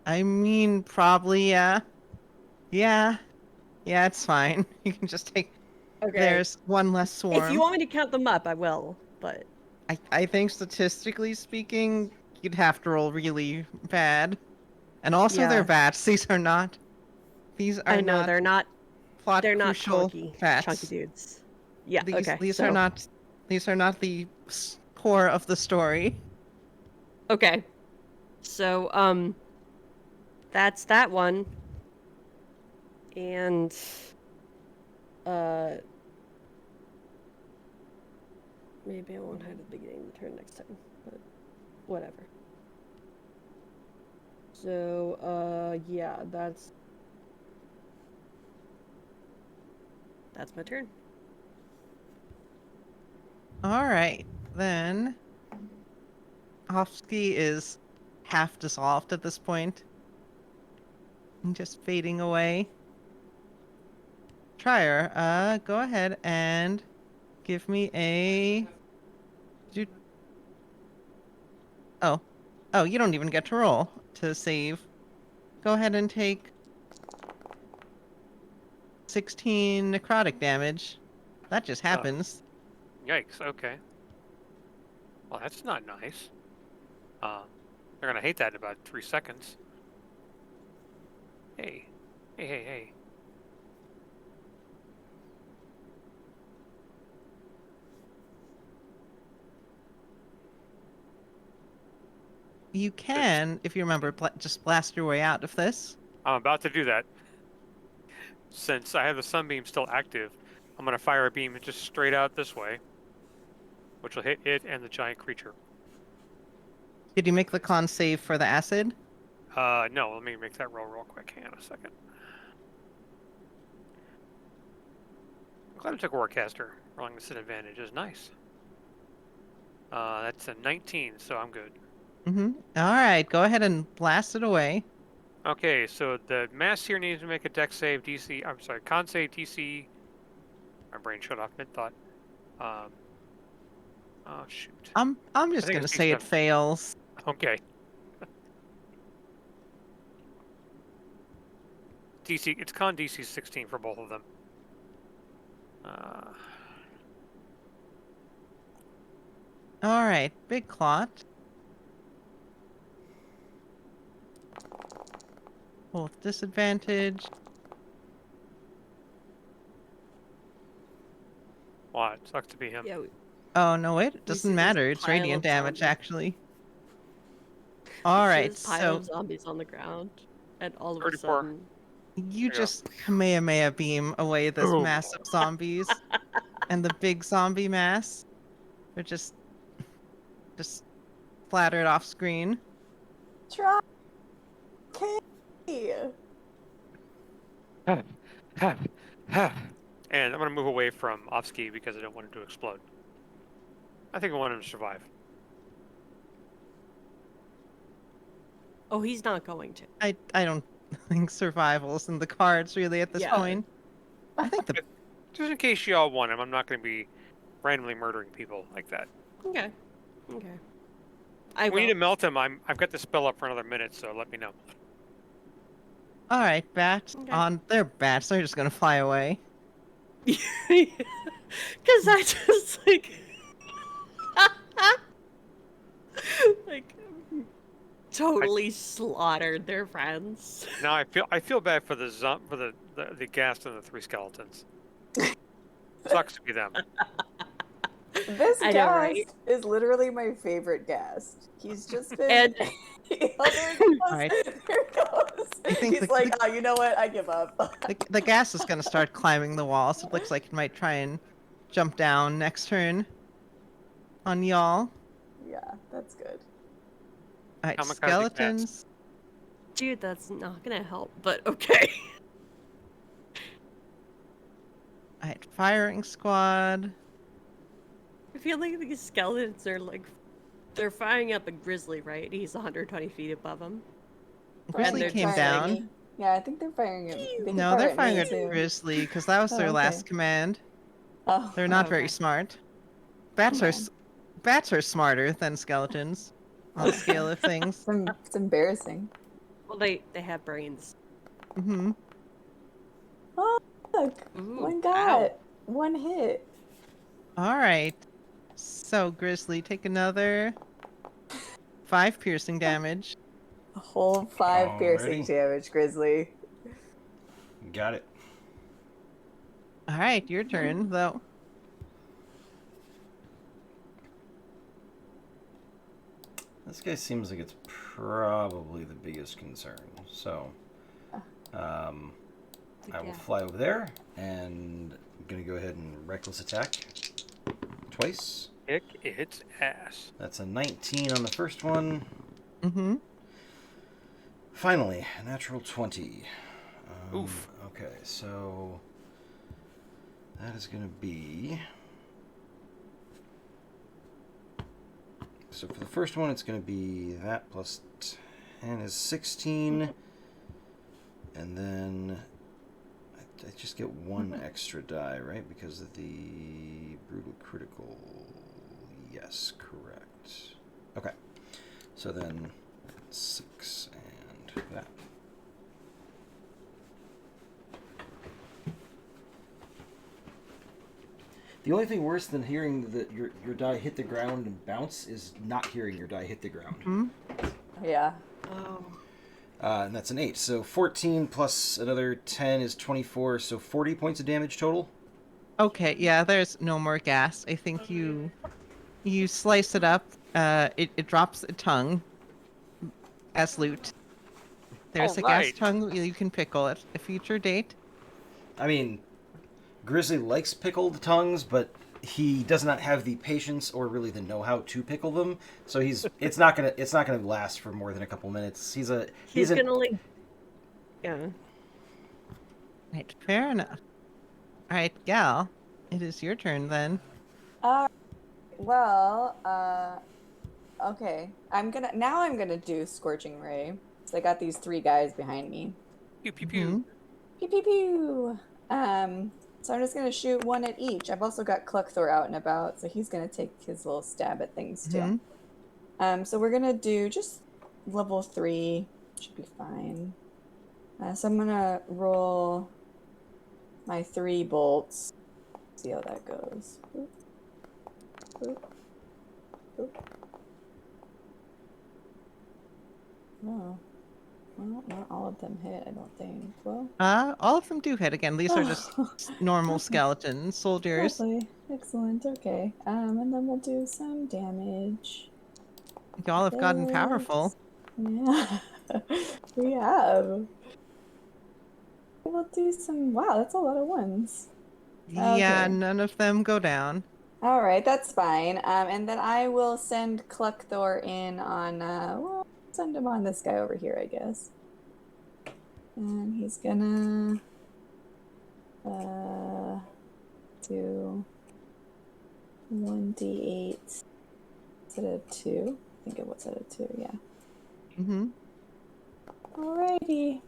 I mean probably yeah it's fine. You can just take.
Okay.
There's one less
If you
swarm.
want me to count them up, I will. But
I think statistically speaking, you'd have to roll really bad. And also they're
yeah,
bats. These are
I know
not
they're not.
plot
They're not
crucial
chunky
bats.
dudes. Yeah.
These
Okay.
these are
So.
not these are not the core of the story.
Okay. So that's that one. And uh maybe I won't hide at the beginning of the turn next time, but whatever. So yeah, that's my turn.
All right, then Hofsky is half dissolved at this point and just fading away. Trier, go ahead and give me a. do- Oh, oh, you don't even get to roll to save. Go ahead and take 16 necrotic damage. That just
Oh,
happens.
yikes. Okay. Well, that's not nice. Uh, they're gonna hate that in about 3 seconds. Hey, hey, hey, hey.
You
They're just.
can, if you remember, just blast your way out of this.
I'm about to do that. Since I have the sunbeam still active, I'm gonna fire a beam just straight out this way, which will hit it and the giant creature.
Did you make the con save for the acid?
No. Let me make that roll real quick. Hang on a second. I'm glad I took Warcaster. Rolling this at advantage is nice. That's a 19, so I'm good.
Mm-hmm. All right, go ahead and blast it away.
Okay, so the mass here needs to make a dex save DC. I'm sorry, con save DC. My brain shut off mid thought. Oh shoot.
I'm
I
just
think
gonna
it's
say it
D7.
fails.
Okay. DC. It's con DC 16 for both of them.
All right, big clot. Roll with disadvantage.
What? Sucks to be him.
Yeah,
Oh, no, it
see
doesn't
this
matter. It's
pile
radiant
of
damage,
zombies.
actually.
we
All
see
right,
this pile
so
of zombies on the ground, and all of a
34.
sudden,
you
There you go.
just Kamehameha beam away this
Boom.
mass of zombies, and the big zombie mass are just splattered off screen.
Try. Okay.
And I'm gonna move away from Offski because I don't want him to explode. I think I want him to survive.
oh, he's not going to.
I don't think survival's in the cards really at this
Yeah.
point. I think the
Just in case you all want him, I'm not gonna be randomly murdering people like that.
Okay. Okay. I
We need
will.
to melt him. I've got the spell up for another minute, so let me know.
all right, bats
Okay.
on. They're bats. They're just gonna fly away.
Because I just like totally slaughtered their friends.
Now I feel bad for the ghast and the 3 skeletons. Sucks to be them.
This
I know,
ghast
right?
is literally my favorite ghast. He's just been.
And
Oh, there he goes.
Alright.
There he goes.
I think
He's
the-
like, oh, you know what? I give up.
The gas is gonna start climbing the walls. It looks like it might try and jump down next turn on y'all.
Yeah, that's good.
All right,
Kamikaze bats.
skeletons.
dude, that's not gonna help. But okay.
All right, firing squad.
I feel like these skeletons are like they're firing up a grizzly, right? He's 120 feet above him.
Grizzly
they're
came
just
down.
like-
Yeah, I think they're firing at. They can
No, they're
fire
firing
me
at
too.
Grizzly because that was
Oh,
their
okay.
last command.
Oh,
They're not very
okay.
smart. Bats are
Yeah.
bats are smarter than skeletons on the scale of things.
it's embarrassing.
Well, they have brains.
Mm-hmm.
Oh, look,
Ooh,
one
ow.
got one hit.
All right. So Grizzly, take another 5 piercing damage.
A whole 5 piercing
Alrighty.
damage, Grizzly.
Got it.
All right, your turn though.
This guy seems like it's probably the biggest concern. So, I will fly over there and I'm gonna go ahead and reckless attack twice.
Kick its ass.
That's a 19 on the first one.
Mm-hmm.
Finally, a natural 20.
Oof.
Okay, so that is going to be. So for the first one, it's going to be that plus 10 is 16. And then I just get 1 extra die, right? Because of the brutal critical. Yes, correct. Okay. So then 6 and that. The only thing worse than hearing that your die hit the ground and bounce is not hearing your die hit the ground.
Hmm?
Yeah.
Oh.
And that's an 8. So 14 plus another 10 is 24, so 40 points of damage total.
Okay, yeah, there's no more gas. I think you slice it up. It drops a tongue as loot. There's a gas
Alright.
tongue. You can pickle it. A future date.
I mean, Grizzly likes pickled tongues, but he does not have the patience or really the know-how to pickle them. So it's not gonna last for more than a couple minutes. He's
gonna like. Yeah.
Right, fair enough. All right, Gal, it is your turn then.
Well, okay. I'm gonna do Scorching Ray. So I got these 3 guys behind me.
Pew pew pew.
Mhm.
Pew pew pew. So I'm just gonna shoot 1 at each. I've also got Cluckthor out and about, so he's gonna take his little stab at things too.
Mhm.
So we're gonna do just level 3. Should be fine. So I'm gonna roll my 3 bolts. See how that goes. Boop. Boop. Boop. Oh. Well, not all of them hit, I don't think. Well,
All of them do hit again. These are just normal
Okay.
skeleton soldiers.
Lovely. Excellent. Okay. And then we'll do some damage.
Y'all have gotten
This.
powerful.
Yeah. We have. We'll do some. Wow, that's a lot of ones.
Yeah,
Okay.
none of them go down.
All right, that's fine. And then I will send Cluckthor in on. Well, send him on this guy over here, I guess. And he's gonna do 1d8 instead of 2. I think it was at a 2, yeah.
Mm-hmm.
Alrighty.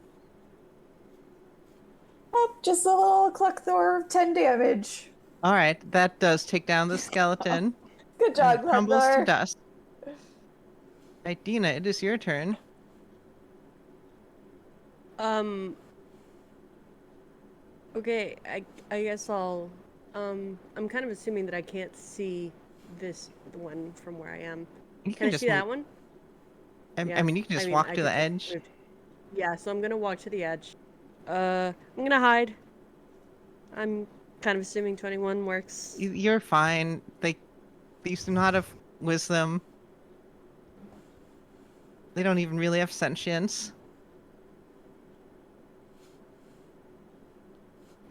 Oh, just a little Cluckthor, 10 damage.
All right, that does take down the skeleton.
Good
And
job,
it crumbles to
Cluckthor.
dust. Right, Dina, it is your turn.
Okay, I guess I'll I'm kind of assuming that I can't see the one from where I am.
You
Can I
just
see that
move.
one?
I mean, you can just walk
I
to the
could just
edge.
move- Yeah, so I'm gonna walk to the edge. I'm gonna hide. I'm kind of assuming 21 works.
You're fine. These do not have wisdom. They don't even really have sentience.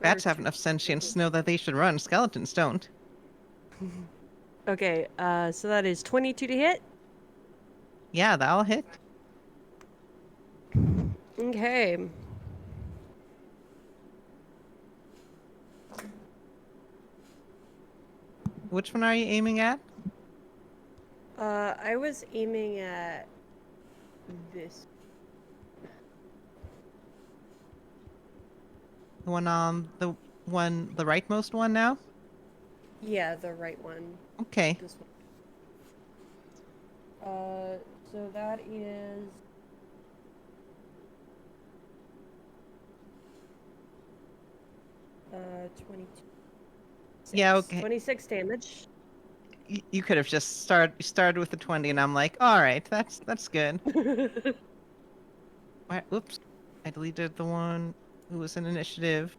Bats have enough sentience to know that they should run. Skeletons don't.
Okay, so that is 22 to hit.
Yeah, that'll hit.
Okay.
Which one are you aiming at?
I was aiming at this.
The one on the rightmost one now?
Yeah, the right one.
Okay.
This one. So that is. Uh, 22.
Yeah, okay.
26 damage.
You could have just started with the 20, and I'm like, all right, that's good. Oops, I deleted the one who was in initiative.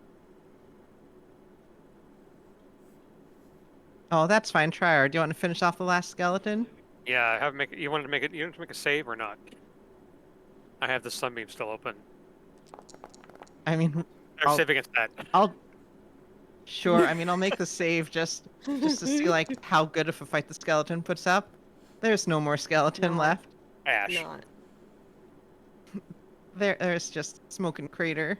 Oh, that's fine. Trier, do you want to finish off the last skeleton?
Yeah, I have make it. You wanted to make it. You wanted to make a save or not? I have the sunbeam still open.
I mean,
Or save against that.
Sure. I mean, I'll make the save just to see like how good of a fight the skeleton puts up. There's no more skeleton
No.
left.
Ash.
Not.
There's just smoking crater.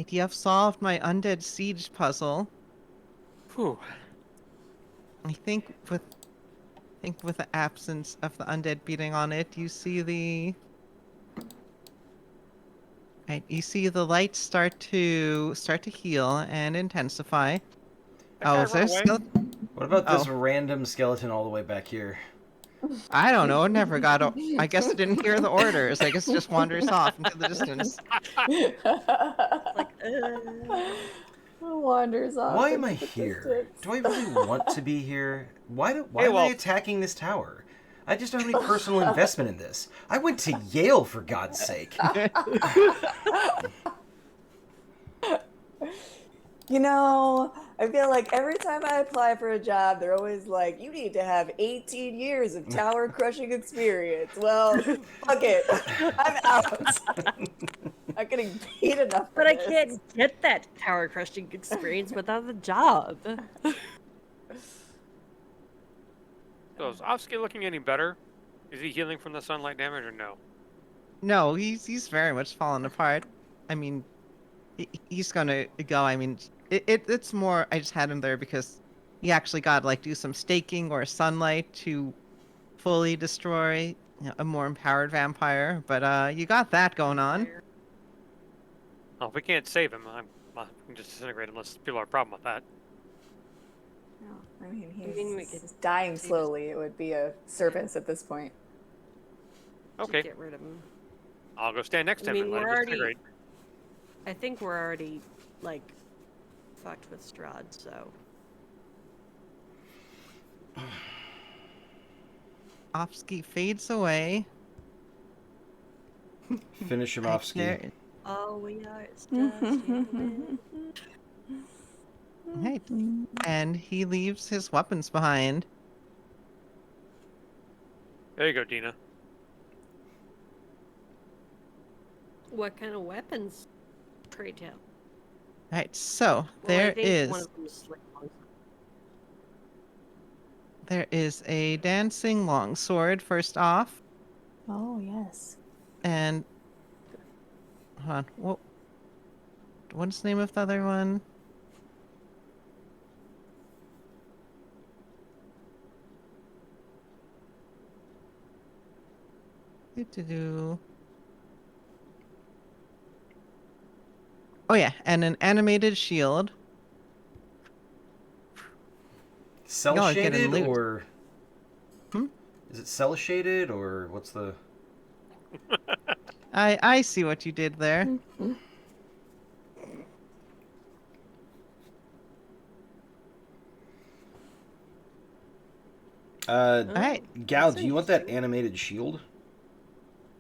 You have solved my undead siege puzzle.
Whew.
I think with the absence of the undead beating on it, you see the lights start to heal and intensify.
That guy
Is
run
there
away?
skeleton?
What about this
Oh.
random skeleton all the way back here?
I don't know. It never got. I guess it didn't hear the orders. I guess it just wanders off into the distance.
Like,
Wanders off.
Why am I
into the
here?
distance.
Do I really want to be here? Why am
well-
I attacking this tower? I just don't have any personal investment in this. I went to Yale, for God's sake.
You know, I feel like every time I apply for a job, they're always like, you need to have 18 years of tower crushing experience. Well, fuck it. I'm out. Not getting paid enough for
but I
this.
can't get that tower crushing experience without the job.
So is Oski looking any better? Is he healing from the sunlight damage or no?
No, he's very much fallen apart. I mean, he's gonna go. I mean, it's more. I just had him there because he actually got to, like, do some staking or sunlight to fully destroy a more empowered vampire. But you got that going on.
Oh, if we can't save him, we can just disintegrate unless people have a problem with that.
No, I mean,
we could
he's dying
save his-
slowly. It would be a service at this point.
Okay,
Get rid of him.
I'll go stand next to
I
him
mean,
and let
we're
him
already-
disintegrate.
I think we're already, like, fucked with Strahd, so.
Offski fades away.
Finish him
Right
off, Ski.
there.
All we are is dust in the wind.
Right. And he leaves his weapons behind.
There you go, Dina.
What kind of weapons? Pray tell.
Right, so
Well, I
there
think one
is
of them is like
a dancing longsword first off,
Oh, yes.
and hold on, what's the name of the other one? Do. Oh yeah, and an animated shield.
Cell
Y'all are getting
shaded
loot.
or
Hmm?
is it cell shaded or what's the?
I see what you did there. Alright.
Gal, do you want that animated shield?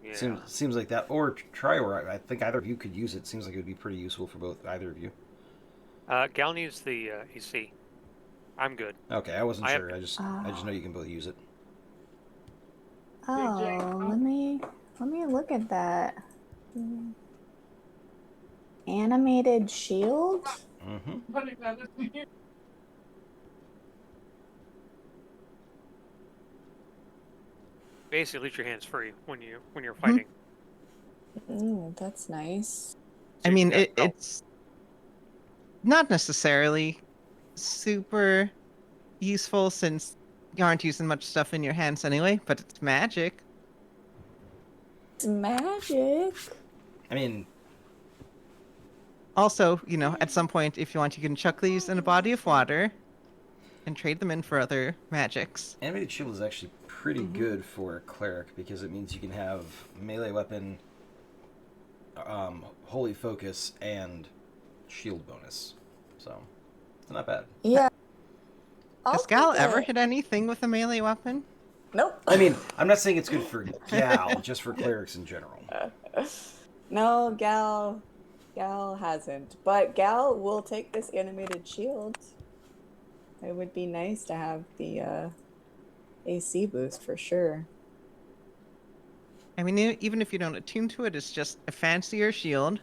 Yeah.
Seems like that, or try, or I think either of you could use it. Seems like it would be pretty useful for both either of you.
Gal needs the EC. I'm good.
Okay, I wasn't
I
sure.
have-
I just know you can both use it.
Oh, let me look at that. Animated shield?
Mm-hmm.
Basically, leave your hands free when you're fighting.
That's nice.
I
So you
mean,
can cast spells.
it's not necessarily super useful since you aren't using much stuff in your hands anyway, but it's magic.
It's magic.
I mean,
Also, at some point, if you want, you can chuck these in a body of water and trade them in for other magics.
animated shield is actually pretty good for a cleric because it means you can have melee weapon, holy focus, and shield bonus. So it's not bad.
Yeah.
Has Gal ever hit anything with a melee weapon?
Nope.
I mean, I'm not saying it's good for Gal, just for clerics in general.
No, Gal hasn't. But Gal will take this animated shield. It would be nice to have the AC boost for sure.
I mean, even if you don't attune to it, it's just a fancier shield.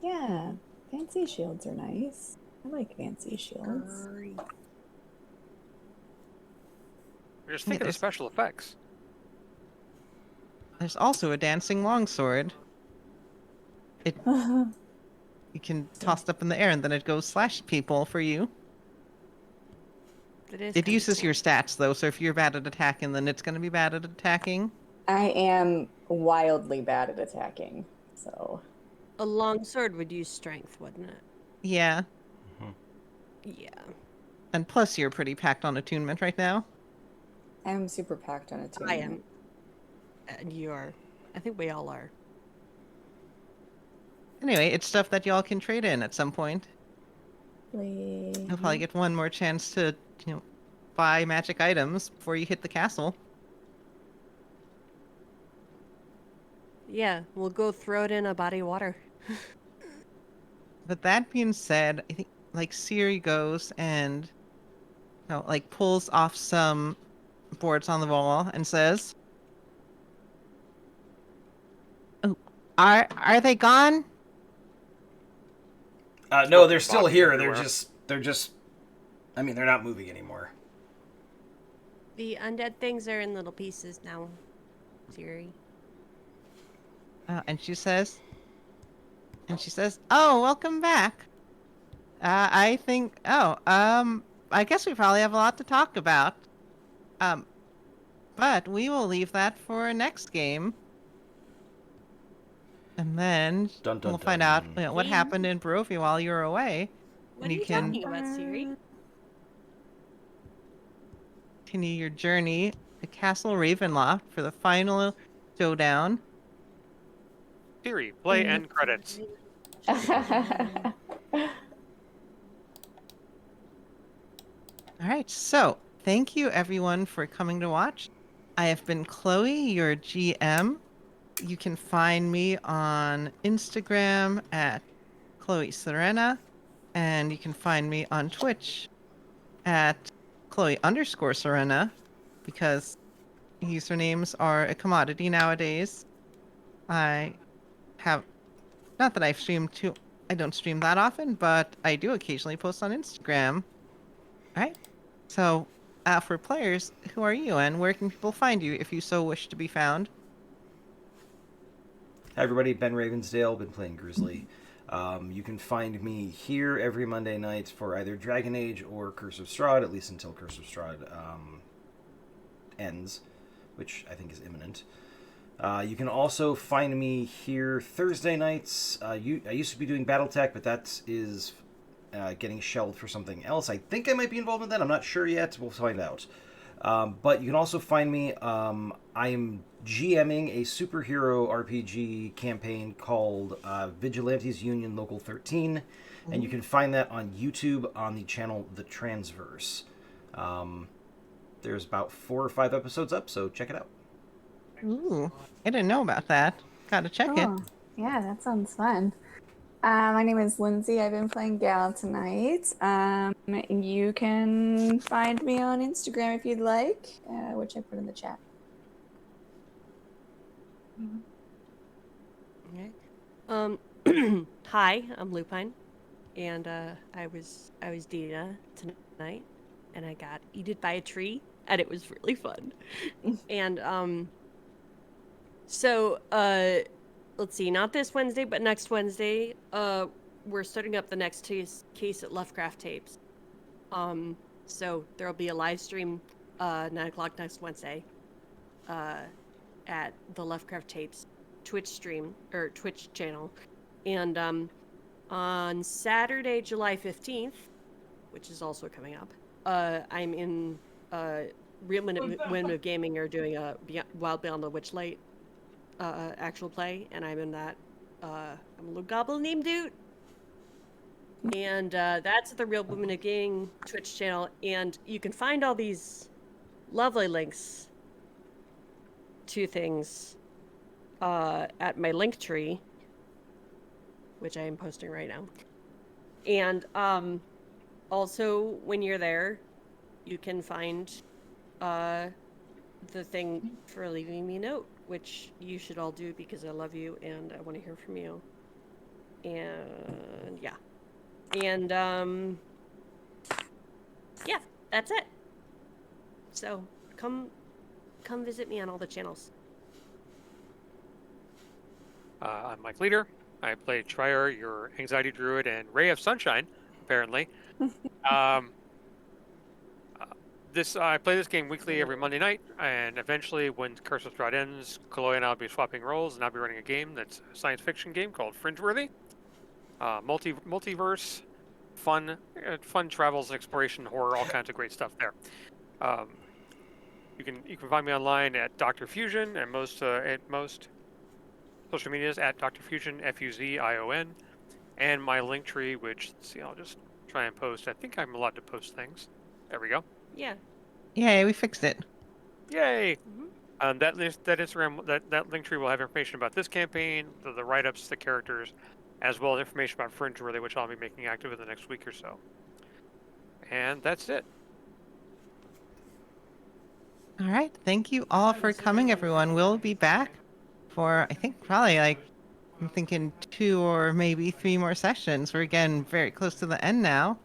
Yeah, fancy shields are nice. I like fancy shields.
Just think of the
there's-
special effects.
There's also a dancing longsword. You can toss it up in the air and then it goes slash people for you. It uses your stats though, so if you're bad at attacking, then it's going to be bad at attacking.
I am wildly bad at attacking, so.
A long sword would use strength, wouldn't it?
Yeah,
Yeah.
and plus you're pretty packed on attunement right now.
I'm super packed on attunement.
I am. And you are. I think we all are.
Anyway, it's stuff that y'all can trade in at some point.
Please.
You'll probably get one more chance to, buy magic items before you hit the castle.
Yeah, we'll go throw it in a body of water.
But that being said, I think Siri goes and pulls off some boards on the wall and says, "Oh, are they gone?"
No, they're still
Bodies
here.
everywhere.
They're just. I mean, they're not moving anymore.
The undead things are in little pieces now, Siri.
And she says, "Oh, welcome back. I think, I guess we probably have a lot to talk about. But we will leave that for next game. And then
Dun, dun,
we'll find
dun.
out what happened in Barovia while you were away.
What
And
are
you
you
can
talking about, Siri?
continue your journey to Castle Ravenloft for the final showdown.
Siri, play end credits.
All right, so thank you everyone for coming to watch. I have been Chloe, your GM. You can find me on Instagram at Chloe Serena, and you can find me on Twitch at Chloe_Serena, because usernames are a commodity nowadays. I have, not that I don't stream that often, but I do occasionally post on Instagram. All right. So, for players, who are you and where can people find you if you so wish to be found?
Hi everybody, Ben Ravensdale, been playing Grizzly. You can find me here every Monday night for either Dragon Age or Curse of Strahd, at least until Curse of Strahd ends, which I think is imminent. You can also find me here Thursday nights. I used to be doing Battletech, but that is getting shelved for something else. I think I might be involved in that. I'm not sure yet. We'll find out. But you can also find me. I am GMing a superhero RPG campaign called Vigilantes Union Local 13, and you can find that on YouTube on the channel The Transverse. There's about 4 or 5 episodes up, so check it out.
Ooh, I didn't know about that. Gotta check it.
Oh, yeah, that sounds fun. My name is Lindsay. I've been playing Gal tonight. You can find me on Instagram if you'd like, which I put in the chat.
Okay. Hi, I'm Lupine, and I was Dina tonight, and I got eaten by a tree, and it was really fun. And so let's see, not this Wednesday, but next Wednesday, we're starting up the next case at Lovecraft Tapes. So there'll be a live stream 9 o'clock next Wednesday at the Lovecraft Tapes Twitch stream or Twitch channel. And on Saturday, July 15th, which is also coming up, I'm in Real Women of Gaming are doing a Wild Beyond the Witchlight actual play, and I'm in that. I'm a little goblin named Dude. And that's the Real Women of Gaming Twitch channel, and you can find all these lovely links to things at my link tree, which I am posting right now. And also, when you're there, you can find the thing for leaving me a note, which you should all do because I love you and I want to hear from you. And yeah. And yeah, that's it. So come visit me on all the channels.
I'm Mike Leader. I play Trier, your anxiety druid, and Ray of Sunshine, apparently. I play this game weekly every Monday night, and eventually, when Curse of Strahd ends, Chloe and I'll be swapping roles, and I'll be running a game that's a science fiction game called Fringeworthy. Multiverse, fun travels, exploration, horror, all kinds of great stuff there. You can find me online at Dr. Fusion and most social medias at Dr. Fusion, FUZION, and my link tree, which, let's see, I'll just try and post. I think I'm allowed to post things. There we go.
Yeah.
Yay, we fixed it.
Yay!
Mm-hmm.
That Instagram, that link tree will have information about this campaign, the write-ups, the characters, as well as information about Fringeworthy, which I'll be making active in the next week or so. And that's it.
All right. Thank you all for coming, everyone. We'll be back for, I think, probably I'm thinking 2 or maybe 3 more sessions. We're getting very close to the end now.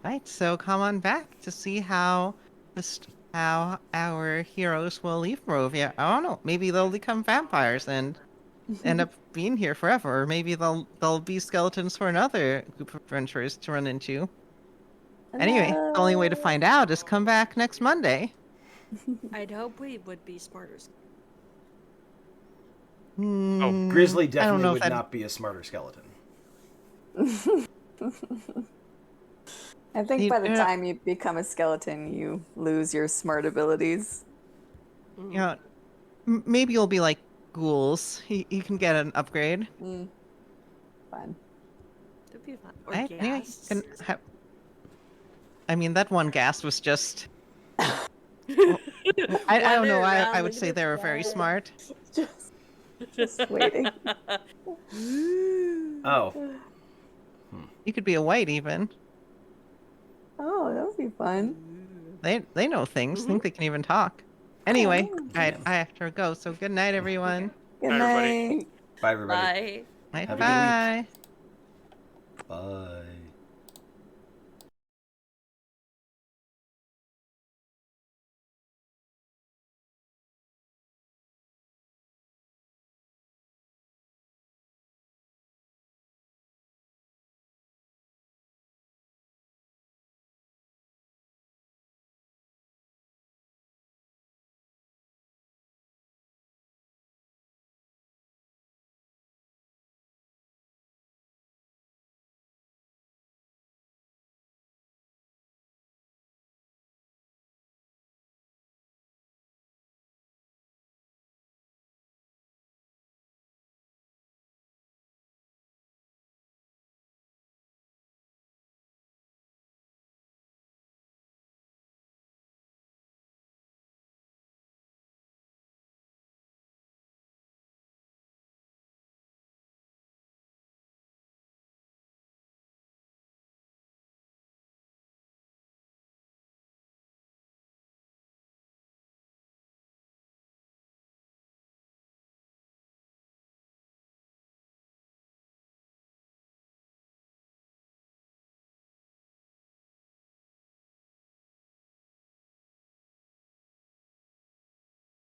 Right. So come on back to see how our heroes will leave Barovia. I don't know. Maybe they'll become vampires and end up being here forever. Or maybe they'll be skeletons for another group of adventurers to run into. Anyway, the only way to find out is come back next Monday.
I'd hope we would be smarter.
Grizzly
I don't
definitely
know
would
if
not be a smarter skeleton.
I think by the time you become a skeleton, you lose your smart abilities.
You know, maybe you'll be like ghouls. You can get an upgrade.
Fun.
That'd be fun. Or
Right? Anyway,
gas.
I mean, that one gas was just... I don't know.
Wander around
I would
looking
say
at
they were very
flowers.
smart.
Just waiting.
Oh,
You could be a white even.
Oh, that would be fun.
They know things. Think they can even talk. Anyway,
Oh.
I have to go. So good night, everyone.
Good
Bye, everybody.
night.
bye everybody.
Bye.
Bye
Have a good week.
bye.
Bye.